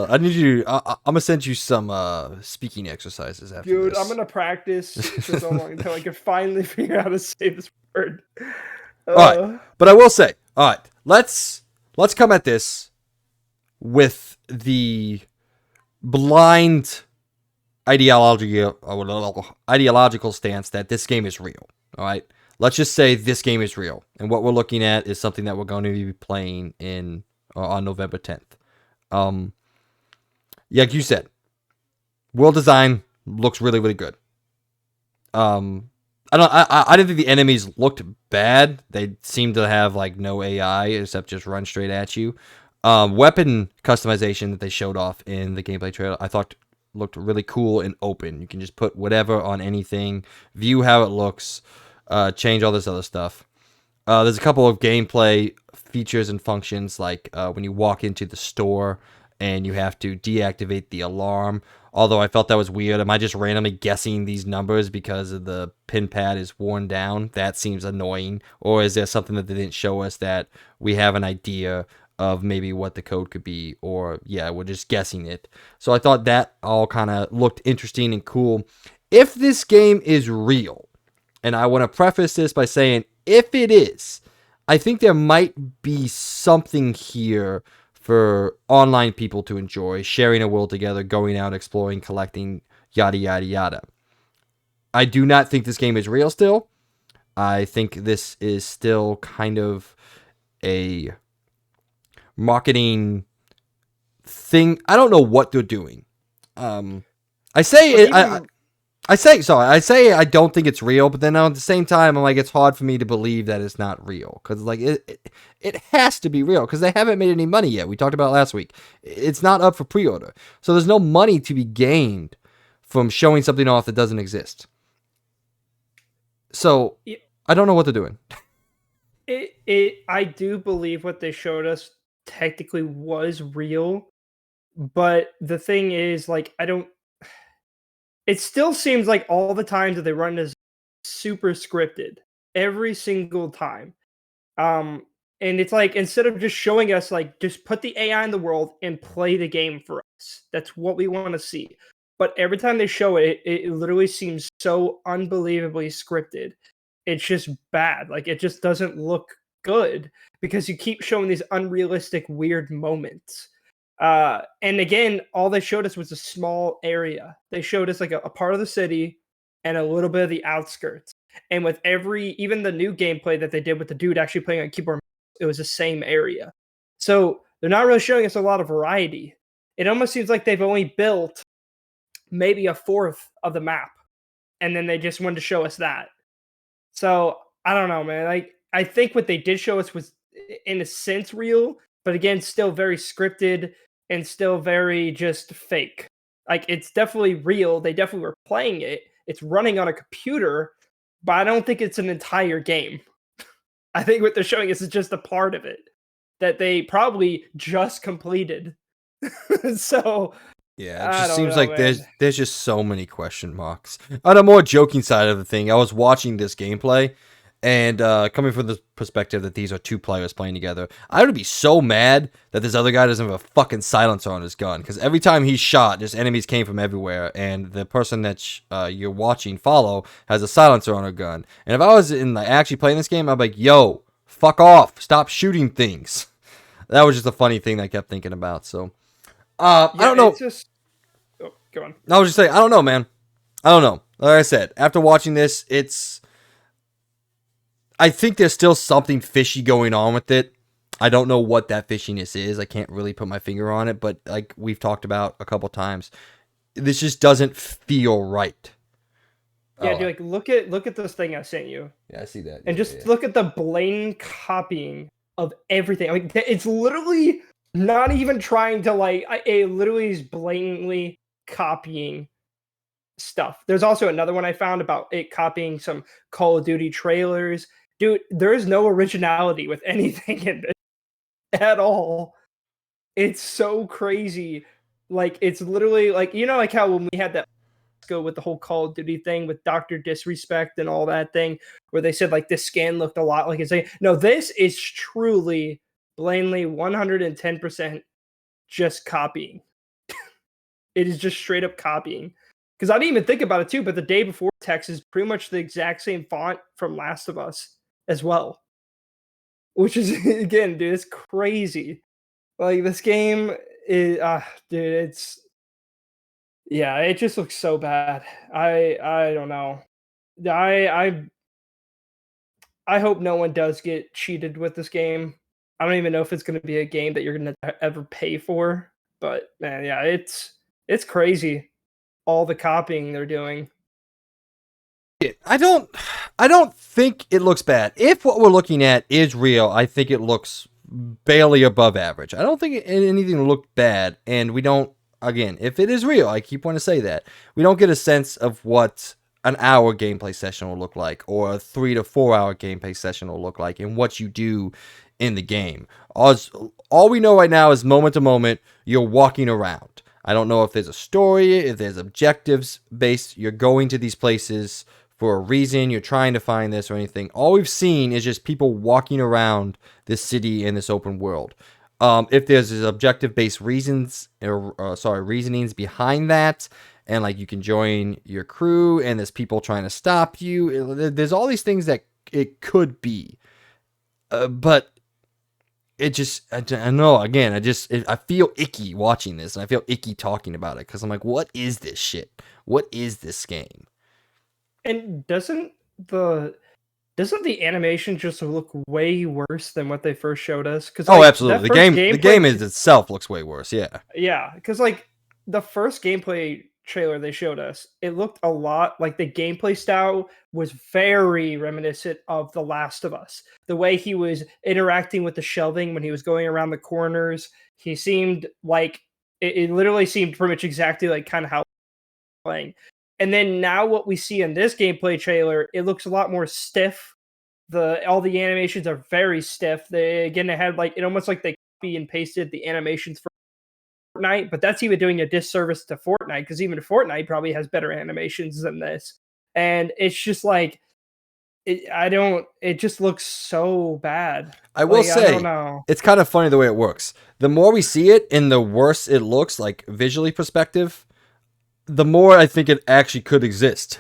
I need you. I'm gonna send you some speaking exercises after
Dude,
this.
I'm gonna practice for so long until I can finally figure out how to say this word.
All right, but I will say, all right, let's come at this with the blind ideological stance that this game is real. All right, let's just say this game is real, and what we're looking at is something that we're going to be playing in on November 10th. Like you said, world design looks really, really good. I didn't think the enemies looked bad. They seemed to have like no AI except just run straight at you. Weapon customization that they showed off in the gameplay trailer, I thought looked really cool and open. You can just put whatever on anything, view how it looks, change all this other stuff. There's a couple of gameplay features and functions, like when you walk into the store and you have to deactivate the alarm. Although I felt that was weird. Am I just randomly guessing these numbers because of the pin pad is worn down? That seems annoying. Or is there something that they didn't show us that we have an idea of maybe what the code could be? Or, yeah, we're just guessing it. So I thought that all kind of looked interesting and cool. If this game is real, and I want to preface this by saying, if it is, I think there might be something here for online people to enjoy, sharing a world together, going out, exploring, collecting, yada, yada, yada. I do not think this game is real still. I think this is still kind of a marketing thing. I don't know what they're doing. I say I don't think it's real, but then at the same time, I'm like, it's hard for me to believe that it's not real, because like it has to be real, because they haven't made any money yet. We talked about it last week. It's not up for pre-order, so there's no money to be gained from showing something off that doesn't exist. So I don't know what they're doing.
I do believe what they showed us technically was real, but the thing is, like, it still seems like all the times that they run is super scripted. every single time. Um, and it's like instead of just showing us like just put the AI in the world and play the game for us. That's what we want to see. But every time they show it, it literally seems so unbelievably scripted. It's just bad. Like it just doesn't look good because you keep showing these unrealistic, weird moments. And again, all they showed us was a small area. They showed us like a part of the city and a little bit of the outskirts. And with even the new gameplay that they did with the dude actually playing on keyboard, it was the same area. So they're not really showing us a lot of variety. It almost seems like they've only built maybe a fourth of the map, and then they just wanted to show us that. So I don't know, man. Like I think what they did show us was in a sense real, but again, still very scripted and still very just fake. Like it's definitely real. They definitely were playing it. It's running on a computer, but I don't think it's an entire game. I think what they're showing us is just a part of it that they probably just completed. So
Yeah, it
I
just
don't
seems
know,
like
man.
there's just so many question marks. On a more joking side of the thing, I was watching this gameplay, and coming from the perspective that these are two players playing together, I would be so mad that this other guy doesn't have a fucking silencer on his gun, because every time he's shot, just enemies came from everywhere, and the person that you're watching follow has a silencer on her gun. And if I was actually playing this game, I'd be like, yo, fuck off, stop shooting things. That was just a funny thing that I kept thinking about. So, I
Yeah,
don't
it's
know.
just go on.
I was just saying, I don't know, man. I don't know. Like I said, after watching this, I think there's still something fishy going on with it. I don't know what that fishiness is. I can't really put my finger on it, but like we've talked about a couple times, this just doesn't feel right.
Yeah,
Oh,
dude, like look at this thing I sent you.
yeah, I see that.
And
Yeah,
just look at the blatant copying of everything. Like it's literally not even trying to like it literally is blatantly copying stuff. There's also another one I found about it copying some Call of Duty trailers. Dude, there is no originality with anything in this at all. It's so crazy. Like it's literally like like how when we had that go with the whole Call of Duty thing with Doctor Disrespect and all that thing, where they said like this scan looked a lot like it's like no, this is truly plainly 110% just copying. It is just straight up copying. Because I didn't even think about it too, but the day before text is pretty much the exact same font from Last of Us as well. Which is again, dude, it's crazy. Like this game is dude, it's yeah, it just looks so bad. I don't know. I I I hope no one does get cheated with this game. I don't even know if it's going to be a game that you're going to ever pay for, but man, yeah, it's crazy all the copying they're doing.
I don't, I don't think it looks bad. If what we're looking at is real, I think it looks barely above average. I don't think anything looked bad, and we don't. Again, if it is real, I keep wanting to say that we don't get a sense of what an hour gameplay session will look like, or a 3 to 4 hour gameplay session will look like, and what you do in the game. All we know right now is moment to moment, you're walking around. I don't know if there's a story, if there's objectives based. You're going to these places for a reason. You're trying to find this or anything. All we've seen is just people walking around this city in this open world. If there's objective-based reasons or reasonings behind that, and like you can join your crew, and there's people trying to stop you. There's all these things that it could be, but it just I don't know. Again, I feel icky watching this, and I feel icky talking about it because I'm like, what is this shit? What is this game?
And doesn't the animation just look way worse than what they first showed us? Because
Oh,
like
absolutely.
that first
The game
gameplay,
is itself looks way worse. Yeah.
yeah, because like the first gameplay trailer they showed us, it looked a lot like the gameplay style was very reminiscent of The Last of Us. The way he was interacting with the shelving when he was going around the corners, he seemed like it literally seemed pretty much exactly like kind of how playing. And then now what we see in this gameplay trailer, it looks a lot more stiff. All the animations are very stiff. They had like it almost like they copy and pasted the animations for Fortnite, but that's even doing a disservice to Fortnite because even Fortnite probably has better animations than this. And it's just like It just looks so bad.
I will
Like, I don't
say,
know.
it's kind of funny the way it works. The more we see it and the worse it looks, like visually perspective, the more I think it actually could exist.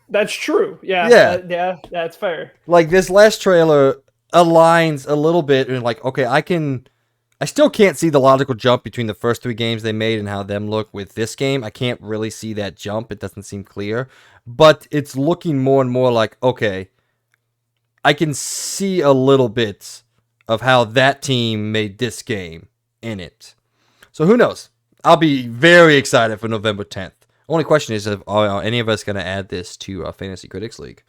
That's true. Yeah,
Yeah.
that's fair.
Like this last trailer aligns a little bit and like, okay, I still can't see the logical jump between the first three games they made and how them look with this game. I can't really see that jump. It doesn't seem clear. But it's looking more and more like, okay, I can see a little bit of how that team made this game in it. So who knows? I'll be very excited for November 10th. Only question is, are any of us going to add this to Fantasy Critics League?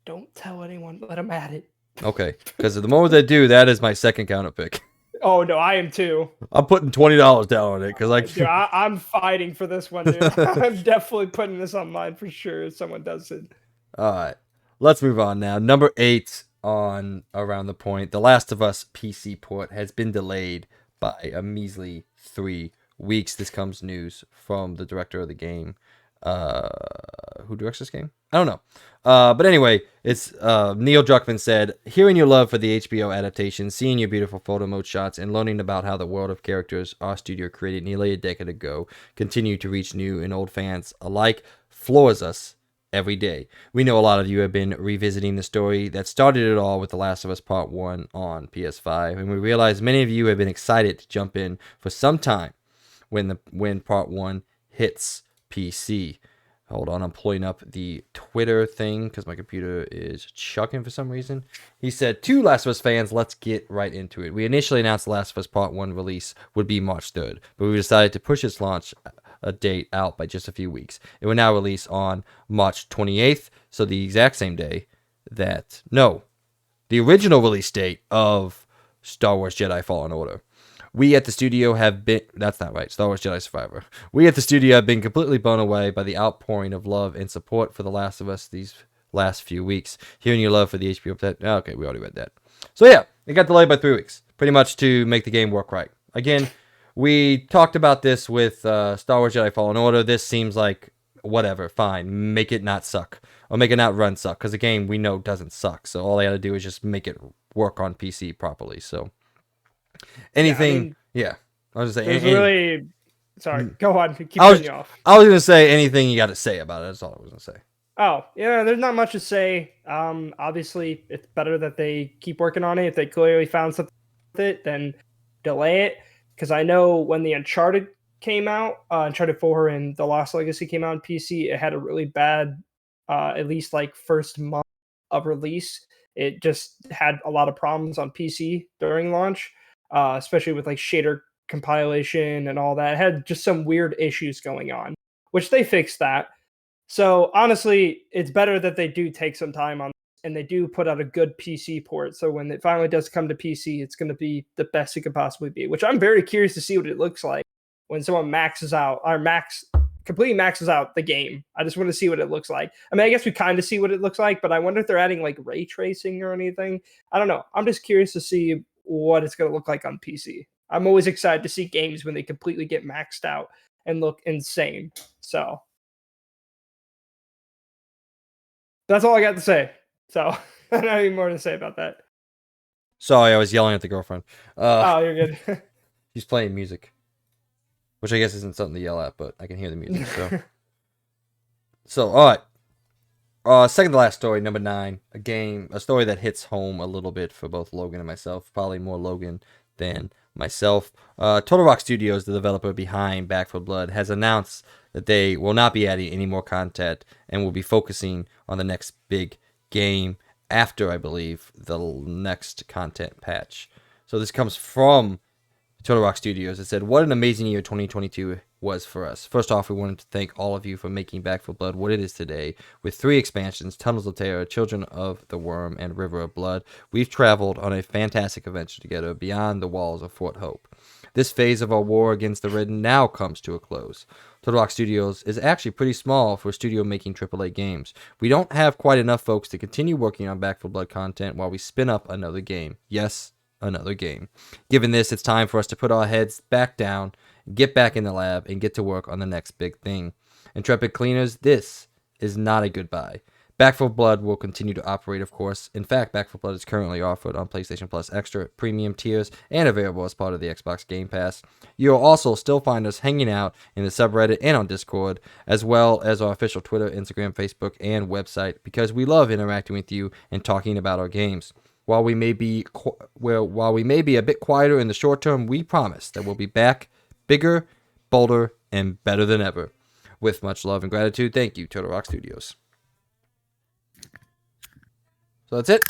Don't tell anyone. Let them add it.
Okay, because the moment they do, that is my second counter pick.
Oh no, I am too.
I'm putting $20 down on it because
Dude, I'm fighting for this one, dude. I'm definitely putting this on mine for sure if someone does it.
All right, let's move on now. Number 8 on Around the Point. The Last of Us PC port has been delayed by a measly 3 weeks. This comes news from the director of the game. Who directs this game? I don't know. But anyway, it's Neil Druckmann said, hearing your love for the HBO adaptation, seeing your beautiful photo mode shots, and learning about how the world of characters our studio created nearly a decade ago continue to reach new and old fans alike floors us every day. We know a lot of you have been revisiting the story that started it all with The Last of Us Part 1 on PS5, and we realize many of you have been excited to jump in for some time when Part 1 hits PC. Hold on, I'm pulling up the Twitter thing because my computer is chucking for some reason. He said, to Last of Us fans, let's get right into it. We initially announced The Last of Us Part 1 release would be March 3rd, but we decided to push its launch date out by just a few weeks. It will now release on March 28th, so the exact same day the original release date of Star Wars Jedi Fallen Order. We at the studio have been... That's not right. Star Wars Jedi Survivor. We at the studio have been completely blown away by the outpouring of love and support for The Last of Us these last few weeks. Hearing your love for the HBO... Okay, we already read that. So yeah, it got delayed by 3 weeks. Pretty much to make the game work right. Again, we talked about this with Star Wars Jedi Fallen Order. This seems like, whatever, fine. Make it not suck. Or make it not run suck. Because the game we know doesn't suck. So all they had to do is just make it work on PC properly. So... Anything? Yeah, I was just saying.
Sorry, go on. Keep cutting you off.
I was gonna say anything you got to say about it. That's all I was gonna say.
Oh, yeah, there's not much to say. Obviously, it's better that they keep working on it. If they clearly found something with it, then delay it. Because I know when the Uncharted came out, Uncharted 4 and The Lost Legacy came out on PC, it had a really bad, at least like first month of release. It just had a lot of problems on PC during launch. Especially with like shader compilation and all that. It had just some weird issues going on, which they fixed that. So honestly, it's better that they do take some time on and they do put out a good PC port. So when it finally does come to PC, it's going to be the best it could possibly be, which I'm very curious to see what it looks like when someone completely maxes out the game. I just want to see what it looks like. I mean, I guess we kind of see what it looks like, but I wonder if they're adding like ray tracing or anything. I don't know. I'm just curious to see what it's going to look like on PC. I'm always excited to see games when they completely get maxed out and look insane. So that's all I got to say. So I don't have any more to say about that.
Sorry, I was yelling at the girlfriend.
Oh, you're good.
She's playing music, which I guess isn't something to yell at, but I can hear the music. So all right. Second to last story, number 9, a story that hits home a little bit for both Logan and myself, probably more Logan than myself. Total Rock Studios, the developer behind Back 4 Blood, has announced that they will not be adding any more content and will be focusing on the next big game after, I believe, the next content patch. So this comes from Total Rock Studios. It said, what an amazing year 2022 was for us. First off, we wanted to thank all of you for making Back 4 Blood what it is today. With 3 expansions, Tunnels of Terror, Children of the Worm, and River of Blood, we've traveled on a fantastic adventure together beyond the walls of Fort Hope. This phase of our war against the Ridden now comes to a close. Total Rock Studios is actually pretty small for a studio making AAA games. We don't have quite enough folks to continue working on Back 4 Blood content while we spin up another game. Yes, another game. Given this, it's time for us to put our heads back down, get back in the lab, and get to work on the next big thing. Intrepid Cleaners, this is not a goodbye. Back 4 Blood will continue to operate, of course. In fact, Back 4 Blood is currently offered on PlayStation Plus Extra premium tiers and available as part of the Xbox Game Pass. You'll also still find us hanging out in the subreddit and on Discord, as well as our official Twitter, Instagram, Facebook, and website, because we love interacting with you and talking about our games. While we may be a bit quieter in the short term, we promise that we'll be back bigger, bolder, and better than ever. With much love and gratitude, thank you, Turtle Rock Studios. So that's it.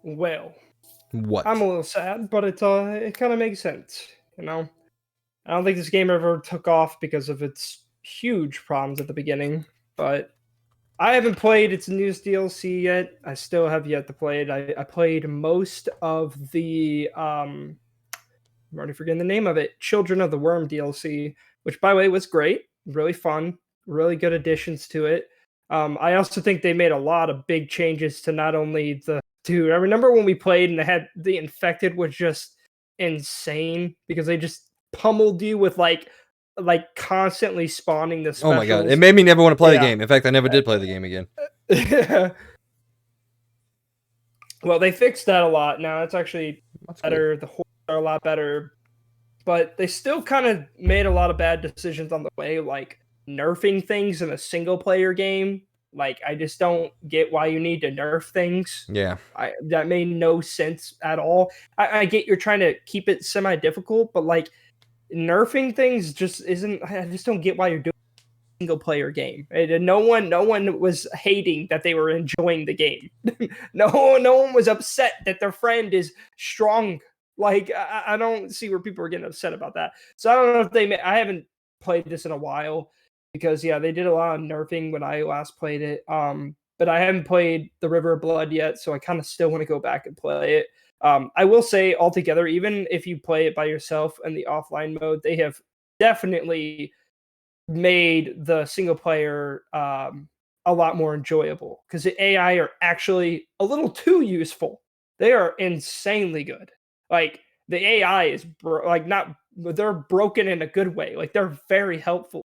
Well,
What?
I'm a little sad, but it kind of makes sense, you know. I don't think this game ever took off because of its huge problems at the beginning, but I haven't played its newest DLC yet. I still have yet to play it. I played most of the I'm already forgetting the name of it, Children of the Worm DLC, which by the way was great, really fun, really good additions to it. I also think they made a lot of big changes to not only the dude. I remember when we played and they had the infected was just insane because they just pummeled you with like constantly spawning the
Oh my god,
specials.
it made me never want to play the
Yeah.
game. In fact, I never did play the game again.
Well, they fixed that a lot now. It's actually
That's
better. The horses are a lot better, but they still kind of made a lot of bad decisions on the way, like nerfing things in a single player game. Like, I just don't get why you need to nerf things.
Yeah.
That made no sense at all. I get you're trying to keep it semi difficult, but like nerfing things just isn't. I just don't get why you're doing a single player game. And no one was hating that they were enjoying the game. no one was upset that their friend is strong. Like, I don't see where people are getting upset about that. So I don't know if I haven't played this in a while because yeah, they did a lot of nerfing when I last played it. But I haven't played the River of Blood yet, so I kind of still want to go back and play it. I will say altogether, even if you play it by yourself in the offline mode, they have definitely made the single player a lot more enjoyable because the AI are actually a little too useful. They are insanely good. Like the AI is like not they're broken in a good way. Like they're very helpful,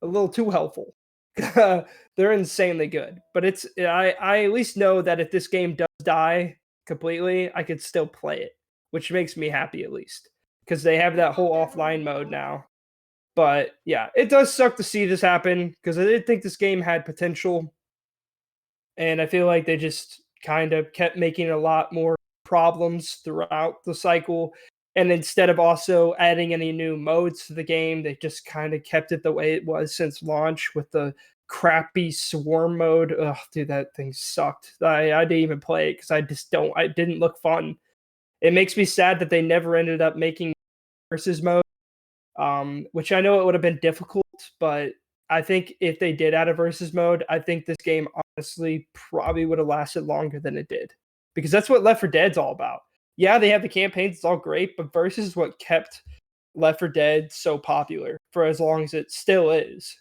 a little too helpful. They're insanely good. But I at least know that if this game does die completely, I could still play it, which makes me happy at least because they have that whole offline mode now. But yeah, it does suck to see this happen because I did think this game had potential. And I feel like they just kind of kept making a lot more problems throughout the cycle. And instead of also adding any new modes to the game, they just kind of kept it the way it was since launch with the crappy swarm mode. Ugh, dude, that thing sucked. I didn't even play it because it didn't look fun. It makes me sad that they never ended up making versus mode, which I know it would have been difficult, but I think if they did add a versus mode, I think this game honestly probably would have lasted longer than it did. Because that's what Left 4 Dead's all about. Yeah, they have the campaigns, it's all great, but versus is what kept Left 4 Dead so popular for as long as it still is.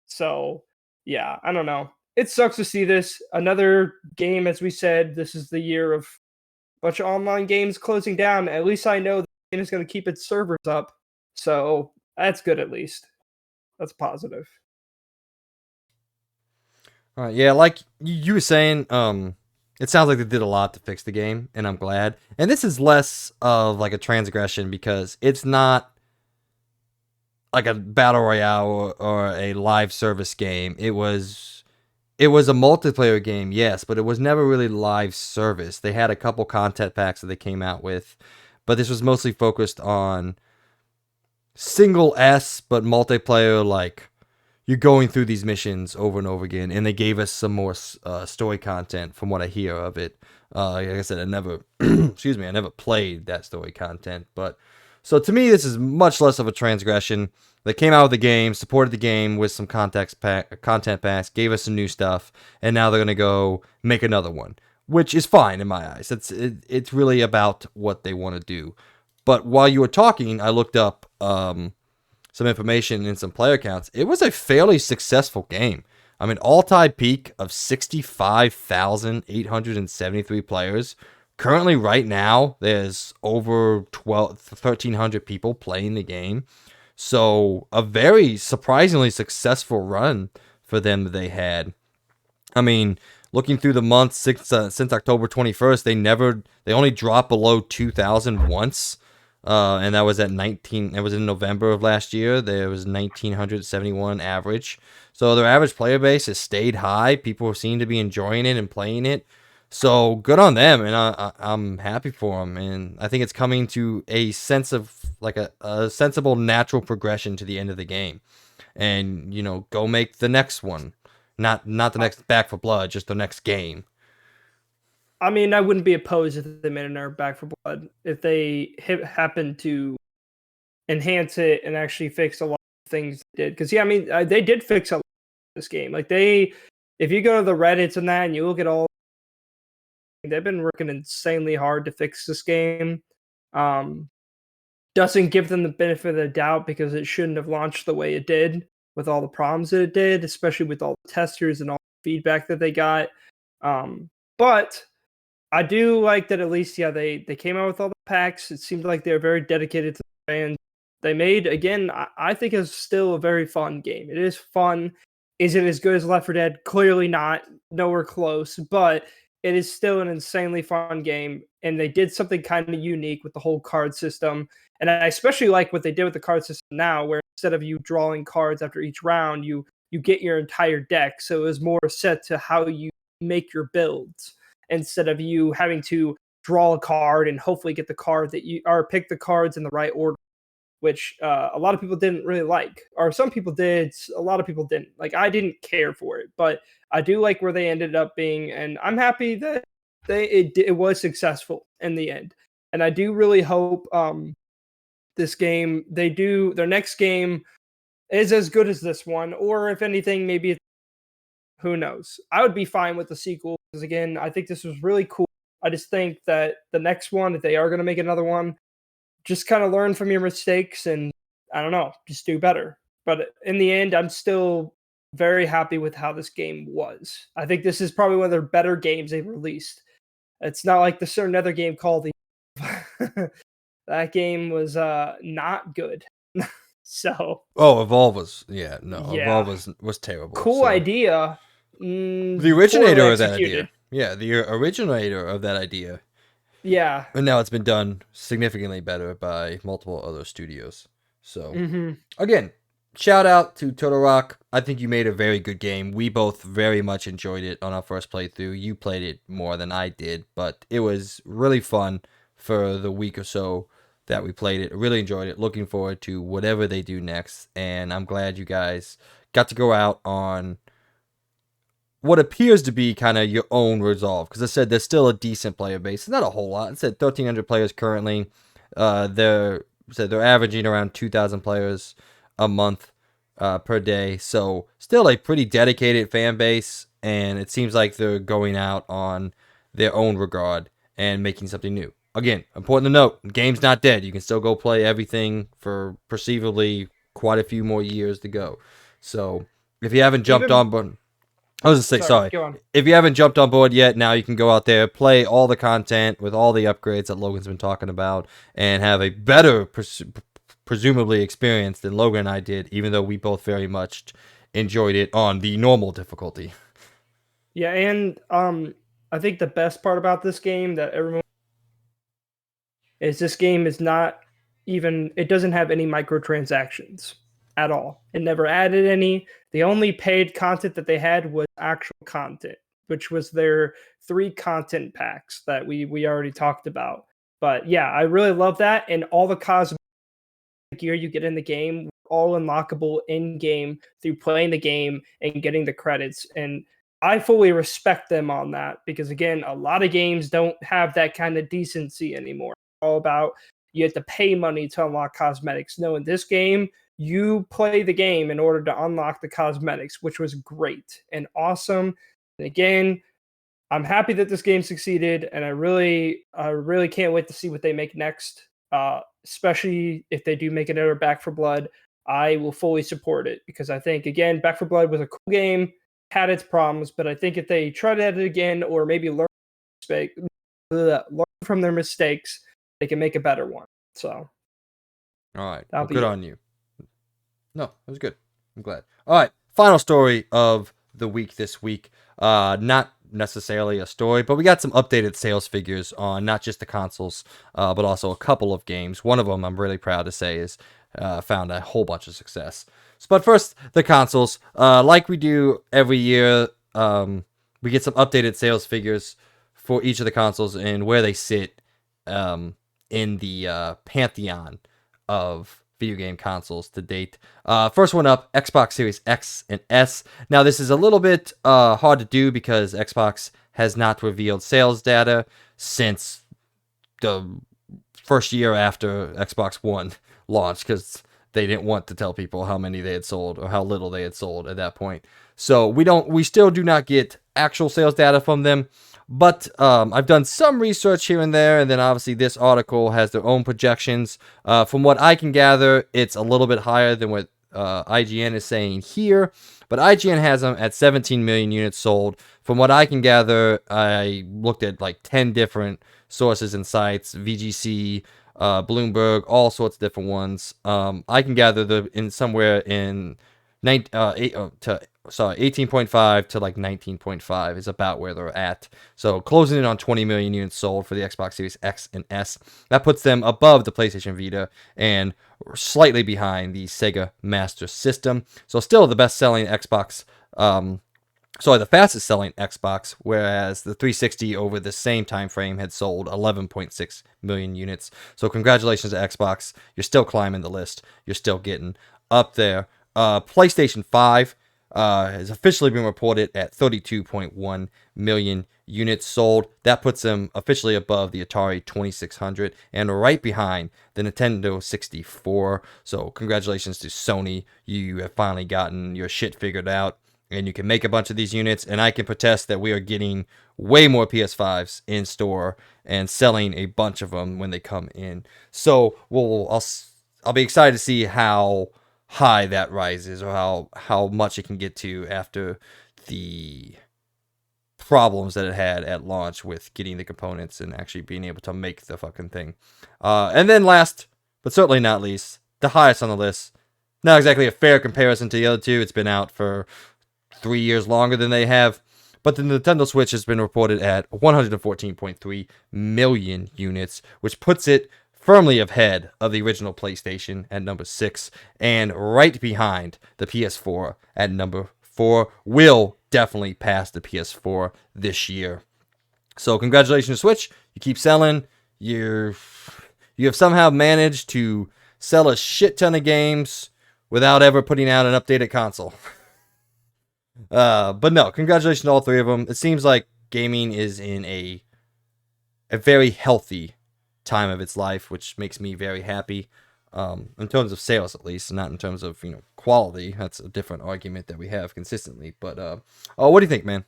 So, yeah, I don't know. It sucks to see this. Another game, as we said, this is the year of a bunch of online games closing down. At least I know the game is going to keep its servers up. So, that's good at least. That's positive.
All right. Yeah, like you were saying, it sounds like they did a lot to fix the game, and I'm glad. And this is less of like a transgression because it's not like a battle royale or a live service game. It was a multiplayer game, yes, but it was never really live service. They had a couple content packs that they came out with, but this was mostly focused on single S but multiplayer, like you're going through these missions over and over again, and they gave us some more story content from what I hear of it. Like I said, I never excuse me, I never played that story content, but so to me this is much less of a transgression. They came out with the game, supported the game with some content packs, gave us some new stuff, and now they're gonna go make another one, which is fine in my eyes. It's really about what they want to do. But while you were talking, I looked up some information and some player counts. It was a fairly successful game. I mean, all-time peak of 65,873 players. Currently, right now, there's over 1,300 people playing the game. So, a very surprisingly successful run for them that they had. I mean, looking through the months since October 21st, they only dropped below 2,000 once. And that was at 19. That was in November of last year. There was 1,971 average. So their average player base has stayed high. People seem to be enjoying it and playing it. So good on them, and I'm happy for them. And I think it's coming to a sense of like a sensible, natural progression to the end of the game. And go make the next one, not the next Back for Blood, just the next game.
I mean, I wouldn't be opposed if they made another Back for Blood if they happened to enhance it and actually fix a lot of things they did. Because yeah, I mean, they did fix a lot of this game. Like if you go to the Reddits and that, and you look at all, they've been working insanely hard to fix this game. Doesn't give them the benefit of the doubt because it shouldn't have launched the way it did with all the problems that it did, especially with all the testers and all the feedback that they got. But I do like that at least, yeah, they came out with all the packs. It seemed like they're very dedicated to the fans. They made, again, I think it's still a very fun game. It is fun. Is it as good as Left 4 Dead? Clearly not. Nowhere close. But it is still an insanely fun game. And they did something kind of unique with the whole card system. And I especially like what they did with the card system now, where instead of you drawing cards after each round, you get your entire deck. So it was more set to how you make your builds instead of you having to draw a card and hopefully get the card that you or pick the cards in the right order, which a lot of people didn't really like, or some people did. A lot of people didn't like. I didn't care for it, but I do like where they ended up being, and I'm happy that it was successful in the end. And I do really hope this game their next game is as good as this one, or if anything, maybe who knows? I would be fine with the sequel because again, I think this was really cool. I just think that the next one, if they are going to make another one, just kind of learn from your mistakes and I don't know, just do better. But in the end, I'm still very happy with how this game was. I think this is probably one of their better games they've released. It's not like the certain other game called the that game was not good. So
Evolve was Evolve
yeah,
was terrible.
cool
So
idea.
the
Poorly
originator of that
executed.
idea, yeah, the originator of that idea,
Yeah.
and now it's been done significantly better by multiple other studios. So
Hmm.
again, shout out to Turtle Rock. I think you made a very good game. We both very much enjoyed it on our first playthrough. You played it more than I did, but it was really fun for the week or so that we played it. Really enjoyed it. Looking forward to whatever they do next. And I'm glad you guys got to go out on what appears to be kind of your own resolve. Because I said there's still a decent player base. It's not a whole lot. I said 1,300 players currently. They're averaging around 2,000 players a month per day. So still a pretty dedicated fan base. And it seems like they're going out on their own regard and making something new. Again, important to note, the game's not dead. You can still go play everything for perceivably quite a few more years to go. So if you haven't jumped
Even
on, but I was just say
sorry,
sorry.
go on.
If you haven't jumped on board yet, now you can go out there, play all the content with all the upgrades that Logan's been talking about, and have a better, presumably, experience than Logan and I did, even though we both very much enjoyed it on the normal difficulty.
Yeah, and I think the best part about this game that everyone is this game is not even it doesn't have any microtransactions at all. It never added any. The only paid content that they had was actual content, which was their 3 content packs that we already talked about. But yeah, I really love that, and all the cosmetic gear you get in the game all unlockable in game through playing the game and getting the credits. And I fully respect them on that because again, a lot of games don't have that kind of decency anymore. It's all about you have to pay money to unlock cosmetics. No, in this game, you play the game in order to unlock the cosmetics, which was great and awesome. And again, I'm happy that this game succeeded, and I really can't wait to see what they make next. Especially if they do make another Back for Blood, I will fully support it because I think again, Back for Blood was a cool game, had its problems, but I think if they try it again or maybe learn from their mistakes, they can make a better one. So
All right.
that'll
Well, good
be it.
on you. No, it was good. I'm glad. All right. Final story of the week this week. Not necessarily a story, but we got some updated sales figures on not just the consoles, but also a couple of games. One of them I'm really proud to say is found a whole bunch of success. But first, the consoles. Like we do every year, we get some updated sales figures for each of the consoles and where they sit in the pantheon of video game consoles to date. First one up, Xbox Series X and S. Now, this is a little bit hard to do because Xbox has not revealed sales data since the first year after Xbox One launched, because they didn't want to tell people how many they had sold or how little they had sold at that point. So we still do not get actual sales data from them. But I've done some research here and there, and then obviously this article has their own projections. From what I can gather, it's a little bit higher than what IGN is saying here, but IGN has them at 17 million units sold. From what I can gather, I looked at like 10 different sources and sites, VGC, Bloomberg, all sorts of different ones. I can gather in somewhere in 18.5 to like 19.5 is about where they're at. So closing in on 20 million units sold for the Xbox Series X and S. That puts them above the PlayStation Vita and slightly behind the Sega Master System. So still the best-selling Xbox, the fastest selling Xbox, whereas the 360 over the same time frame had sold 11.6 million units. So congratulations to Xbox. You're still climbing the list. You're still getting up there. PlayStation 5 has officially been reported at 32.1 million units sold. That puts them officially above the Atari 2600 and right behind the Nintendo 64. So congratulations to Sony. You have finally gotten your shit figured out, and you can make a bunch of these units, and I can protest that we are getting way more PS5s in store and selling a bunch of them when they come in. So I'll be excited to see how high that rises, or how much it can get to after the problems that it had at launch with getting the components and actually being able to make the fucking thing. And then last, but certainly not least, the highest on the list. Not exactly a fair comparison to the other two. It's been out for 3 years longer than they have. But the Nintendo Switch has been reported at 114.3 million units, which puts it firmly ahead of the original PlayStation at number 6, and right behind the PS4 at number 4. Will definitely pass the PS4 this year. So congratulations, Switch. You keep selling. You have somehow managed to sell a shit ton of games without ever putting out an updated console. But no, congratulations to all three of them. It seems like gaming is in a very healthy time of its life, which makes me very happy. In terms of sales, at least, not in terms of quality. That's a different argument that we have consistently. But what do you think, man?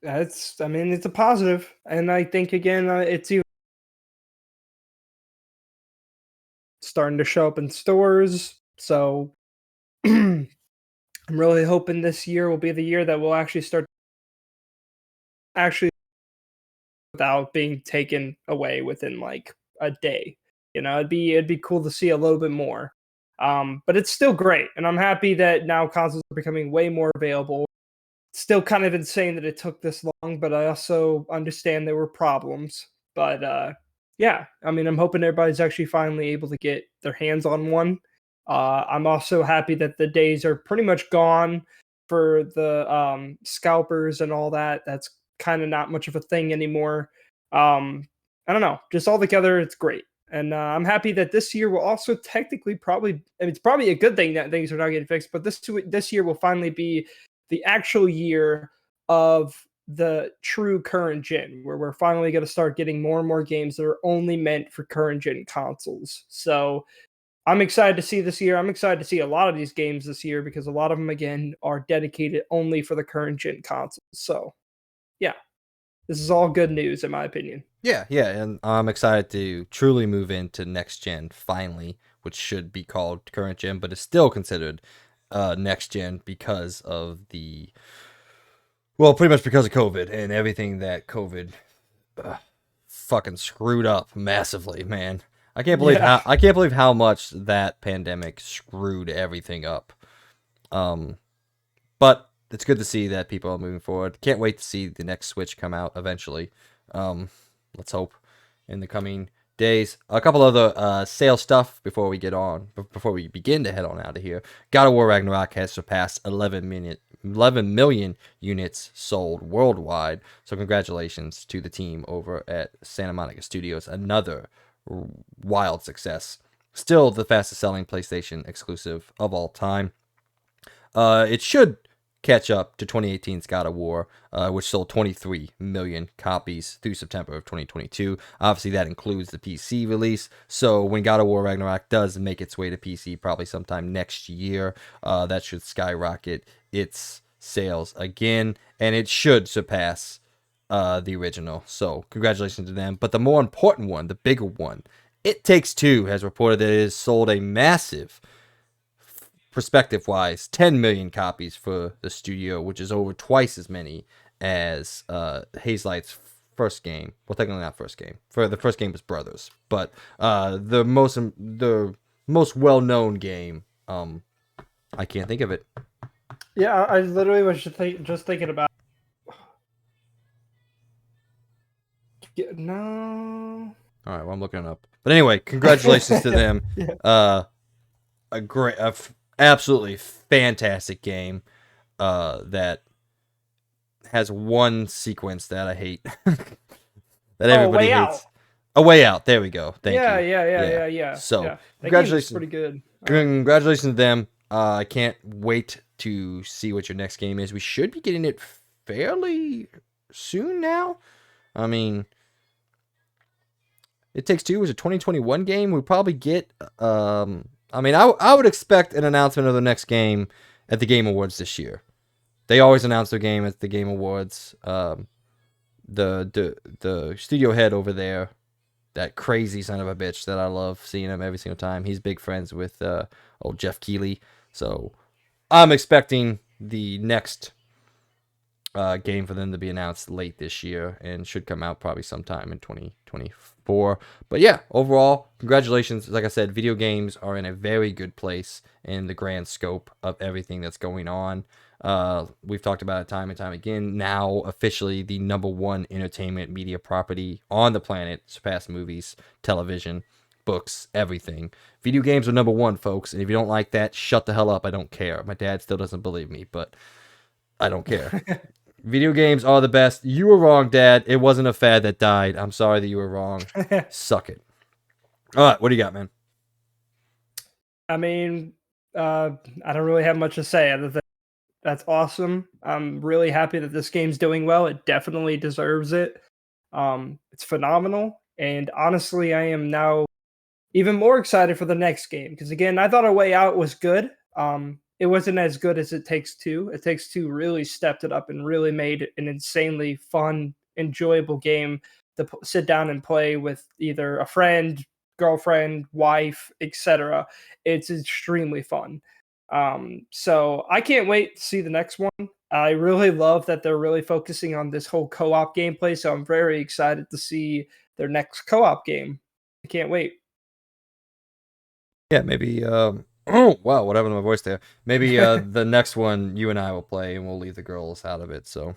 It's a positive, and I think again it's even starting to show up in stores. So I'm really hoping this year will be the year that we'll actually start without being taken away within like a day. It'd be cool to see a little bit more. But it's still great, and I'm happy that now consoles are becoming way more available. Still kind of insane that it took this long, but I also understand there were problems. But yeah, I'm hoping everybody's actually finally able to get their hands on one. I'm also happy that the days are pretty much gone for the scalpers and all that. That's kind of not much of a thing anymore. I don't know, just all together, it's great. And I'm happy that this year will also technically it's probably a good thing that things are not getting fixed, but this year will finally be the actual year of the true current gen, where we're finally going to start getting more and more games that are only meant for current gen consoles. So I'm excited to see this year. I'm excited to see a lot of these games this year because a lot of them, again, are dedicated only for the current gen consoles. So yeah, this is all good news in my opinion.
Yeah, and I'm excited to truly move into next gen finally, which should be called current gen, but is still considered next gen because of pretty much because of COVID and everything that COVID fucking screwed up massively, man. I can't believe how much that pandemic screwed everything up. But it's good to see that people are moving forward. Can't wait to see the next Switch come out eventually. Let's hope in the coming days. A couple other sale stuff before we begin to head on out of here. God of War Ragnarok has surpassed 11 million units sold worldwide. So congratulations to the team over at Santa Monica Studios. Another wild success. Still the fastest selling PlayStation exclusive of all time. It should catch up to 2018's God of War, which sold 23 million copies through September of 2022. Obviously, that includes the PC release. So when God of War Ragnarok does make its way to PC, probably sometime next year, that should skyrocket its sales again, and it should surpass the original. So congratulations to them. But the more important one, the bigger one, It Takes Two has reported that it has sold a massive, perspective-wise, 10 million copies for the studio, which is over twice as many as Hazelight's first game. Well, technically not first game. For the first game was Brothers, but the most well-known game, I can't think of it.
Yeah, I literally was just thinking about. No.
All right, well, I'm looking it up. But anyway, congratulations to them.
Yeah.
Absolutely fantastic game that has one sequence that I hate. That everybody hates.
Out.
A Way Out. There we go. Thank you.
Yeah.
So,
yeah.
congratulations.
Pretty good.
Congratulations to them. I can't wait to see what your next game is. We should be getting it fairly soon now. I mean, It Takes Two was a 2021 game. We'll probably get... I would expect an announcement of the next game at the Game Awards this year. They always announce their game at the Game Awards. The studio head over there, that crazy son of a bitch that I love seeing him every single time. He's big friends with old Jeff Keighley. So I'm expecting the next game for them to be announced late this year and should come out probably sometime in 2024. But yeah, overall, congratulations. Like I said, video games are in a very good place in the grand scope of everything that's going on. We've talked about it time and time again. Now, officially, the #1 entertainment media property on the planet, surpassed movies, television, books, everything. Video games are #1, folks. And if you don't like that, shut the hell up. I don't care. My dad still doesn't believe me, but I don't care. Video games are the best. You were wrong, Dad. It wasn't a fad that died. I'm sorry that you were wrong. Suck it. All right, what do you got, man?
I mean, I don't really have much to say other than that's awesome. I'm really happy that this game's doing well. It definitely deserves it. It's phenomenal. And honestly, I am now even more excited for the next game. Because again, I thought A Way Out was good. It wasn't as good as It Takes Two. It Takes Two really stepped it up and really made an insanely fun, enjoyable game to sit down and play with either a friend, girlfriend, wife, etc. It's extremely fun. So I can't wait to see the next one. I really love that they're really focusing on this whole co-op gameplay, so I'm very excited to see their next co-op game. I can't wait.
Yeah, maybe oh wow, what happened to my voice there? Maybe the next one you and I will play and we'll leave the girls out of it, so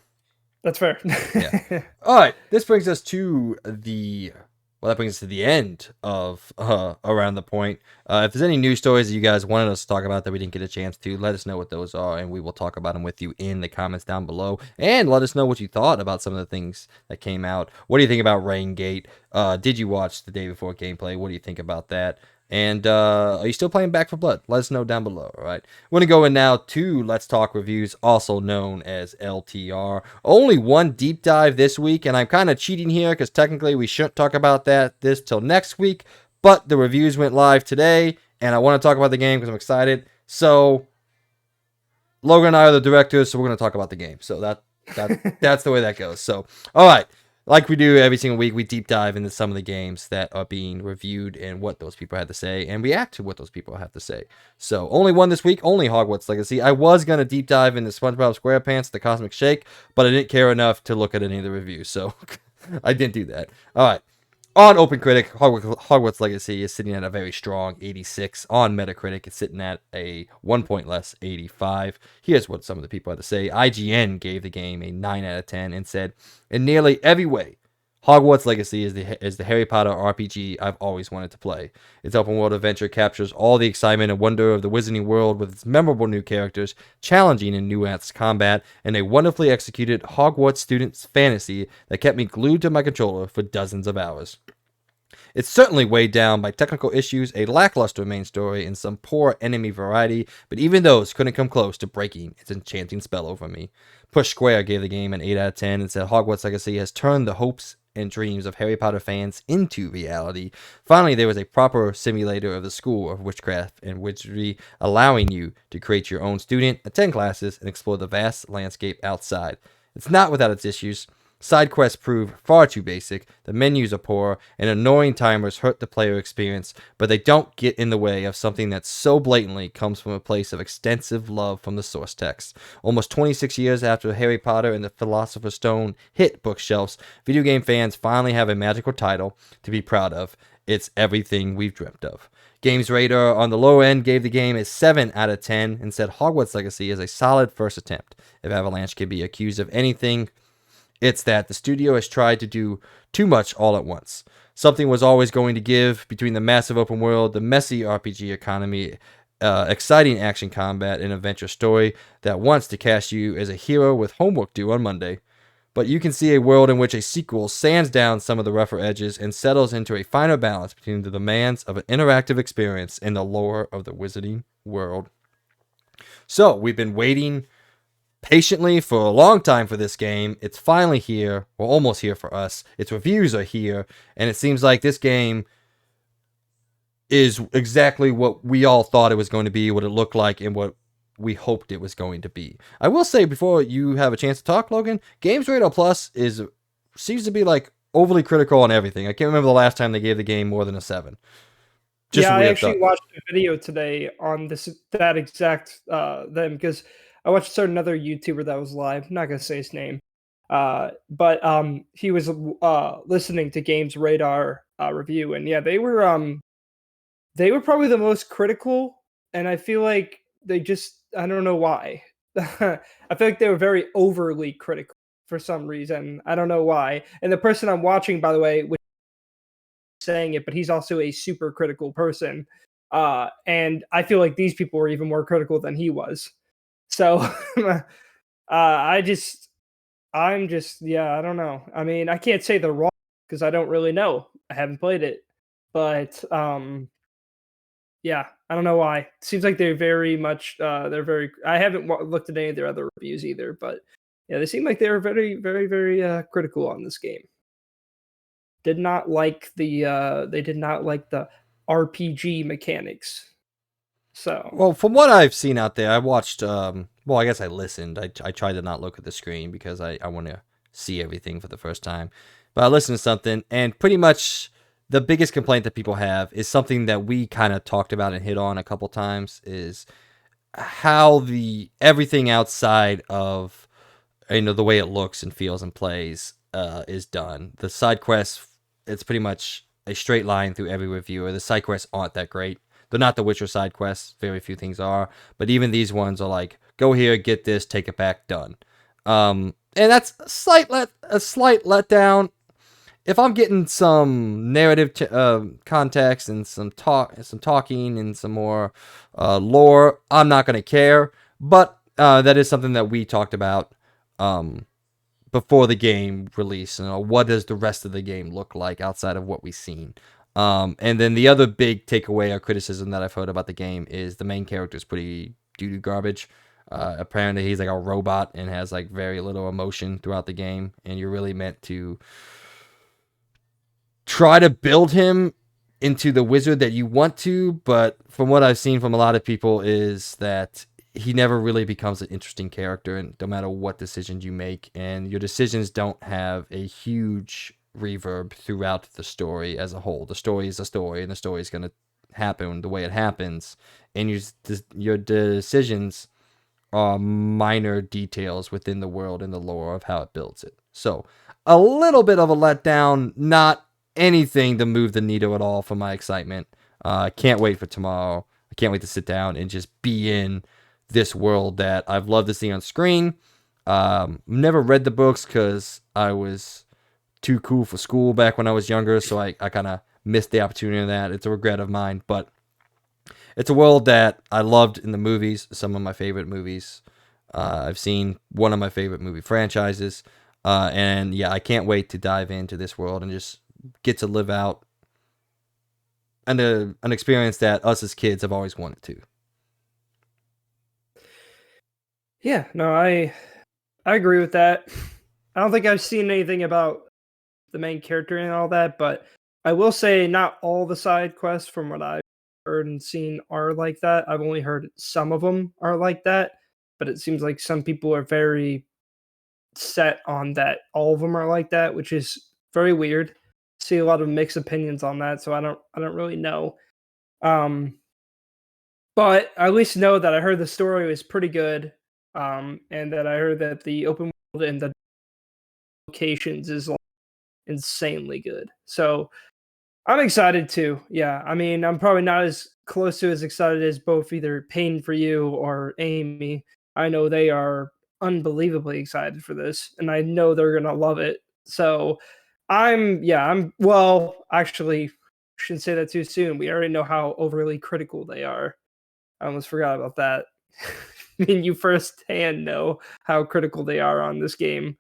That's fair.
yeah. All right, this brings us to that brings us to the end of Around the Point. If there's any news stories that you guys wanted us to talk about that we didn't get a chance to, let us know what those are, and we will talk about them with you in the comments down below. And let us know what you thought about some of the things that came out. What do you think about Rain Gate? Did you watch the day before gameplay? What do you think about that? And are you still playing Back 4 Blood? Let us know down below, all right? We're going to go in now to Let's Talk Reviews, also known as LTR. Only one deep dive this week, and I'm kind of cheating here because technically we shouldn't talk about this till next week, but the reviews went live today, and I want to talk about the game because I'm excited. So, Logan and I are the directors, so we're going to talk about the game. So that's the way that goes. So, all right. Like we do every single week, we deep dive into some of the games that are being reviewed and what those people had to say and react to what those people have to say. So, only one this week, only Hogwarts Legacy. I was going to deep dive into SpongeBob SquarePants, The Cosmic Shake, but I didn't care enough to look at any of the reviews, so I didn't do that. All right. On OpenCritic, Hogwarts Legacy is sitting at a very strong 86. On Metacritic, it's sitting at a 1 point less, 85. Here's what some of the people had to say. IGN gave the game a 9 out of 10 and said, in nearly every way, Hogwarts Legacy is the Harry Potter RPG I've always wanted to play. Its open world adventure captures all the excitement and wonder of the Wizarding world with its memorable new characters, challenging and nuanced combat, and a wonderfully executed Hogwarts student's fantasy that kept me glued to my controller for dozens of hours. It's certainly weighed down by technical issues, a lackluster main story, and some poor enemy variety, but even those couldn't come close to breaking its enchanting spell over me. Push Square gave the game an 8 out of 10 and said Hogwarts Legacy has turned the hopes and dreams of Harry Potter fans into reality. Finally, there was a proper simulator of the school of witchcraft and wizardry, allowing you to create your own student, attend classes, and explore the vast landscape outside. It's not without its issues. Side quests prove far too basic, the menus are poor, and annoying timers hurt the player experience, but they don't get in the way of something that so blatantly comes from a place of extensive love from the source text. Almost 26 years after Harry Potter and the Philosopher's Stone hit bookshelves, video game fans finally have a magical title to be proud of. It's everything we've dreamt of. Games Radar on the low end gave the game a 7 out of 10 and said Hogwarts Legacy is a solid first attempt. If Avalanche can be accused of anything, it's that the studio has tried to do too much all at once. Something was always going to give between the massive open world, the messy RPG economy, exciting action combat, and adventure story that wants to cast you as a hero with homework due on Monday. But you can see a world in which a sequel sands down some of the rougher edges and settles into a finer balance between the demands of an interactive experience and the lore of the Wizarding world. So, we've been waiting patiently for a long time for this game. It's finally here, or almost here for us. Its reviews are here, and it seems like this game is exactly what we all thought it was going to be, what it looked like, and what we hoped it was going to be. I will say, before you have a chance to talk, Logan, Games Radar Plus seems to be like overly critical on everything. I can't remember the last time they gave the game more than a 7.
Yeah, I actually watched a video today on that exact them, because I watched a certain other YouTuber that was live. I'm not gonna say his name, but he was listening to Games Radar review, and yeah, they were probably the most critical, and I feel like they just, I don't know why. I feel like they were very overly critical for some reason. I don't know why. And the person I'm watching, by the way, was saying it, but he's also a super critical person. And I feel like these people were even more critical than he was. So I'm just, yeah, I don't know. I mean, I can't say they're wrong because I don't really know. I haven't played it. But yeah, I don't know why. It seems like they're very much they're very, I haven't looked at any of their other reviews either, but yeah, they seem like they were very very critical on this game. Did not like they did not like the RPG mechanics. So,
Well, from what I've seen out there, I watched, well, I guess I listened. I tried to not look at the screen because I want to see everything for the first time. But I listened to something, and pretty much the biggest complaint that people have is something that we kind of talked about and hit on a couple times, is how the everything outside of, the way it looks and feels and plays is done. The side quests, it's pretty much a straight line through every reviewer. The side quests aren't that great. They're not the Witcher side quests. Very few things are. But even these ones are like, go here, get this, take it back, done. And that's a slight letdown. If I'm getting some narrative context and some talking and some more lore, I'm not gonna care. But that is something that we talked about before the game release. What does the rest of the game look like outside of what we've seen? And then the other big takeaway or criticism that I've heard about the game is the main character is pretty doo-doo garbage. Apparently he's like a robot and has like very little emotion throughout the game, and you're really meant to try to build him into the wizard that you want to, but from what I've seen from a lot of people is that he never really becomes an interesting character, and no matter what decisions you make, and your decisions don't have a huge reverb throughout the story as a whole. The story is a story, and the story is going to happen the way it happens, and your decisions are minor details within the world and the lore of how it builds it. So a little bit of a letdown, not anything to move the needle at all for my excitement. I can't wait for tomorrow. I can't wait to sit down and just be in this world that I've loved to see on screen. Never read the books because I was too cool for school back when I was younger, so I kind of missed the opportunity of that. It's a regret of mine, but it's a world that I loved in the movies, some of my favorite movies. I've seen one of my favorite movie franchises. And yeah, I can't wait to dive into this world and just get to live out an experience that us as kids have always wanted to.
Yeah, no, I agree with that. I don't think I've seen anything about the main character and all that, but I will say not all the side quests from what I've heard and seen are like that. I've only heard some of them are like that, but it seems like some people are very set on that all of them are like that, which is very weird. See a lot of mixed opinions on that, so I don't really know. Um, but I at least know that I heard the story was pretty good, and that I heard that the open world and the locations is like insanely good. So I'm excited too. Yeah, I mean, I'm probably not as close to as excited as both either Pain for You or Amy. I know they are unbelievably excited for this, and I know they're gonna love it. So I'm well, actually, shouldn't say that too soon. We already know how overly critical they are. I almost forgot about that. I mean, you firsthand know how critical they are on this game.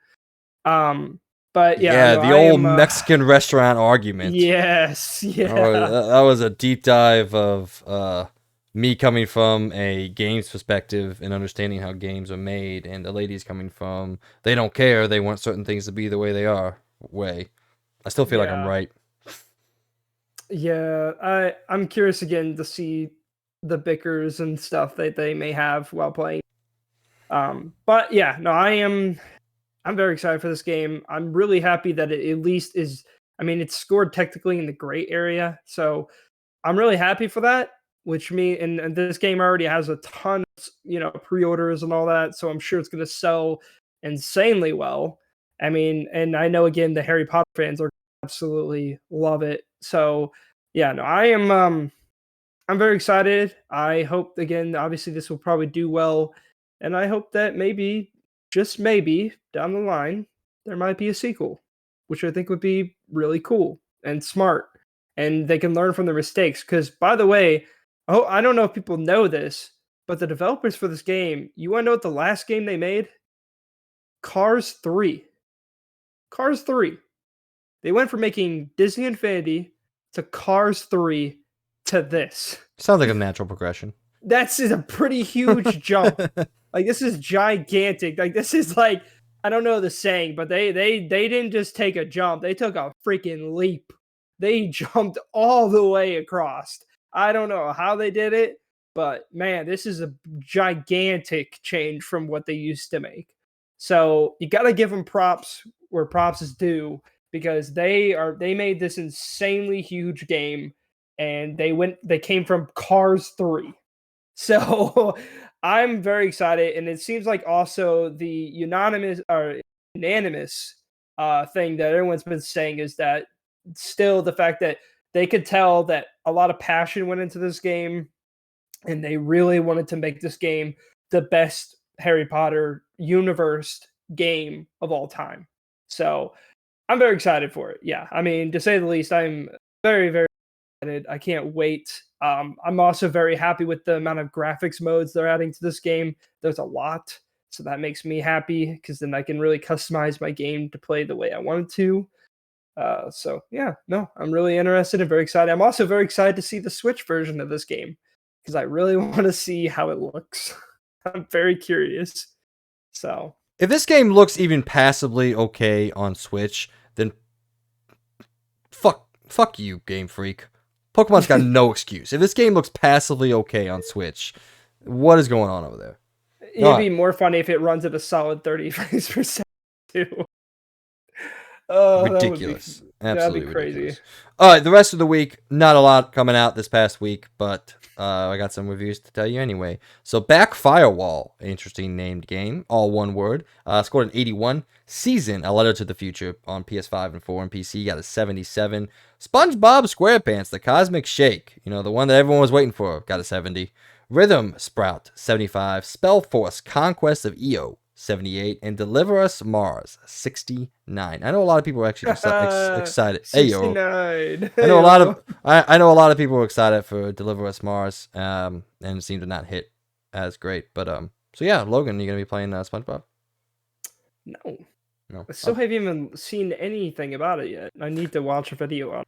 Um, but yeah,
Yeah,
no,
the
I
old
am.
Mexican restaurant argument.
Yes,
Oh,
yeah.
that was a deep dive of me coming from a games perspective and understanding how games are made, and the ladies coming from they don't care, they want certain things to be the way they are. Way, I still feel like I'm
Yeah.
right.
Yeah, I'm curious again to see the bickers and stuff that they may have while playing. But yeah, no, I'm very excited for this game. I'm really happy that it at least is I mean, it's scored technically in the gray area, so I'm really happy for that, which me and this game already has a ton of, pre-orders and all that, so I'm sure it's going to sell insanely well. I mean, and I know again the Harry Potter fans are absolutely love it. So, yeah, no, I'm very excited. I hope again obviously this will probably do well, and I hope that maybe just maybe down the line there might be a sequel, which I think would be really cool and smart, and they can learn from their mistakes. Because by the way, oh, I don't know if people know this, but the developers for this game, you want to know what the last game they made? Cars 3. Cars 3. They went from making Disney Infinity to Cars 3 to this.
Sounds like a natural progression.
That's a pretty huge jump. Like this is gigantic. Like this is like I don't know the saying, but they didn't just take a jump. They took a freaking leap. They jumped all the way across. I don't know how they did it, but man, this is a gigantic change from what they used to make. So you got to give them props where props is due because they made this insanely huge game, and they came from Cars 3. So I'm very excited, and it seems like also the unanimous thing that everyone's been saying is that still the fact that they could tell that a lot of passion went into this game, and they really wanted to make this game the best Harry Potter universe game of all time. So I'm very excited for it. Yeah, I mean, to say the least, I'm very excited. I can't wait. I'm also very happy with the amount of graphics modes they're adding to this game. There's a lot, so that makes me happy because then I can really customize my game to play the way I want it to. So yeah, no, I'm really interested and very excited. I'm also very excited to see the Switch version of this game because I really want to see how it looks. I'm very curious. So
If this game looks even passably okay on Switch, then fuck you, Game Freak. Pokemon's got no excuse. If this game looks passively okay on Switch, what is going on over there? All
it'd
right.
be more funny if it runs at a solid 30 frames per second too. Oh,
Ridiculous.
that'd be
Absolutely
crazy.
ridiculous. All right, the rest of the week, not a lot coming out this past week, but I got some reviews to tell you anyway. So, Back Firewall, interesting named game, all one word. Scored an 81. Season, A Letter to the Future on PS5 and 4 and PC, got a 77. SpongeBob SquarePants, The Cosmic Shake, the one that everyone was waiting for, got a 70. Rhythm Sprout, 75. Spellforce, Conquest of Io, 78, and Deliver Us Mars, 69. I know a lot of people are actually excited. Hey yo,
69.
I know a lot of I know a lot of people are excited for Deliver Us Mars, and it seemed to not hit as great. But so yeah, Logan, you gonna be playing SpongeBob?
No,
No.
I still haven't even seen anything about it yet. I need to watch a video on it.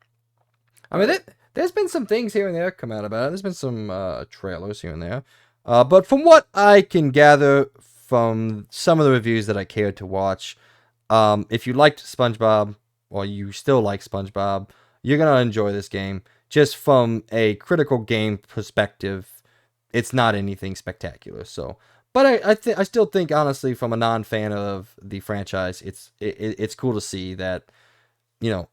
I mean, there's been some things here and there come out about it. There's been some trailers here and there, but from what I can gather from some of the reviews that I cared to watch, if you liked SpongeBob or you still like SpongeBob, you're gonna enjoy this game. Just from a critical game perspective, it's not anything spectacular. So, but I still think honestly, from a non-fan of the franchise, it's cool to see that you know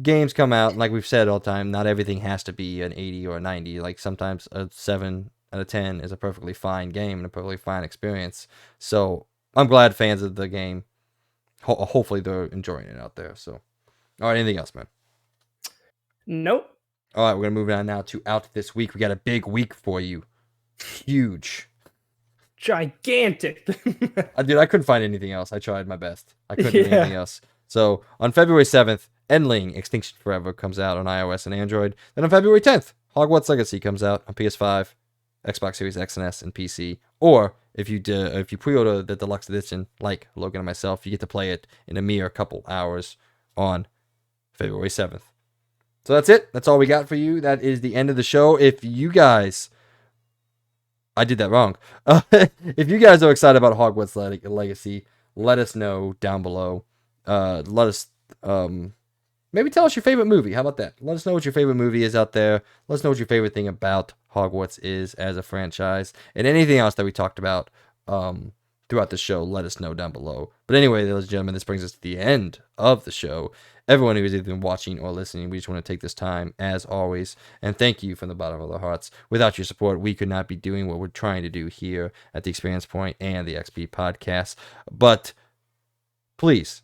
games come out, and like we've said all the time, not everything has to be an 80 or a 90. Like sometimes a 7 out of 10 is a perfectly fine game and a perfectly fine experience. So I'm glad fans of the game, hopefully they're enjoying it out there. So, all right, anything else, man?
Nope.
All right, we're going to move on now to Out This Week. We got a big week for you. Huge.
Gigantic.
Dude, I couldn't find anything else. I tried my best. I couldn't do anything else. So on February 7th, Endling Extinction Forever comes out on iOS and Android. Then on February 10th, Hogwarts Legacy comes out on PS5, Xbox Series X and S, and PC. Or if you pre-order the deluxe edition, like Logan and myself, you get to play it in a mere couple hours on February 7th. So that's it. That's all we got for you. That is the end of the show. If you guys... I did that wrong. If you guys are excited about Hogwarts Legacy, let us know down below. Let us maybe tell us your favorite movie. How about that? Let us know what your favorite movie is out there. Let us know what your favorite thing about Hogwarts is as a franchise, and anything else that we talked about throughout the show. Let us know down below. But anyway, ladies and gentlemen, this brings us to the end of the show. Everyone who has either been watching or listening, we just want to take this time, as always, and thank you from the bottom of our hearts. Without your support, we could not be doing what we're trying to do here at the Experience Point and the XP Podcast. But please,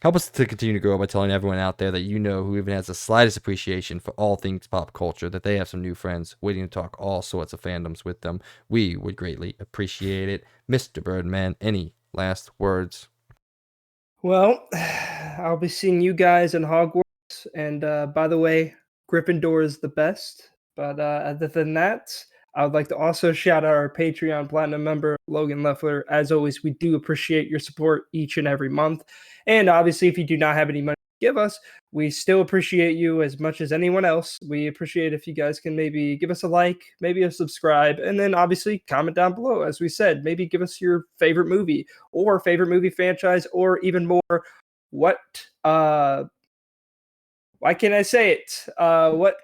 help us to continue to grow by telling everyone out there that you know who even has the slightest appreciation for all things pop culture that they have some new friends waiting to talk all sorts of fandoms with them. We would greatly appreciate it. Mr. Birdman, any last words?
Well, I'll be seeing you guys in Hogwarts. And by the way, Gryffindor is the best. But other than that, I would like to also shout out our Patreon Platinum member, Logan Leffler. As always, we do appreciate your support each and every month. And obviously, if you do not have any money to give us, we still appreciate you as much as anyone else. We appreciate if you guys can maybe give us a like, maybe a subscribe, and then obviously comment down below. As we said, maybe give us your favorite movie or favorite movie franchise, or even more, what why can't I say it? What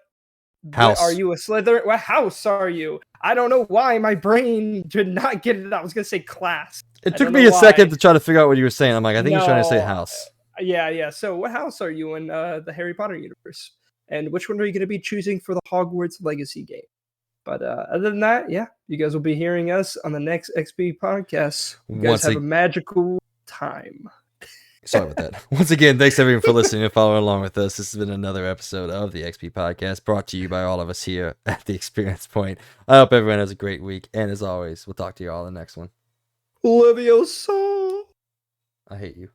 House.
are you, a Slytherin? What house are you? I don't know why my brain did not get it out. I was gonna say class.
It took me a second to try to figure out what you were saying. I'm like, I think he's trying to say house.
Yeah. So what house are you in the Harry Potter universe? And which one are you going to be choosing for the Hogwarts Legacy game? But other than that, yeah, you guys will be hearing us on the next XP podcast. You guys have a magical time.
Sorry about that. Once again, thanks everyone for listening and following along with us. This has been another episode of the XP Podcast, brought to you by all of us here at the Experience Point. I hope everyone has a great week, and as always, we'll talk to you all in the next one.
Leviosa!
I hate you.